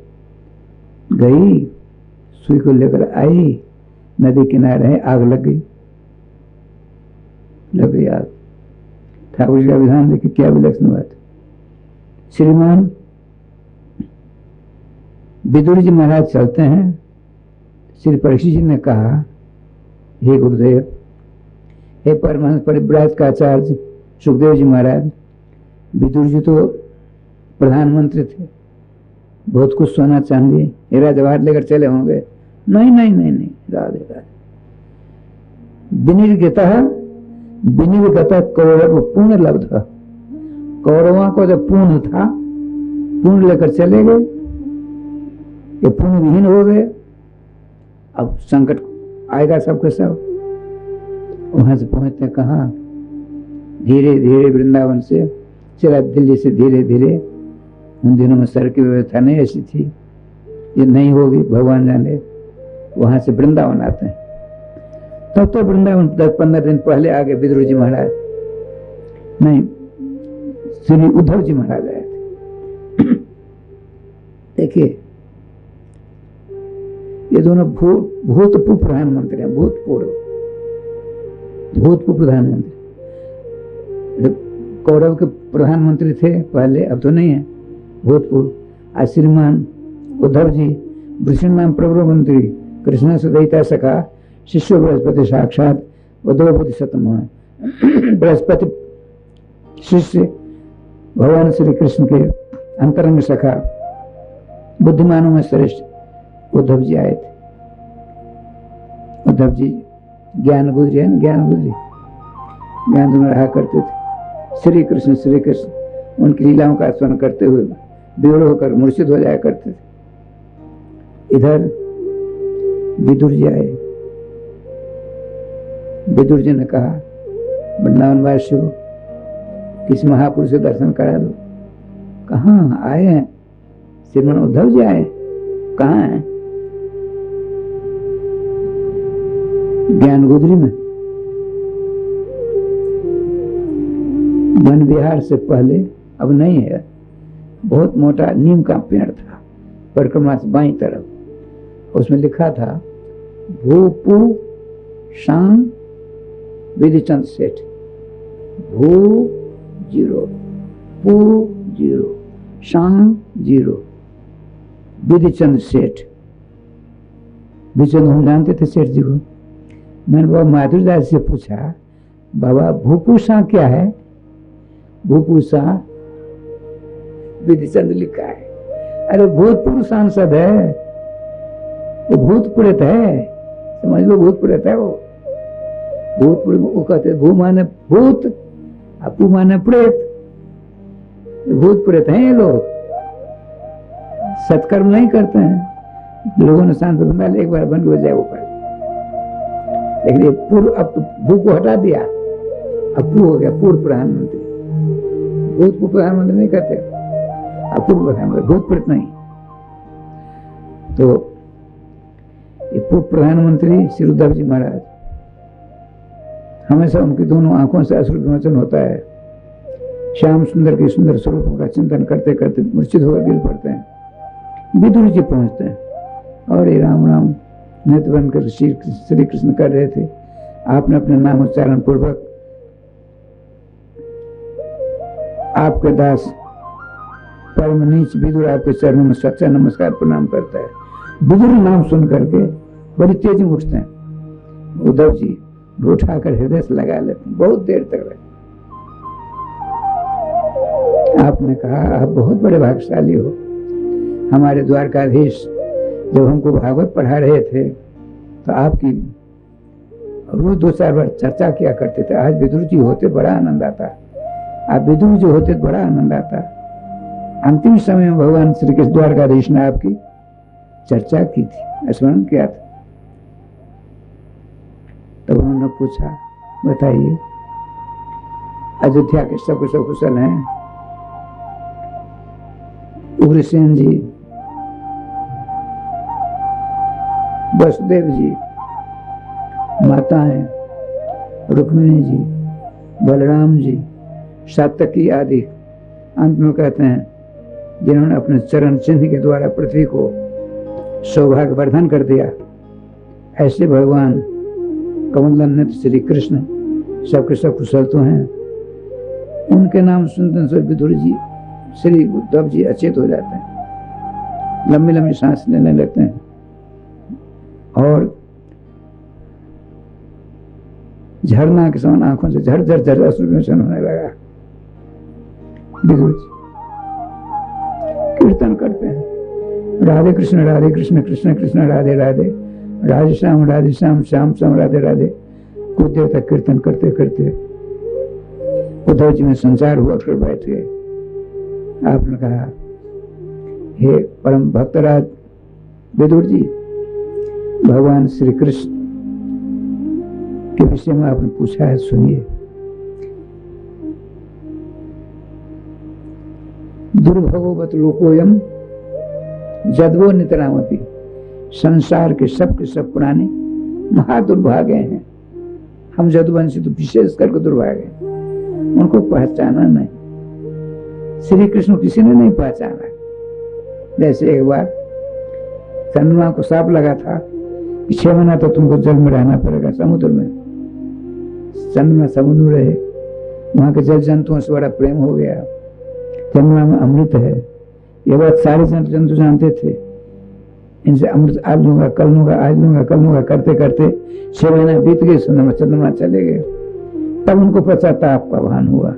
गई, सुई को लेकर आई, नदी किनारे है, आग लग गई, लग गई आग। ठाकुर जी का विधान देखिए क्या विलक्षण बात। श्रीमान विदुर जी महाराज चलते हैं। श्री परीक्षित जी ने कहा, हे गुरुदेव, हे परमहंस परिव्राजक का आचार्य सुखदेव जी महाराज, विदुर जी तो प्रधानमंत्री थे, बहुत कुछ सोना चांदी हीरा जवाहर लेकर चले होंगे। नहीं नहीं नहीं नहीं, राधे राधे। विनिर्गता कौरव पूर्ण लब्ध, कौरवों को जब पूर्ण था, पूर्ण लेकर चले गए, ये पूर्ण विहीन हो गए। अब संकट आएगा सबके सब। वहां से पहुंचते कहाँ, धीरे धीरे वृंदावन से चला दिल्ली से धीरे धीरे। उन दिनों में सड़क की व्यवस्था नहीं ऐसी थी, ये नहीं होगी भगवान जाने। वहां से वृंदावन आते हैं। तब तो वृंदावन 10-15 दिन पहले आगे विदुर जी महाराज, नहीं श्री उद्धव जी महाराज आए थे। देखिए ये दोनों भूतपूर्व प्रधानमंत्री हैं, भूतपूर्व प्रधानमंत्री। कौरव के प्रधानमंत्री थे पहले, अब तो नहीं है, भूतपूर्व। आज श्रीमान उद्धव जी वृषण नाम प्रभु मंत्री, कृष्ण से दयिता सखा, शिष्य बृहस्पति साक्षात उद्धव बोधिसत्व है। बृहस्पति शिष्य भगवान श्री कृष्ण के अंतरंग सखा, बुद्धिमानों में श्रेष्ठ उद्धव जी आए थे। उद्धव जी ज्ञान गुजरी है ना, ज्ञान में रहा करते थे। श्री कृष्ण उनकी लीलाओं का स्मरण करते हुए विवड़ होकर मूर्छित हो जाया करते थे। इधर विदुर जी आए। विदुर जी ने कहा, वृंदावन वासियों, किसी महापुरुष से दर्शन करा दो। कहाँ आए हैं? श्रीमान उद्धव जी आए। कहाँ हैं? ज्ञान गुदरी में। वन विहार से पहले, अब नहीं है, बहुत मोटा नीम का पेड़ था, परिक्रमा से बाईं तरफ। उसमें लिखा था, भूपू शाम विधिचंद सेठ, भू 0, पू 0, शाम 0, विधिचंद सेठ। विधिचंद हम जानते थे सेठ जी को। मैंने बाबा माधुरदास से पूछा, बाबा भूपूषा क्या है? भूपूषा विधिचंद लिखा है। अरे भूतपूर्व सांसद है, वो भूत प्रेत है, समझ लो, भूत प्रेत है वो। भूतपूर्व वो कहते, भू माने भूत, अपू माने प्रेत। भूत प्रेत हैं ये लोग, सत्कर्म नहीं करते हैं। लोगों ने सांसद बना लिया, एक बार बन के बजाय ऊपर। लेकिन ये पूर्व, अब तो भू को हटा दिया, अब पू हो गया पूर्व प्रधानमंत्री। भूतपूर्व प्रधानमंत्री नहीं करते, अब पूर्व प्रधानमंत्री, भूत प्रेत नहीं। तो ये पूर्व प्रधानमंत्री श्री उद्धव जी महाराज, हमेशा उनकी दोनों आंखों से अश्रु विमोचन होता है। श्याम सुंदर के सुंदर स्वरूपों का चिंतन करते करते मूर्छित होकर गिर पड़ते हैं। विदुर जी पहुंचते हैं और ये राम राम नित्य बनकर श्री कृष्ण कर रहे थे। आपने अपने नाम उच्चारण पूर्वक आपके दास परम नीच विदुर आपके चरणों में सच्चा नमस्कार प्रणाम करता है। विदुर नाम सुन करके बड़ी तेजी उठते हैं। उद्धव जी उठाकर हृदय से लगा लेते हैं, बहुत देर तक रहे। आपने कहा, आप बहुत बड़े भाग्यशाली हो। हमारे द्वारकाधीश जब हमको भागवत पढ़ा रहे थे तो आपकी रोज 2-4 बार चर्चा किया करते थे। आज विदुर जी होते बड़ा आनंद आता। आप विदुर जी होते तो बड़ा आनंद आता। अंतिम समय में भगवान श्री कृष्ण द्वारकाधीश ने आपकी चर्चा की थी, स्मरण किया था। तब उन्होंने पूछा, बताइए अयोध्या के सब कुशल हैं? उग्रसेन जी वसुदेव जी, माताएं रुक्मिणी जी, बलराम जी, सात्यकी आदि, अंत में कहते हैं जिन्होंने अपने चरण चिन्ह के द्वारा पृथ्वी को सौभाग्य वर्धन कर दिया, ऐसे भगवान कमल नेत्र श्री कृष्ण सबके सब कुशल तो हैं। उनके नाम सुनते हैं विदुर जी, श्री उद्धव जी अचेत हो जाते हैं, लंबी लंबी सांस लेने लगते हैं और झरना के समान आंखों से झरझर झर अश्रुभूषण होने लगा। विदुर जी कीर्तन करते हैं, राधे कृष्ण कृष्ण कृष्ण राधे राधे, राधे श्याम श्याम श्याम राधे राधे। कुछ देर तक कीर्तन करते करते उद्धव जी में संसार हुआ कर बैठ गए। आपने कहा, हे परम भक्तराज विदुर जी, भगवान श्री कृष्ण के विषय में आपने पूछा है, सुनिए। दुर्भगवत लोकोयम जदवो नितरामपि, संसार के सब पुराने महादुर्भाग्य हैं। हम जदुवंशी तो विशेष करके दुर्भाग्य हैं, उनको पहचाना नहीं। श्री कृष्ण किसी ने नहीं पहचाना। जैसे एक बार चंद्रमा को सांप लगा था कि 6 महीना तो तुमको जल में रहना पड़ेगा, समुद्र में। चंद्रमा समुद्र रहे, वहां के जल जंतुओं से बड़ा प्रेम हो गया। चंद्रमा में अमृत है, ये बात सारे जंतु जानते थे। इनसे अमृत आज लूंगा, कल लूंगा, आज लूंगा, कल लूंगा करते करते 6 महीने बीत गए, चंद्रमा चले गए। तब उनको पश्चाताप का भान हुआ।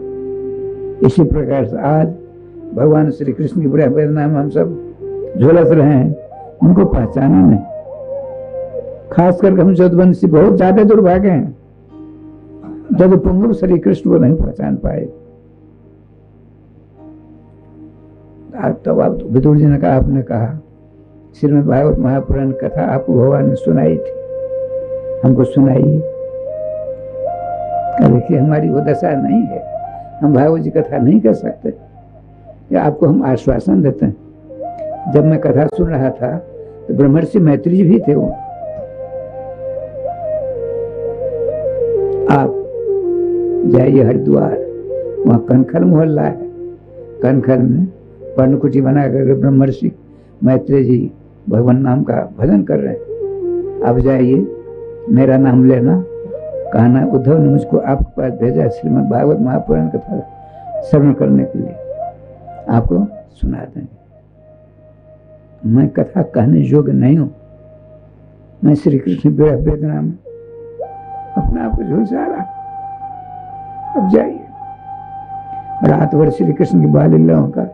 इसी प्रकार से आज भगवान श्री कृष्ण की बड़ी वेदना में हम सब झुलस रहे हैं, उनको पहचाना नहीं। खास करके हम जदुवंशी बहुत ज्यादा दुर्भाग्य हैं, जब पुंगव श्री कृष्ण को नहीं पहचान पाए। तब आप विदुर जी ने कहा, आपने कहा श्रीमद् भागवत महापुराण कथा आपको भगवान ने सुनाई थी, हमको सुनाइए। देखिए हमारी वो दशा नहीं है, हम भागवत जी कथा नहीं कर सकते, या आपको हम आश्वासन देते हैं। जब मैं कथा सुन रहा था तो ब्रह्मर्षि मैत्री जी भी थे। वो आप जाइए हरिद्वार, वहाँ कनखल मोहल्ला है, कनखल में पर्णकुटी बना कर ब्रह्मर्षि मैत्री जी भगवान नाम का भजन कर रहे हैं। आप जाइए, मेरा नाम लेना, कहना उद्धव ने मुझको आपके पास भेजा श्रीमद् भागवत महापुराण कथा श्रवण करने के लिए, आपको सुना देंगे। मैं कथा कहने योग्य नहीं हूं, मैं श्री कृष्ण वेदना में अपने आप को झुलसा रहा। अब जाइए, रात भर श्री कृष्ण की बाल लीलाओं का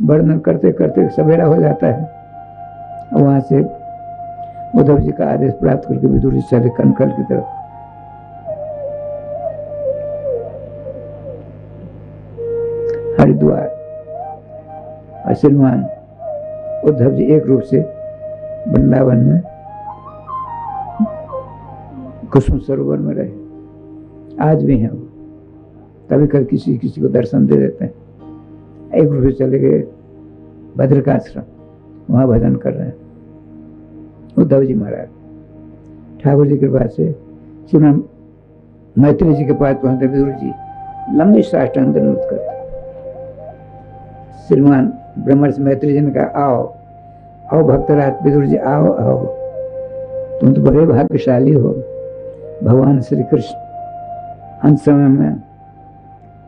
वर्णन करते करते सवेरा हो जाता है। वहां से उद्धव जी का आदेश प्राप्त करके विदुर जी चले कनखल की तरफ। हरिद्वार और श्रीमान उद्धव जी एक रूप से वृंदावन में कुसुम सरोवर में रहे, आज भी हैं वो। कभी कभी किसी किसी को दर्शन दे देते हैं। एक रूप से चले गए भद्रकाश्रम, वहां भजन कर रहे हैं उद्धव जी महाराज। ठाकुर जी के पास से श्रीमान मैत्री जी के पास पहुंचते विदुर जी लंबी साष्टांग दंडवत करते। श्रीमान ब्रह्मर्षि मैत्री जी ने कहा, आओ आओ भक्तराज विदुर जी, आओ आओ, तुम तो बड़े भाग्यशाली हो। भगवान श्री कृष्ण अंत समय में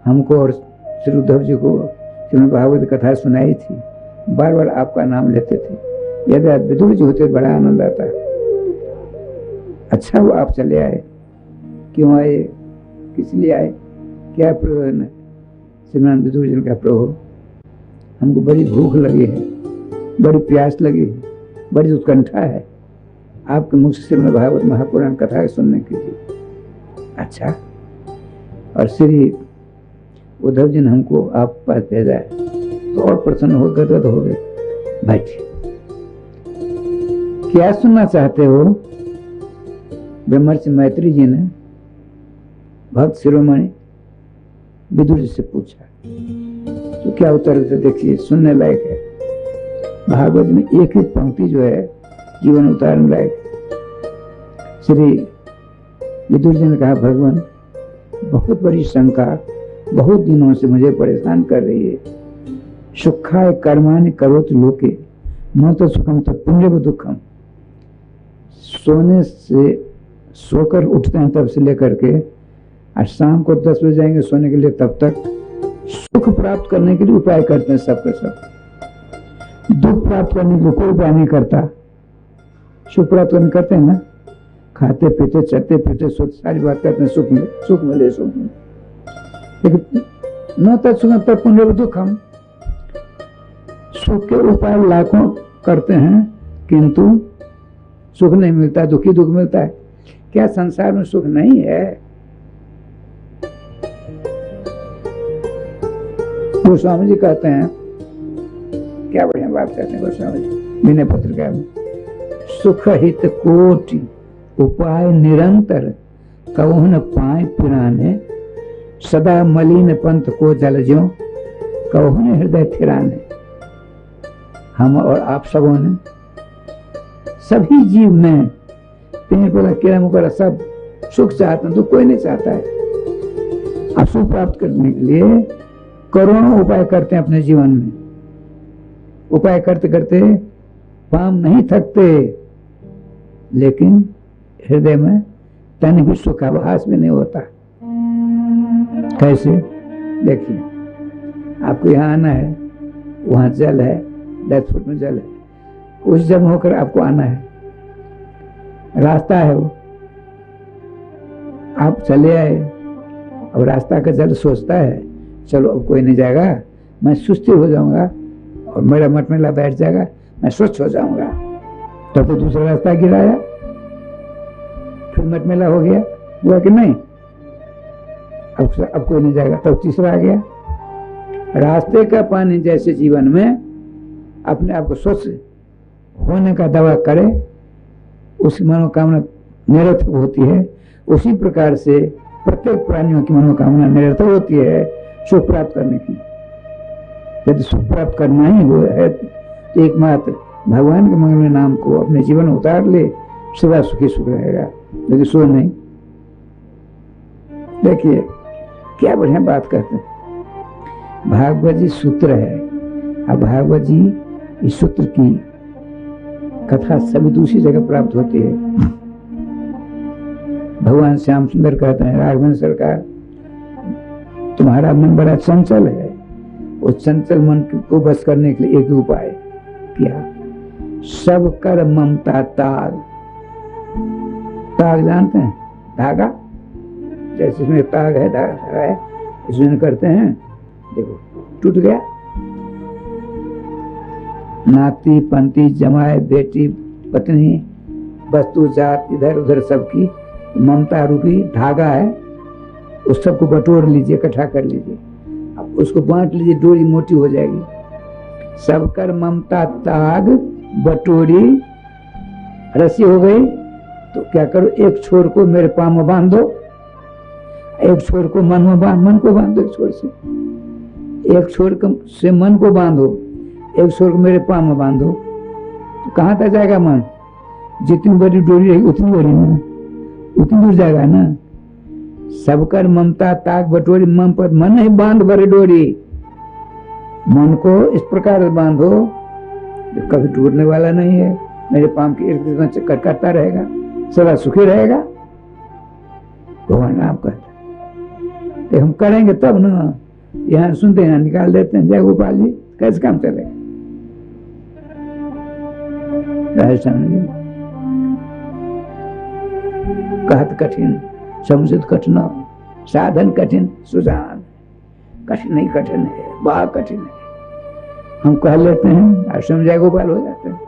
हमको और श्री उद्धव जी को श्रीमद् भागवत कथा सुनाई थी, बार बार आपका नाम लेते थे। यदि आप विदुर जी होते बड़ा आनंद आता। अच्छा वो आप चले आए, क्यों आए, किस लिए आए, क्या प्रयोजन है? श्रीमान विदुर जी ने कहा, प्रभु हमको बड़ी भूख लगी है, बड़ी प्यास लगी है, बड़ी उत्कंठा है आपके मुख से श्रीमद् भागवत महापुराण कथा सुनने के लिए। अच्छा, और श्री उद्धव जी ने हमको आप पास भेजा है, तो और प्रसन्न हो गदगद हो गए। बैठिए, क्या सुनना चाहते हो? ब्रह्मर्षि मैत्री जी ने भक्त शिरोमणि विदुर जी से पूछा, तो क्या उत्तर देते? देखिए सुनने लायक है। भागवत में एक ही पंक्ति जो है जीवन उतारने लायक। श्री विदुर जी ने कहा, भगवान बहुत बड़ी शंका बहुत दिनों से मुझे परेशान कर रही है। सुखाय कर्माणि करोति लोके न तो सुखम तो पुण्य दुखम। सोने से सोकर उठते हैं तब से लेकर के आज शाम को 10 बजे जाएंगे सोने के लिए, तब तक सुख प्राप्त करने के लिए उपाय करते हैं सब के सब। दुख प्राप्त करने के लिए कोई उपाय नहीं करता। सुख प्राप्त करने करते हैं ना, खाते पीते चलते फिरते सारी बात करते हैं, सुख मिले सुख मिले सुख मिले। लेकिन न तक सुख तब पुण्य दुख। हम सुख के उपाय लाखों करते हैं किंतु सुख नहीं मिलता, दुखी दुख मिलता है। क्या संसार में सुख नहीं है? गोस्वामी जी कहते हैं, क्या बढ़िया बात कहते हैं गोस्वामी जी विनय पत्रिका में, सुख हित कोटि उपाय निरंतर कहु न पाए पिराने, सदा मलिन पंथ को जल ज्यों कहु न हृदय थिराने। हम और आप सबों ने, सभी जीव में, पेड़ पौधा कीड़ा मकोड़ा सब सुख चाहते हैं, तो कोई नहीं चाहता है। अब सुख प्राप्त करने के लिए करोड़ों उपाय करते हैं अपने जीवन में। उपाय करते करते पाम नहीं थकते, लेकिन हृदय में तन भी सुखाभास भी नहीं होता। कैसे? देखिए, आपको यहाँ आना है, वहां जल है, 10 फुट में जल है, उस जल होकर आपको आना है, रास्ता है वो, आप चले आए और रास्ता का जल सोचता है चलो अब कोई नहीं जाएगा, मैं सुस्ती हो जाऊंगा और मेरा मटमेला बैठ जाएगा, मैं स्वच्छ हो जाऊंगा। तब तो दूसरा रास्ता गिराया, फिर मटमेला हो गया, हुआ कि नहीं? अब कोई नहीं जाएगा, तब तीसरा आ गया। रास्ते का पानी जैसे जीवन में अपने आप को स्वच्छ होने का दावा करे, उसकी मनोकामना निरर्थक होती है। उसी प्रकार से प्रत्येक प्राणियों की मनोकामना निरर्थक होती है सुख प्राप्त करने की। यदि सुख प्राप्त करना ही हो है तो एकमात्र भगवान के मंगल नाम को अपने जीवन में उतार ले, सदा सुखी सुख रहेगा, लेकिन सो नहीं। देखिए क्या बढ़िया बात कहते हैं। भागवत जी सूत्र है। अब भागवत जी इस सूत्र की कथा सभी दूसरी जगह प्राप्त होती है। भगवान श्याम सुंदर कहते हैं, राघवन सरकार तुम्हारा मन बड़ा चंचल है, उस चंचल मन को बस करने के लिए एक ही उपाय किया, सब कर ममता ताग। ताग जानते हैं? धागा, जैसे इसमें ताग है, धागा है, इसमें करते हैं, देखो टूट गया। नाती पंती जमाए बेटी पत्नी वस्तु जात इधर उधर सबकी ममता रूपी धागा है, उस सबको बटोर लीजिए, इकट्ठा कर लीजिए, अब उसको बांट लीजिए, डोरी मोटी हो जाएगी। सबकर ममता ताग बटोरी रस्सी हो गई, तो क्या करो, एक छोर को मेरे पाँव में बांध दो, एक छोर को मन को बांध दो, एक छोर से, एक छोर से मन को बांधो, एक छोर को मेरे पाँव में बांधो, तो कहाँ तक जाएगा मन? जितनी बड़ी डोरी रहेगी उतनी बड़ी ना, उतनी दूर जाएगा ना। सबकर ममता ताक बटोरी, मन पर मन ही बांध भरे डोरी। मन को इस प्रकार से बांधो जो कभी टूटने वाला नहीं है, मेरे पाँव के इर्द गिर्द चक्कर करता रहेगा, सदा सुखी रहेगा। भगवान नाम कहते तो हम करेंगे तब ना, यहाँ सुनते हैं निकाल देते हैं, जय गोपाल जी कैसे काम चलेगा? कहत कठिन समुचित कठिन, साधन कठिन सुजान। कठिन नहीं कठिन है, बड़ा कठिन है। हम कह लेते हैं और समझा गोपाल हो जाते हैं।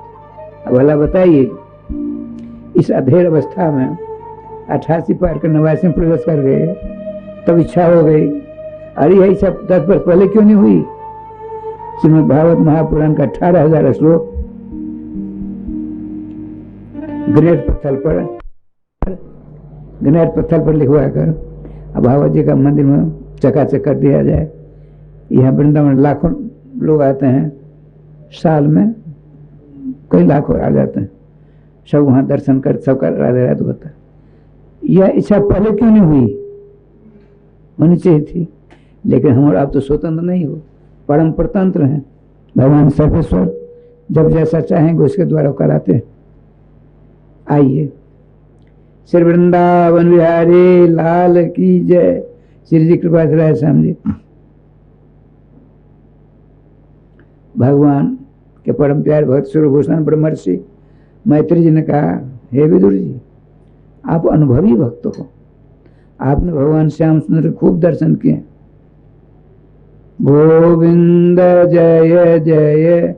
अब भला बताइए, इस अधेड़ अवस्था में 88 पार कर 89 में प्रवेश कर गए, तब इच्छा हो गई, अरे यही सब 10 वर्ष पहले क्यों नहीं हुई? श्रीमद् भागवत महापुराण का 18,000 श्लोक ग्रेट पत्थर पर लिखवा कर अब भागवत जी का मंदिर में चकाचक कर दिया जाए। यहाँ वृंदावन लाखों लोग आते हैं, साल में कई लाखों आ जाते हैं, सब वहाँ दर्शन कर सबका राधे राधे होता है। यह इच्छा पहले क्यों नहीं हुई? होनी चाहिए थी। लेकिन हम और आप तो स्वतंत्र नहीं हो, परम प्रतंत्र हैं। भगवान सर्वेश्वर जब जैसा चाहेंगे उसके द्वारा कराते हैं। आइए, श्री वृंदावन बिहारी लाल की जय। श्री जी कृपा से राय श्याम जी। भगवान के परम प्यारे भक्त सूर्यभूषण ब्रह्मर्षि मैत्री जी ने कहा, हे विदुर जी, आप अनुभवी भक्त हो, आपने भगवान श्याम सुंदर के खूब दर्शन किए। गोविंद जय जय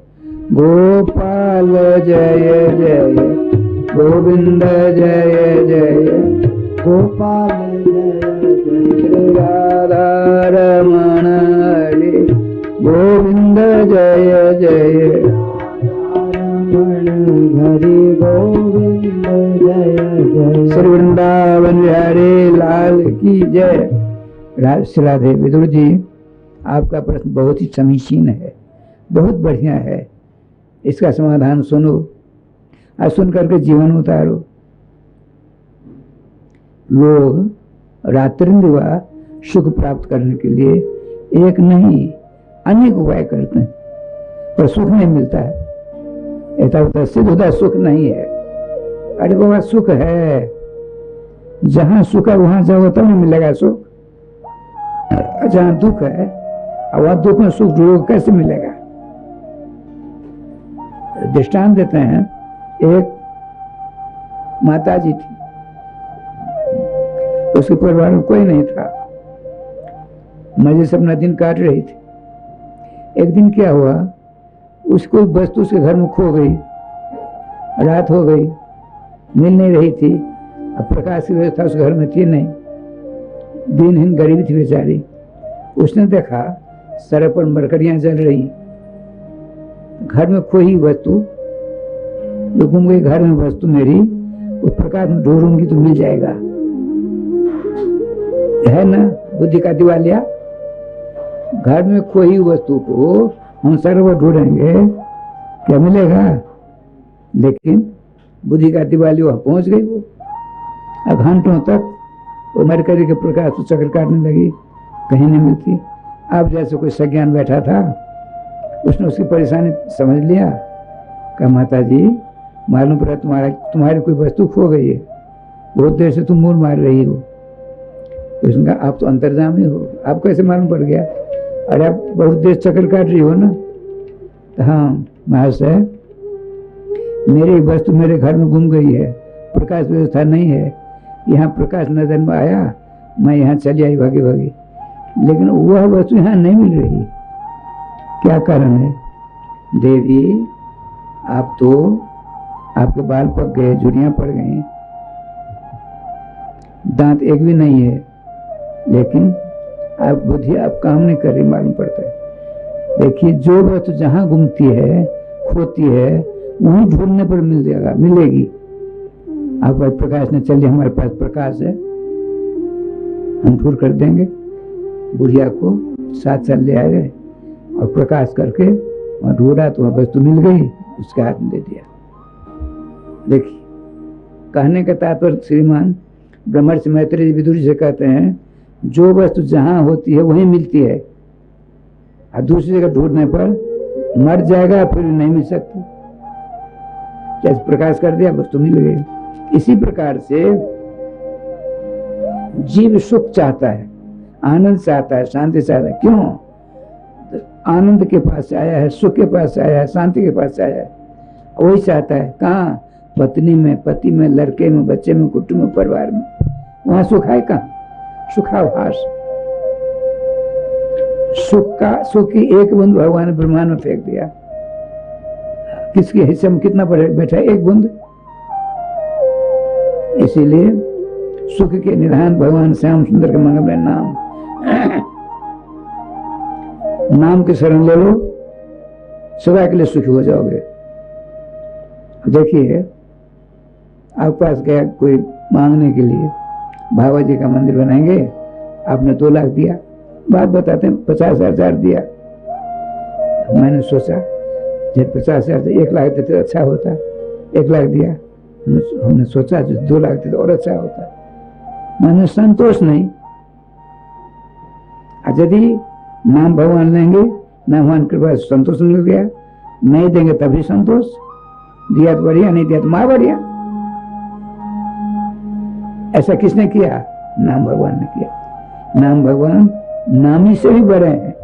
गोपाल जय जय गोविंद जय जय गोपाल जय जय राधा रमण हरे गोविंद जय जय हरि गोविंद जय जय। श्री वृंदावन बिहारी लाल की जय। राधे विदुर जी, आपका प्रश्न बहुत ही समीचीन है, बहुत बढ़िया है। इसका समाधान सुनो और सुन करके जीवन उतारो। लोग रात्रिंदिवा सुख प्राप्त करने के लिए एक नहीं अनेक उपाय करते हैं, पर सुख नहीं मिलता है। ऐसा सिद्ध होता सुख नहीं है। अरे बाबा, सुख है, जहां सुख है वहां जाओ तब नहीं मिलेगा सुख। जहां दुख है और वहां दुख में सुख ढूंढो, कैसे मिलेगा? दृष्टांत देते हैं, एक माता जी थी, उसके परिवार में कोई नहीं था, मजे से अपना दिन काट रही थी। एक दिन क्या हुआ, उसको वस्तु उसके घर में खो गई, रात हो गई, मिल नहीं रही थी। अब प्रकाश की व्यवस्था उस घर में थी नहीं, दिनहीन गरीब थी बेचारी। उसने देखा सड़क पर मरकरियां जल रही, घर में खोई वस्तु जो गुम गई, घर में वस्तु मेरी, उस प्रकाश में ढूंढूंगी तो मिल जाएगा। है ना बुद्धि का दिवालिया? घर में खोई वस्तु को हम सर्व ढूंढेंगे, क्या मिलेगा? लेकिन बुद्धि का दिवाली वहां पहुंच गई। वो अब घंटों तक वो मरकरी के प्रकाश को चक्कर काटने लगी, कहीं नहीं मिलती। अब जैसे कोई सज्ञान बैठा था, उसने उसकी परेशानी समझ लिया। कहा, माता जी, मालूम पड़ा तुम्हारी कोई वस्तु खो गई है, बहुत देर से तुम मूर मार रही हो। तो उसने कहा, आप तो अंतर्जामी हो, आप कैसे मालूम पड़ गया? अरे आप बहुत देर चक्कर काट रही हो ना। तो हाँ महाशय, मेरी वस्तु मेरे घर में गुम गई है, प्रकाश व्यवस्था नहीं है, यहाँ प्रकाश नजर में आया, मैं यहाँ चली आई भागी भागी, लेकिन वह वस्तु यहाँ नहीं मिल रही। क्या कारण है? देवी, आप तो, आपके बाल पक गए, झुर्रियां पड़ गई, दांत एक भी नहीं है, लेकिन आप बुद्धि आप काम नहीं कर रही, मालूम पड़ता है। देखिए, जो वस्तु जहां गुमती है, खोती है, वहीं ढूंढने पर मिल जाएगा, मिलेगी। आपके पास प्रकाश ने चलिए, हमारे पास प्रकाश है, हम ढूंढ कर देंगे। बुढ़िया को साथ साथ ले आए गए और प्रकाश करके वहां ढूंढा तो वह वस्तु मिल गई, उसके हाथ में दे दिया। देखिए, कहने का तात्पर्य श्रीमान ब्रह्मर्षि मैत्री विदुर जी से कहते हैं, जो वस्तु जहां होती है वहीं मिलती है, और दूसरी जगह ढूंढने पर मर जाएगा, फिर नहीं मिल सकती। जैसे प्रकाश कर दिया, वस्तु मिल गई। इसी प्रकार से जीव सुख चाहता है, आनंद चाहता है, शांति चाहता है। क्यों? तो आनंद के पास आया है, सुख के पास आया है, शांति के पास आया है, वही चाहता है। कहाँ? पत्नी में, पति में, लड़के में, बच्चे में, कुटुंब में, परिवार में। वहां सुख है कहाँ? सुखाभास। सुख की एक बूंद भगवान ने ब्रह्मांड में फेंक दिया। किसके हिस्से में कितना बैठा? एक बूंद। इसीलिए सुख के निधान भगवान श्याम सुंदर के मंगल में नाम की शरण ले लो, सदा के लिए सुखी हो जाओगे। देखिए, आपके पास गया कोई मांगने के लिए, बाबा जी का मंदिर बनाएंगे, आपने 2 लाख दिया, बात बताते हैं 50,000 दिया। मैंने सोचा जब 50,000 से 1 लाख देते अच्छा होता, 1 लाख दिया। हमने सोचा जो 2 लाख देते और अच्छा होता। माने संतोष नहीं। यदि नाम भगवान लेंगे, नाम भगवान कृपा से संतोष मिल गया, नहीं देंगे तभी संतोष, दिया तो बढ़िया, नहीं दिया तो मां बढ़िया। ऐसा किसने किया? नाम भगवान ने किया। नाम भगवान नामी से भी बड़े हैं।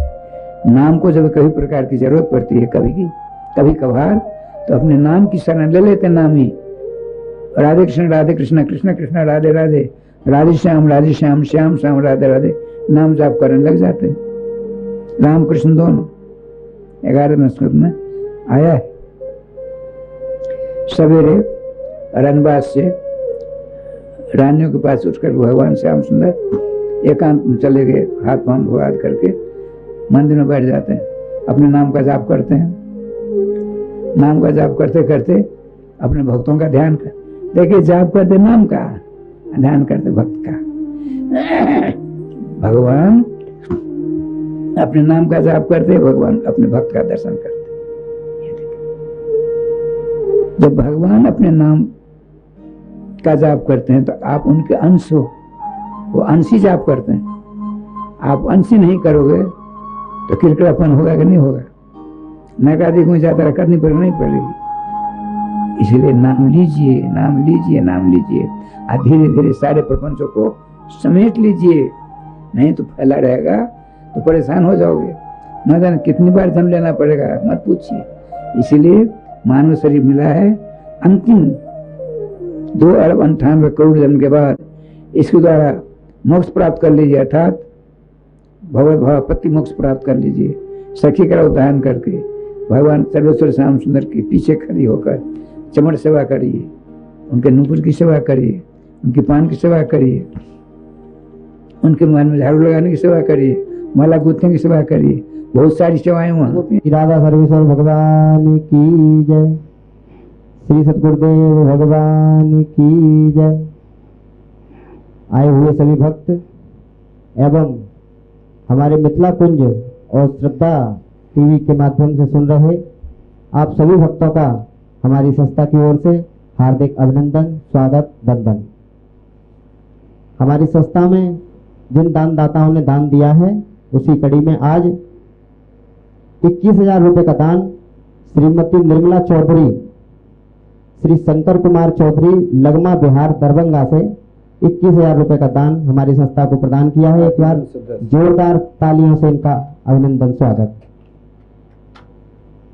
नाम को जब कभी प्रकार की जरूरत पड़ती है, कभी कभार, तो अपने नाम की शरण ले लेते नामी। राधे कृष्ण कृष्ण कृष्ण राधे राधे, राधे श्याम श्याम श्याम राधे राधे नाम जाप करने लग जाते। राम कृष्ण दोनों 11वें श्लोक में आया है। सवेरे रनवास से रानियों के पास उठकर भगवान श्याम सुंदर एकांत में चले गए, हाथ पांव धो हाथ करके मंदिर में बैठ जाते हैं, अपने नाम का जाप करते हैं। नाम का जाप करते करते अपने भक्तों का ध्यान कर, देखिए जाप करते नाम का, ध्यान करते भक्त का। भगवान अपने नाम का जाप करते, भगवान अपने भक्त का दर्शन करते। जब भगवान अपने नाम का जाप करते हैं तो आप उनके अंश हो, वो अंशी जाप करते हैं। आप अंशी नहीं करोगे तो किरकिरापन होगा कि नहीं होगा? नकादी को ज्यादा करनी नहीं पड़ेगी। इसलिए नाम लीजिए, नाम लीजिए, नाम लीजिए, और धीरे धीरे सारे प्रपंचों को समेट लीजिए, नहीं तो फैला रहेगा तो परेशान हो जाओगे। न जाने कितनी बार जन्म लेना पड़ेगा, मत पूछिए। इसीलिए मानव शरीर मिला है, अंतिम 2,98 करोड़ जन्म के बाद इसके द्वारा मोक्ष प्राप्त कर लीजिए, अर्थात भवपति मोक्ष प्राप्त कर लीजिए। सखी का उदाहरण करके भगवान सर्वेश्वर श्याम सुंदर के पीछे खड़ी होकर चमड़ सेवा करिए, उनके नुपुर की सेवा करिए, उनकी पान की सेवा करिए, उनके मन में झाड़ू लगाने की सेवा करिए, माला गूंथने की सेवा करिए, बहुत सारी सेवाएं वहाँ। राधा सर्वेश्वर भगवान की जय, श्री सतगुरुदेव भगवान की जय। आए हुए सभी भक्त एवं हमारे मिथिला कुंज और श्रद्धा टीवी के माध्यम से सुन रहे आप सभी भक्तों का हमारी संस्था की ओर से हार्दिक अभिनंदन, स्वागत, वंदन। हमारी संस्था में जिन दानदाताओं ने दान दिया है, उसी कड़ी में आज 21,000 रुपये का दान श्रीमती निर्मला चौधरी, श्री शंकर कुमार चौधरी, लगमा बिहार, दरभंगा से 21,000 रुपये का दान हमारी संस्था को प्रदान किया है। एक बार जोरदार तालियों से इनका अभिनंदन, स्वागत।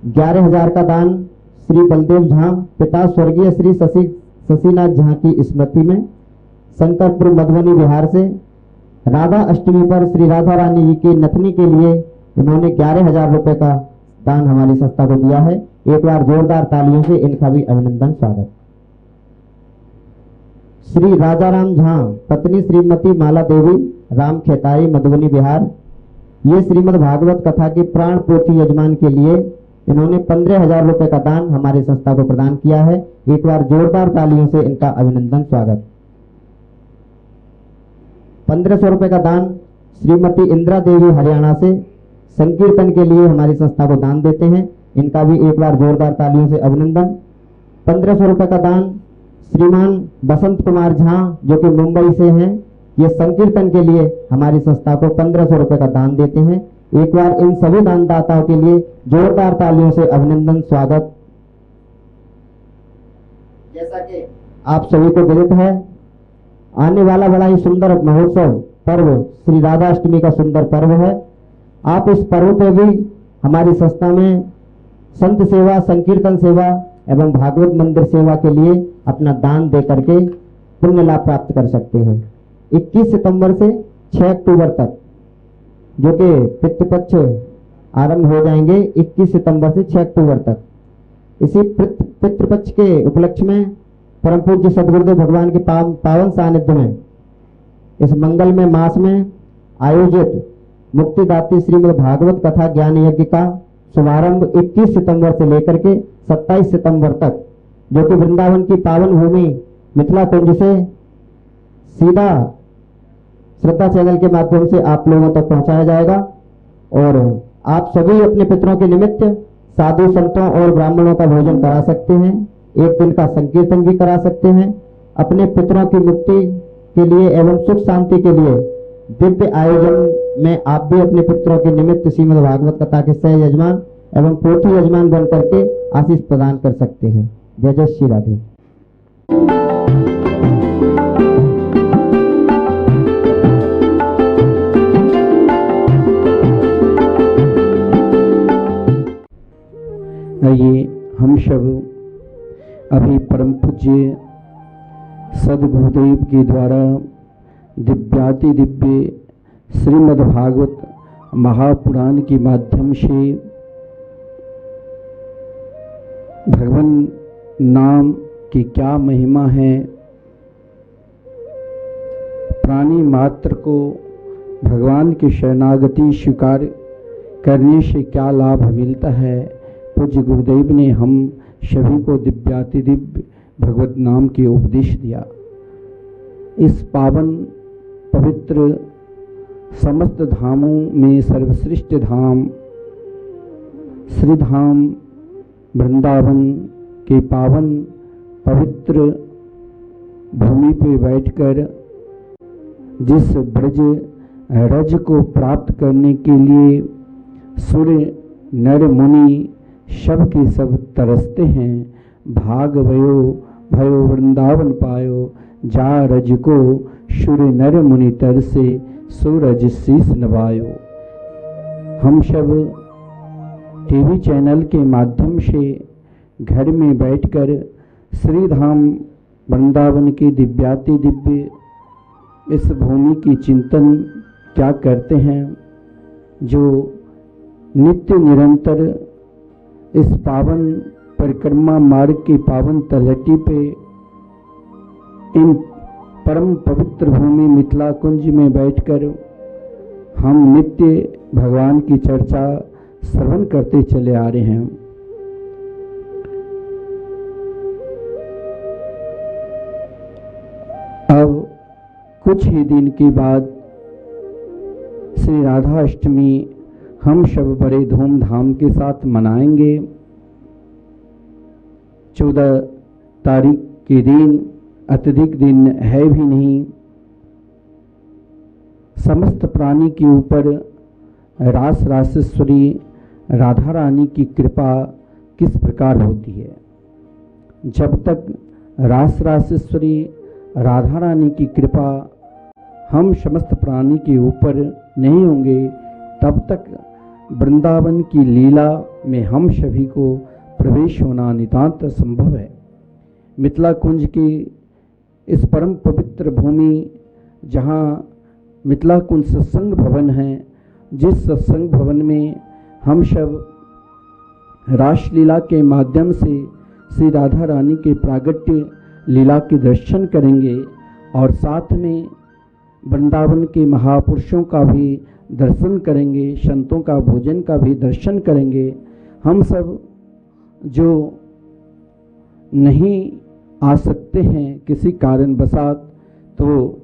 11,000 का दान श्री बलदेव झा, पिता स्वर्गीय श्री शशिनाथ झा की स्मृति में, शंकरपुर, मधुबनी, बिहार से राधा अष्टमी पर श्री राधा रानी जी की नथनी के लिए इन्होंने 11,000 रुपये का दान हमारी संस्था को दिया है। एक बार जोरदार तालियों से इनका भी अभिनंदन, स्वागत। श्री राजाराम झा, पत्नी श्रीमती माला देवी, राम खेताई, मधुबनी, बिहार, ये श्रीमद् भागवत कथा की प्राण पोथी यजमान के लिए इन्होंने 15,000 रुपये का दान हमारी संस्था को प्रदान किया है। एक बार जोरदार तालियों से इनका अभिनंदन, स्वागत। 1,500 रुपये का दान श्रीमती इंदिरा देवी, हरियाणा से संकीर्तन के लिए हमारी संस्था को दान देते हैं। इनका भी एक बार जोरदार तालियों से अभिनंदन। 1,500 रुपये का दान श्रीमान बसंत कुमार झा, जो कि मुंबई से हैं, ये संकीर्तन के लिए हमारी संस्था को 1,500 रुपये का दान देते हैं। एक बार इन सभी दानदाताओं के लिए जोरदार तालियों से अभिनंदन, स्वागत। जैसा कि आप सभी को विदित है, आने वाला बड़ा ही सुंदर महोत्सव पर्व श्री राधा अष्टमी का सुंदर पर्व है। आप इस पर्व पे भी हमारी संस्था में संत सेवा, संकीर्तन सेवा एवं भागवत मंदिर सेवा के लिए अपना दान दे करके पुण्य लाभ प्राप्त कर सकते हैं। 21 सितंबर से 6 अक्टूबर तक, जो कि पितृपक्ष आरंभ हो जाएंगे 21 सितंबर से 6 अक्टूबर तक। इसी पितृपक्ष के उपलक्ष्य में परम पूज्य सदगुरुदेव भगवान के पावन सानिध्य में इस मंगलमय मास में आयोजित मुक्तिदात्री श्रीमद् भागवत कथा ज्ञान यज्ञ का शुभारंभ 21 सितंबर से लेकर के 27 सितंबर तक, जो कि वृंदावन की पावन भूमि मिथिला कुंज से सीधा श्रद्धा चैनल के माध्यम से आप लोगों तक पहुंचाया जाएगा। और आप सभी अपने पितरों के निमित्त साधु संतों और ब्राह्मणों का भोजन करा सकते हैं, एक दिन का संकीर्तन भी करा सकते हैं। अपने पितरों की मुक्ति के लिए एवं सुख शांति के लिए दिव्य आयोजन में आप भी अपने पुत्रों के निमित्त श्रीमद् भागवत कथा के सह यजमान एवं पोथी यजमान बन करके आशीष प्रदान कर सकते हैं। जय जय श्री राधे। आइए हम सब अभी परम पूज्य सदगुरुदेव के द्वारा दिव्याति दिव्य श्रीमद् भागवत महापुराण के माध्यम से भगवान नाम की क्या महिमा है, प्राणी मात्र को भगवान की शरणागति स्वीकार करने से क्या लाभ मिलता है, पूज्य गुरुदेव ने हम सभी को दिव्याति दिव्य भगवत नाम के उपदेश दिया। इस पावन पवित्र समस्त धामों में सर्वश्रेष्ठ धाम श्री धाम वृंदावन के पावन पवित्र भूमि पे बैठकर जिस ब्रज रज को प्राप्त करने के लिए सूर्य नर मुनि सब के सब तरसते हैं, भाग भयो भयो वृंदावन पायो, जा रज को सूर्य नर मुनि तरसे, सूरज शीस नवायो। हम सब टीवी चैनल के माध्यम से घर में बैठकर श्री धाम वृंदावन की दिव्याति दिव्य इस भूमि की चिंतन क्या करते हैं, जो नित्य निरंतर इस पावन परिक्रमा मार्ग की पावन तलहटी पे इन परम पवित्र भूमि मिथिला कुंज में बैठकर हम नित्य भगवान की चर्चा श्रवण करते चले आ रहे हैं। अब कुछ ही दिन के बाद श्री राधा अष्टमी हम सब बड़े धूमधाम के साथ मनाएंगे। 14 तारीख के दिन अत्यधिक दिन है भी नहीं। समस्त प्राणी के ऊपर रास रासेश्वरी राधा रानी की कृपा किस प्रकार होती है। जब तक रास रासेश्वरी राधा रानी की कृपा हम समस्त प्राणी के ऊपर नहीं होंगे, तब तक वृंदावन की लीला में हम सभी को प्रवेश होना नितांत संभव है। मिथिला कुंज की इस परम पवित्र भूमि जहाँ मिथिला कुंज सत्संग भवन है, जिस सत्संग भवन में हम सब रासलीला के माध्यम से श्री राधा रानी के प्रागट्य लीला के दर्शन करेंगे और साथ में वृंदावन के महापुरुषों का भी दर्शन करेंगे, संतों का भोजन का भी दर्शन करेंगे। हम सब जो नहीं आ सकते हैं किसी कारणवशात, तो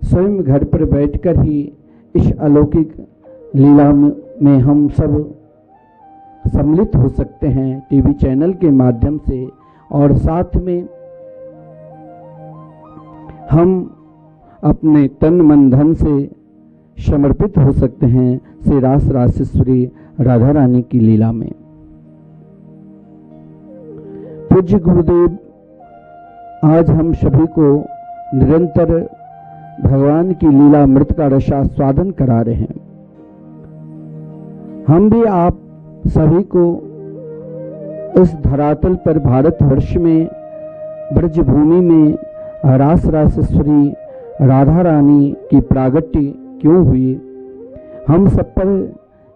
स्वयं घर पर बैठकर ही इस अलौकिक लीला में हम सब सम्मिलित हो सकते हैं टीवी चैनल के माध्यम से, और साथ में हम अपने तन मन धन से समर्पित हो सकते हैं श्री रास रासेश्वरी राधा रानी की लीला में। पूज्य गुरुदेव आज हम सभी को निरंतर भगवान की लीला मृत का रसास्वादन करा रहे हैं। हम भी आप सभी को इस धरातल पर भारतवर्ष में ब्रजभूमि में रास रासेश्वरी राधा रानी की प्रागट्य क्यों हुई, हम सब पर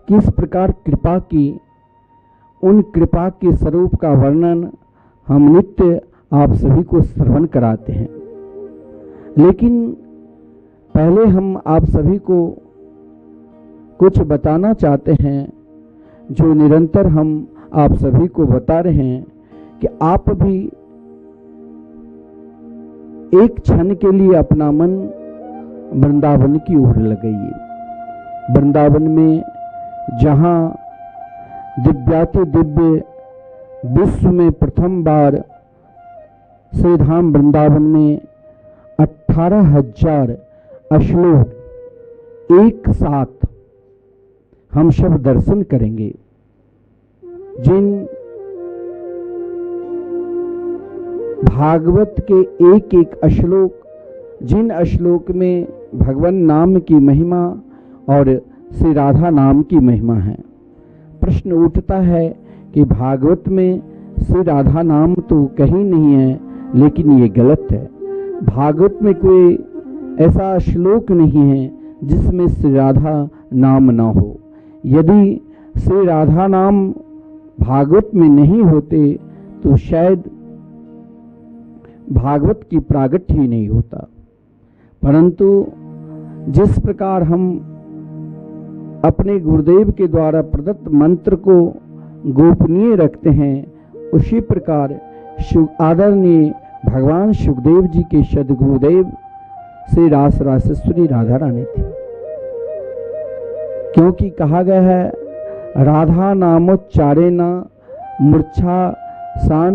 किस प्रकार कृपा की, उन कृपा के स्वरूप का वर्णन हम नित्य आप सभी को श्रवण कराते हैं। लेकिन पहले हम आप सभी को कुछ बताना चाहते हैं, जो निरंतर हम आप सभी को बता रहे हैं कि आप भी एक क्षण के लिए अपना मन वृंदावन की ओर लगाइए। वृंदावन में जहाँ दिव्याति दिव्य विश्व में प्रथम बार श्री धाम वृंदावन में 18,000 श्लोक एक साथ हम सब दर्शन करेंगे। जिन भागवत के एक एक श्लोक, जिन श्लोक में भगवान नाम की महिमा और श्री राधा नाम की महिमा है। प्रश्न उठता है कि भागवत में श्री राधा नाम तो कहीं नहीं है, लेकिन ये गलत है। भागवत में कोई ऐसा श्लोक नहीं है जिसमें श्री राधा नाम ना हो। यदि श्री राधा नाम भागवत में नहीं होते तो शायद भागवत की प्रागट्य ही नहीं होता। परंतु जिस प्रकार हम अपने गुरुदेव के द्वारा प्रदत्त मंत्र को गोपनीय रखते हैं, उसी प्रकार आदरणीय भगवान सुखदेव जी के सदगुरुदेव श्री रास रासेश्वरी राधा रानी थी। क्योंकि कहा गया है राधा नामोच्चारेण मूर्छा सान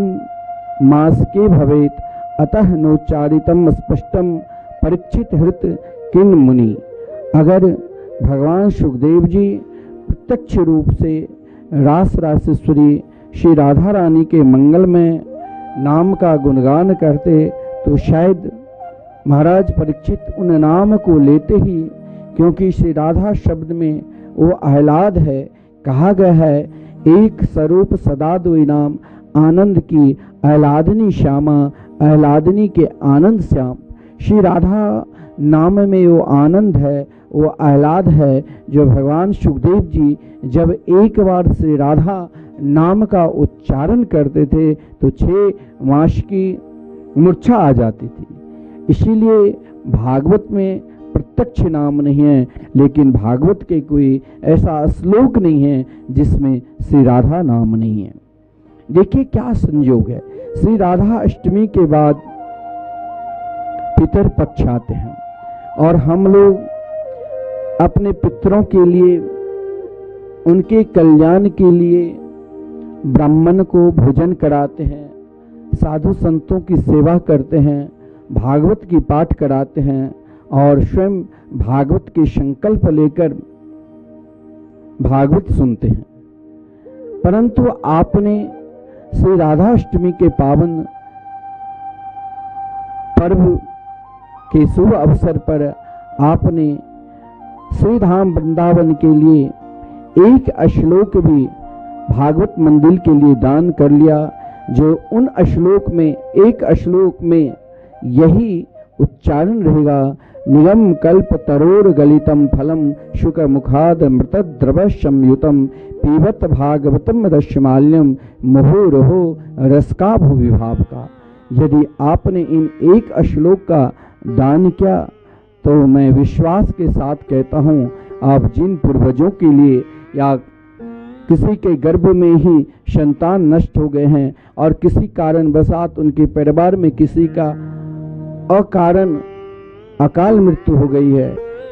मास के भवेत अतः नोच्चारितम स्पष्टम परीक्षित हृत किन मुनि। अगर भगवान सुखदेव जी प्रत्यक्ष रूप से रास रासेश्वरी श्री राधा रानी के मंगलमय नाम का गुणगान करते तो शायद महाराज परीक्षित उन नाम को लेते ही, क्योंकि श्री राधा शब्द में वो आह्लाद है। कहा गया है एक स्वरूप सदा दो नाम आनंद की आह्लादनी श्यामा, आह्लादनी के आनंद श्याम। श्री राधा नाम में वो आनंद है, वो आह्लाद है, जो भगवान सुखदेव जी जब एक बार श्री राधा नाम का उच्चारण करते थे तो 6 मास की मूर्छा आ जाती थी। इसीलिए भागवत में प्रत्यक्ष नाम नहीं है, लेकिन भागवत के कोई ऐसा श्लोक नहीं है जिसमें श्री राधा नाम नहीं है। देखिए क्या संयोग है। श्री राधा अष्टमी के बाद पितर पक्ष आते हैं और हम लोग अपने पितरों के लिए, उनके कल्याण के लिए ब्राह्मण को भोजन कराते हैं, साधु संतों की सेवा करते हैं, भागवत की पाठ कराते हैं और स्वयं भागवत के संकल्प लेकर भागवत सुनते हैं। परंतु आपने श्री राधाष्टमी के पावन पर्व के शुभ अवसर पर आपने श्री धाम वृंदावन के लिए एक श्लोक भी भागवत मंदिर के लिए दान कर लिया, जो उन श्लोक में एक श्लोक में यही उच्चारण रहेगा, निगम कल्प तरोर गलितम फलम शुक मुखाद मृत द्रव संयुतम पीबत भागवतम रसमाल्यम मुहुर्हो रसका भूविभाव का। यदि आपने इन एक श्लोक का दान किया तो मैं विश्वास के साथ कहता हूँ, आप जिन पूर्वजों के लिए या किसी के गर्भ में ही संतान नष्ट हो गए हैं और किसी कारण बसात उनके परिवार में किसी का अकारण अकाल मृत्यु हो गई है,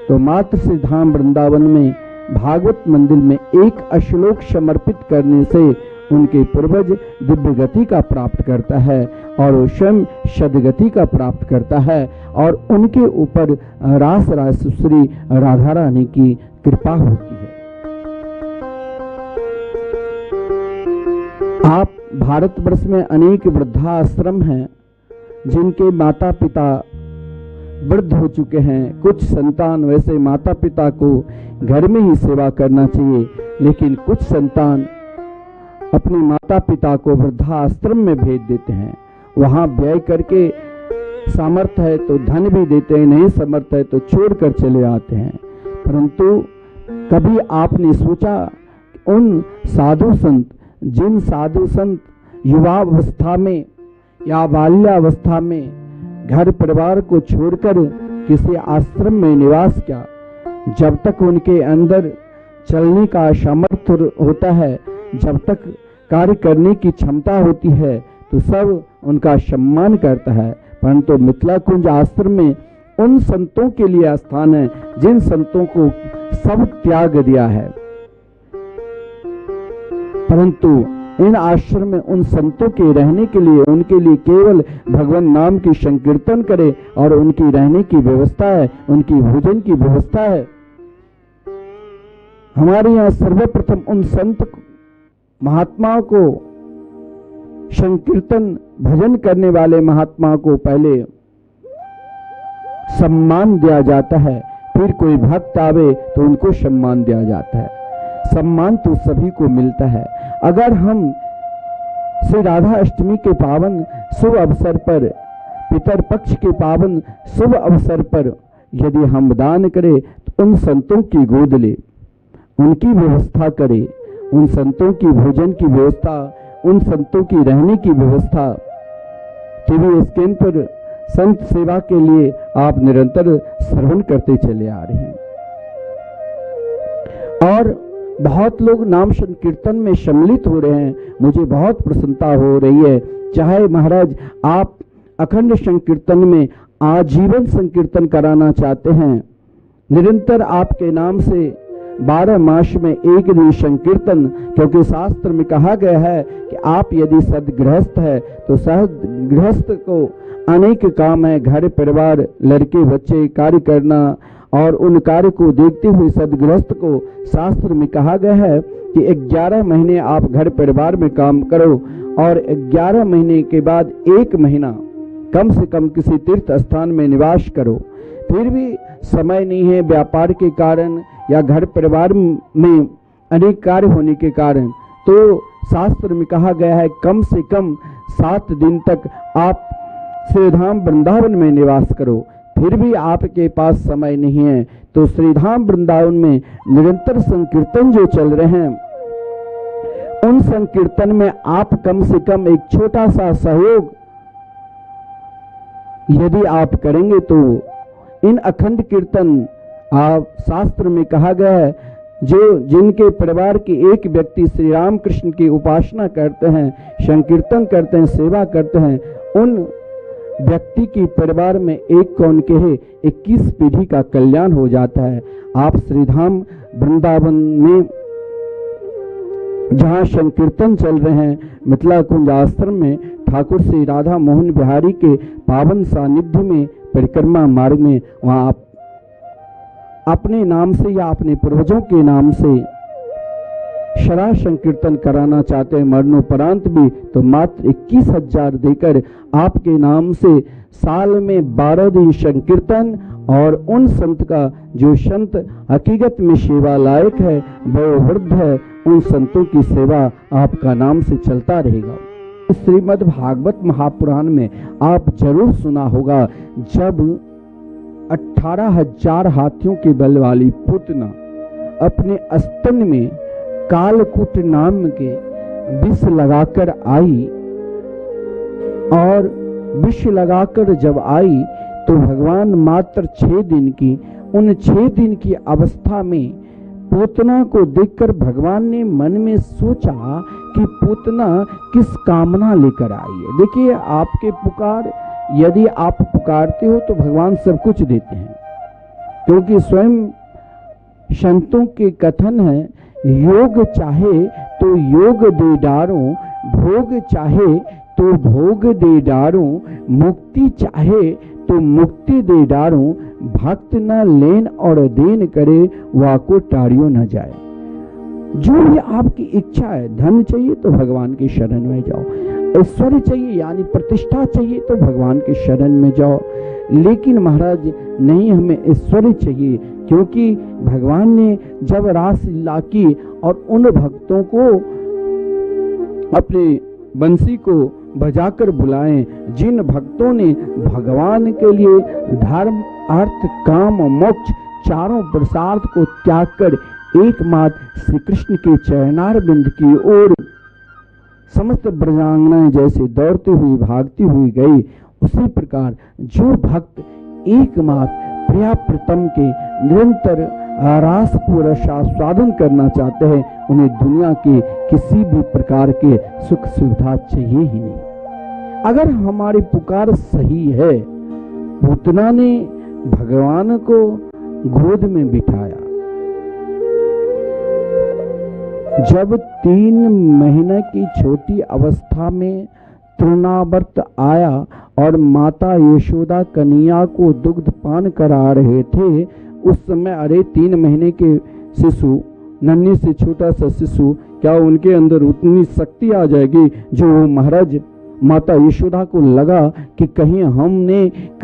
तो मात्र श्री धाम वृंदावन में भागवत मंदिर में एक श्लोक समर्पित करने से उनके पूर्वज दिव्य गति का प्राप्त करता है और वो स्वयं सदगति का प्राप्त करता है और उनके ऊपर रास रासेश्वरी राधा रानी की कृपा होती है। आप भारतवर्ष में अनेक वृद्धाश्रम हैं जिनके माता पिता वृद्ध हो चुके हैं। कुछ संतान वैसे माता पिता को घर में ही सेवा करना चाहिए, लेकिन कुछ संतान अपने माता पिता को वृद्धाश्रम में भेज देते हैं। वहां व्यय करके सामर्थ्य है तो धन भी देते हैं, नहीं सामर्थ्य है तो छोड़कर चले आते हैं। परंतु कभी आपने सोचा उन साधु संत, जिन साधु संत युवावस्था में या बाल्यावस्था में घर परिवार को छोड़कर किसी आश्रम में निवास किया, जब तक उनके अंदर चलने का सामर्थ्य होता है, जब तक कार्य करने की क्षमता होती है, तो सब उनका सम्मान करता है। परंतु मिथिला कुंज आश्रम में उन संतों के लिए स्थान है जिन संतों को सब त्याग दिया है। परंतु इन आश्रम में उन संतों के रहने के लिए, उनके लिए केवल भगवान नाम की संकीर्तन करे और उनकी रहने की व्यवस्था है, उनकी भोजन की व्यवस्था है। हमारे यहाँ सर्वप्रथम उन संत महात्माओं को, संकीर्तन भजन करने वाले महात्माओं को पहले सम्मान दिया जाता है, फिर कोई भक्त आवे तो उनको सम्मान दिया जाता है। सम्मान तो सभी को मिलता है। अगर हम श्री राधा अष्टमी के पावन शुभ अवसर पर, पितर पक्ष के पावन शुभ अवसर पर यदि हम दान करें तो उन संतों की गोद ले, उनकी व्यवस्था करे, उन संतों की भोजन की व्यवस्था, उन संतों की रहने की व्यवस्था। टीवी स्क्रीन पर संत सेवा के लिए आप निरंतर श्रवण करते चले आ रहे हैं और बहुत लोग नाम संकीर्तन में सम्मिलित हो रहे हैं। मुझे बहुत प्रसन्नता हो रही है। चाहे महाराज आप अखंड संकीर्तन में आजीवन संकीर्तन कराना चाहते हैं, निरंतर आपके नाम से 12 मास में एक दिन संकीर्तन, क्योंकि शास्त्र में कहा गया है कि आप यदि सदगृहस्थ है तो सदगृहस्थ को अनेक काम है, घर परिवार लड़के बच्चे कार्य करना, और उन कार्य को देखते हुए सदगृहस्थ को शास्त्र में कहा गया है कि 11 महीने आप घर परिवार में काम करो और 11 महीने के बाद 1 महीना कम से कम किसी तीर्थ स्थान में निवास करो। फिर भी समय नहीं है व्यापार के कारण या घर परिवार में अनेक कार्य होने के कारण, तो शास्त्र में कहा गया है कम से कम 7 दिन तक आप श्रीधाम वृंदावन में निवास करो। फिर भी आपके पास समय नहीं है तो श्रीधाम वृंदावन में निरंतर संकीर्तन जो चल रहे हैं, उन संकीर्तन में आप कम से कम एक छोटा सा सहयोग यदि आप करेंगे तो इन अखंड कीर्तन, आप शास्त्र में कहा गया है जो जिनके परिवार के एक व्यक्ति श्री राम कृष्ण की उपासना करते हैं, संकीर्तन करते हैं, सेवा करते हैं, उन व्यक्ति की परिवार में एक कौन कहे 21 पीढ़ी का कल्याण हो जाता है। आप श्रीधाम वृंदावन में जहाँ संकीर्तन चल रहे हैं, मिथिला कुंज आश्रम में ठाकुर श्री राधा मोहन बिहारी के पावन सानिध्य में परिक्रमा मार्ग में, वहाँ आप अपने नाम से या अपने पूर्वजों के नाम से शरा संकीर्तन कराना चाहते हैं मरणोपरांत भी, तो मात्र 21,000 देकर आपके नाम से साल में 12 दिन संकीर्तन, और उन संत का जो संत हकीकत में सेवा लायक है, वयोवृद्ध है, उन संतों की सेवा आपका नाम से चलता रहेगा। श्रीमद् भागवत महापुराण में आप जरूर सुना होगा, जब 18,000 हाथियों के बल वाली पूतना अपने स्तन में कालकूट नाम के विष लगाकर आई, और विष लगाकर जब आई तो भगवान मात्र 6 दिन की, उन 6 दिन की अवस्था में पूतना को देखकर भगवान ने मन में सोचा कि पूतना किस कामना लेकर आई है। देखिए, आपके पुकार, यदि आप पुकारते हो तो भगवान सब कुछ देते हैं, क्योंकि स्वयं संतों के कथन है, योग चाहे तो योग दे डारो, भोग चाहे तो भोग दे डारो, मुक्ति चाहे तो मुक्ति दे डारो, भक्त न लेन और देन करे, वाको टारियो न जाए। जो भी आपकी इच्छा है, धन चाहिए तो भगवान की शरण में जाओ, ऐश्वर्य चाहिए यानी प्रतिष्ठा चाहिए तो भगवान की शरण में जाओ। लेकिन महाराज नहीं, हमें ऐश्वर्य चाहिए, क्योंकि भगवान ने जब रासलीला की और उन भक्तों को अपने बंसी को बजाकर बुलाएं, जिन भक्तों ने भगवान के लिए धर्म अर्थ काम मोक्ष चारों पुरुषार्थ को त्याग कर एकमात्र श्री कृष्ण के चरणारविंद की ओर समस्त ब्रजांगनाएं जैसे दौड़ती हुई भागती हुई गई, उसी प्रकार जो भक्त एकमात्र प्रिया प्रीतम के निरंतर रास को रसास्वादन करना चाहते हैं, उन्हें दुनिया के किसी भी प्रकार के सुख सुविधा चाहिए ही नहीं। अगर हमारी पुकार सही है, पूतना ने भगवान को गोद में बिठाया, जब 3 महीने की छोटी अवस्था में तृणावर्त आया और माता यशोदा कन्हैया को दुग्ध पान करा रहे थे, उस समय अरे 3 महीने के शिशु, नन्ही से छोटा सा शिशु, क्या उनके अंदर उतनी शक्ति आ जाएगी जो महाराज माता यशोदा को लगा कि कहीं हमने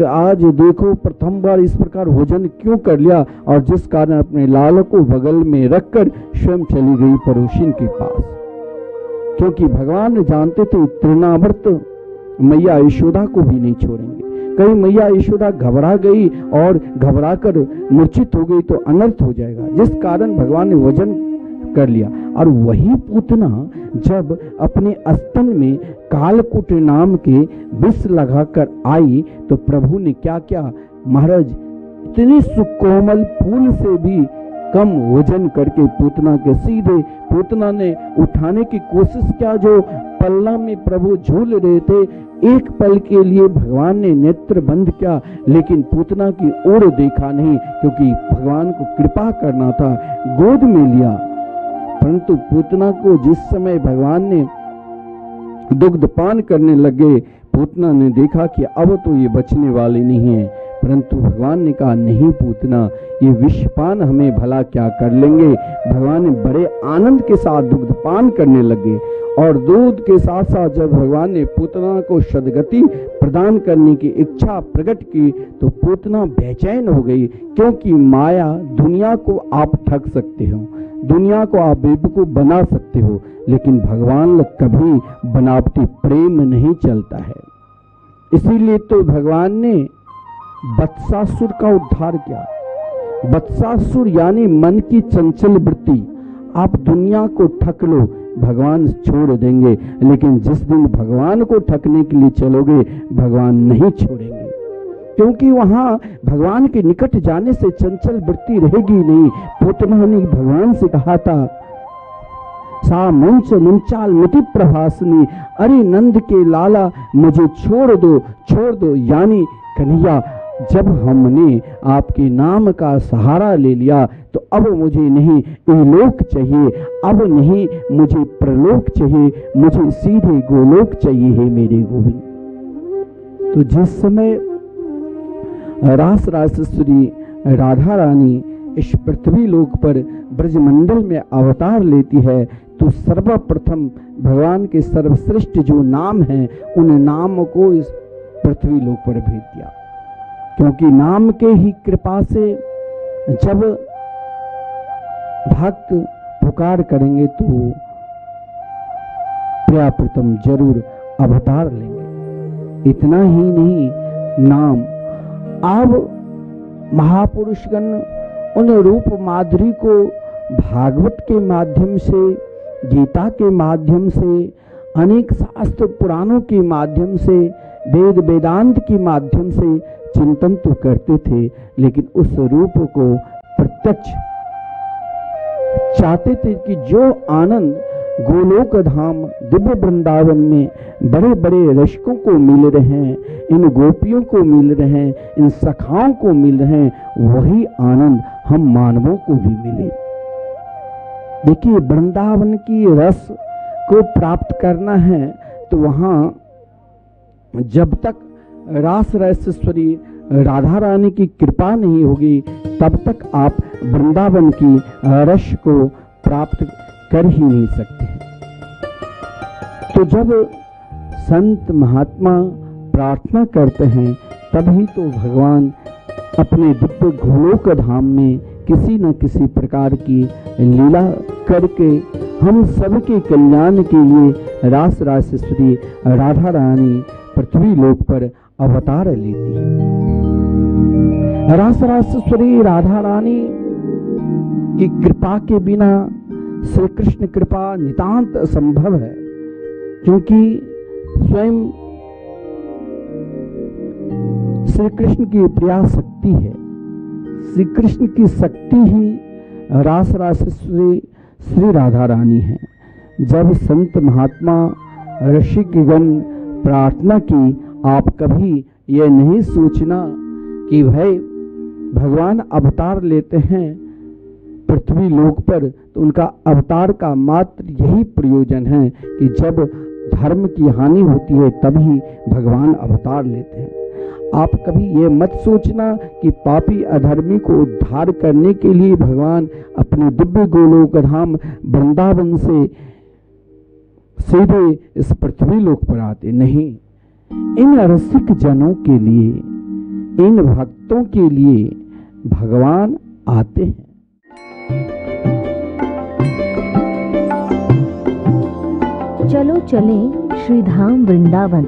आज देखो प्रथम बार इस प्रकार भोजन क्यों कर लिया, और जिस कारण अपने लाल को बगल में रखकर स्वयं चली गई पड़ोसिन के पास। क्योंकि भगवान जानते थे तृणावर्त मैया यशोदा को भी नहीं छोड़ेंगे। कहीं मैया यशोदा घबरा गई और घबराकर मूर्छित हो गई तो अनर्थ हो जाएगा, जिस कारण भगवान ने वजन कर लिया। और वही पूतना जब अपने स्तन में कालकूट नाम के विष लगाकर आई तो प्रभु ने क्या किया, महाराज इतनी सुकोमल फूल से भी कम वजन करके पूतना के सीधे पूतना ने उठाने की कोशिश किया। जो पल्ला में प्रभु झूल रहे थे, एक पल के लिए भगवान ने नेत्र बंद किया, लेकिन पूतना की ओर देखा नहीं, क्योंकि भगवान को कृपा करना था। गोद में लिया, परंतु पूतना को जिस समय भगवान ने दुग्ध पान करने लगे, पूतना ने देखा कि अब तो ये बचने वाली नहीं है। परंतु भगवान ने कहा नहीं पूतना, ये विषपान हमें भला क्या कर लेंगे। भगवान ने बड़े आनंद के साथ दुग्ध पान करने लगे, और दूध के साथ साथ जब भगवान ने पूतना को सद्गति प्रदान करने की इच्छा प्रकट की तो पूतना बेचैन हो गई। क्योंकि माया, दुनिया को आप ठग सकते हो, दुनिया को आप बेवकूफ बना सकते हो, लेकिन भगवान कभी बनावटी प्रेम नहीं चलता है। इसीलिए तो भगवान ने वत्सासुर का उद्धार किया। वत्सासुर यानी मन की चंचल वृत्ति। आप दुनिया को ठग लो, भगवान छोड़ देंगे, लेकिन जिस दिन भगवान को ठगने के लिए चलोगे, भगवान नहीं छोड़ेंगे। क्योंकि वहां भगवान के निकट जाने से चंचल वृत्ति रहेगी नहीं। पूतना ने भगवान से कहा था, सा मुंच मुंचाल मिति प्रभासनी, अरे नंद के लाला मुझे छोड़ दो। यानी कन्हैया, जब हमने आपके नाम का सहारा ले लिया तो अब मुझे नहीं इलोक चाहिए, अब नहीं मुझे प्रलोक चाहिए, मुझे सीधे गोलोक चाहिए है मेरे गोविंद। तो जिस समय रास राजेश्वरी राधा रानी इस पृथ्वी लोक पर ब्रजमंडल में अवतार लेती है तो सर्वप्रथम भगवान के सर्वश्रेष्ठ जो नाम हैं उन नाम को इस पृथ्वी लोक पर भेज दिया। क्योंकि नाम के ही कृपा से जब भक्त पुकार करेंगे तो प्रियप्रतम जरूर अवतार लेंगे। इतना ही नहीं, नाम अब महापुरुषगण उन रूप माधुरी को भागवत के माध्यम से, गीता के माध्यम से, अनेक शास्त्र पुराणों के माध्यम से, वेद वेदांत के माध्यम से चिंतन तो करते थे, लेकिन उस रूप को प्रत्यक्ष चाहते थे कि जो आनंद गोलोक धाम दिव्य वृंदावन में बड़े बड़े रसिकों को मिल रहे हैं, इन गोपियों को मिल रहे हैं, इन सखाओं को मिल रहे हैं, वही आनंद हम मानवों को भी मिले। देखिए, वृंदावन की रस को प्राप्त करना है तो वहां जब तक रास राजेश्वरी राधा रानी की कृपा नहीं होगी तब तक आप वृंदावन की रस को प्राप्त कर ही नहीं सकते हैं। तो जब संत महात्मा प्रार्थना करते हैं तभी तो भगवान अपने दिव्य गोलोक धाम में किसी न किसी प्रकार की लीला करके हम सबके कल्याण के लिए रास राजेश्वरी राधा रानी पृथ्वी लोक पर अवतार लेती है। रास राजेश्वरी राधा रानी की कृपा के बिना श्री कृष्ण कृपा नितांत असंभव है, क्योंकि स्वयं श्री कृष्ण की प्रिया शक्ति है। श्री कृष्ण की शक्ति ही रास राजेश्वरी श्री राधा रानी है। जब संत महात्मा ऋषिगण प्रार्थना की, आप कभी यह नहीं सोचना कि भाई भगवान अवतार लेते हैं पृथ्वी लोक पर, तो उनका अवतार का मात्र यही प्रयोजन है कि जब धर्म की हानि होती है तभी भगवान अवतार लेते हैं। आप कभी ये मत सोचना कि पापी अधर्मी को उद्धार करने के लिए भगवान अपने दिव्य गोलोक धाम वृंदावन से सीधे इस पृथ्वी लोक पर आते नहीं। इन रसिक जनों के लिए, इन भक्तों के लिए भगवान आते हैं। चलो चलें श्रीधाम वृंदावन।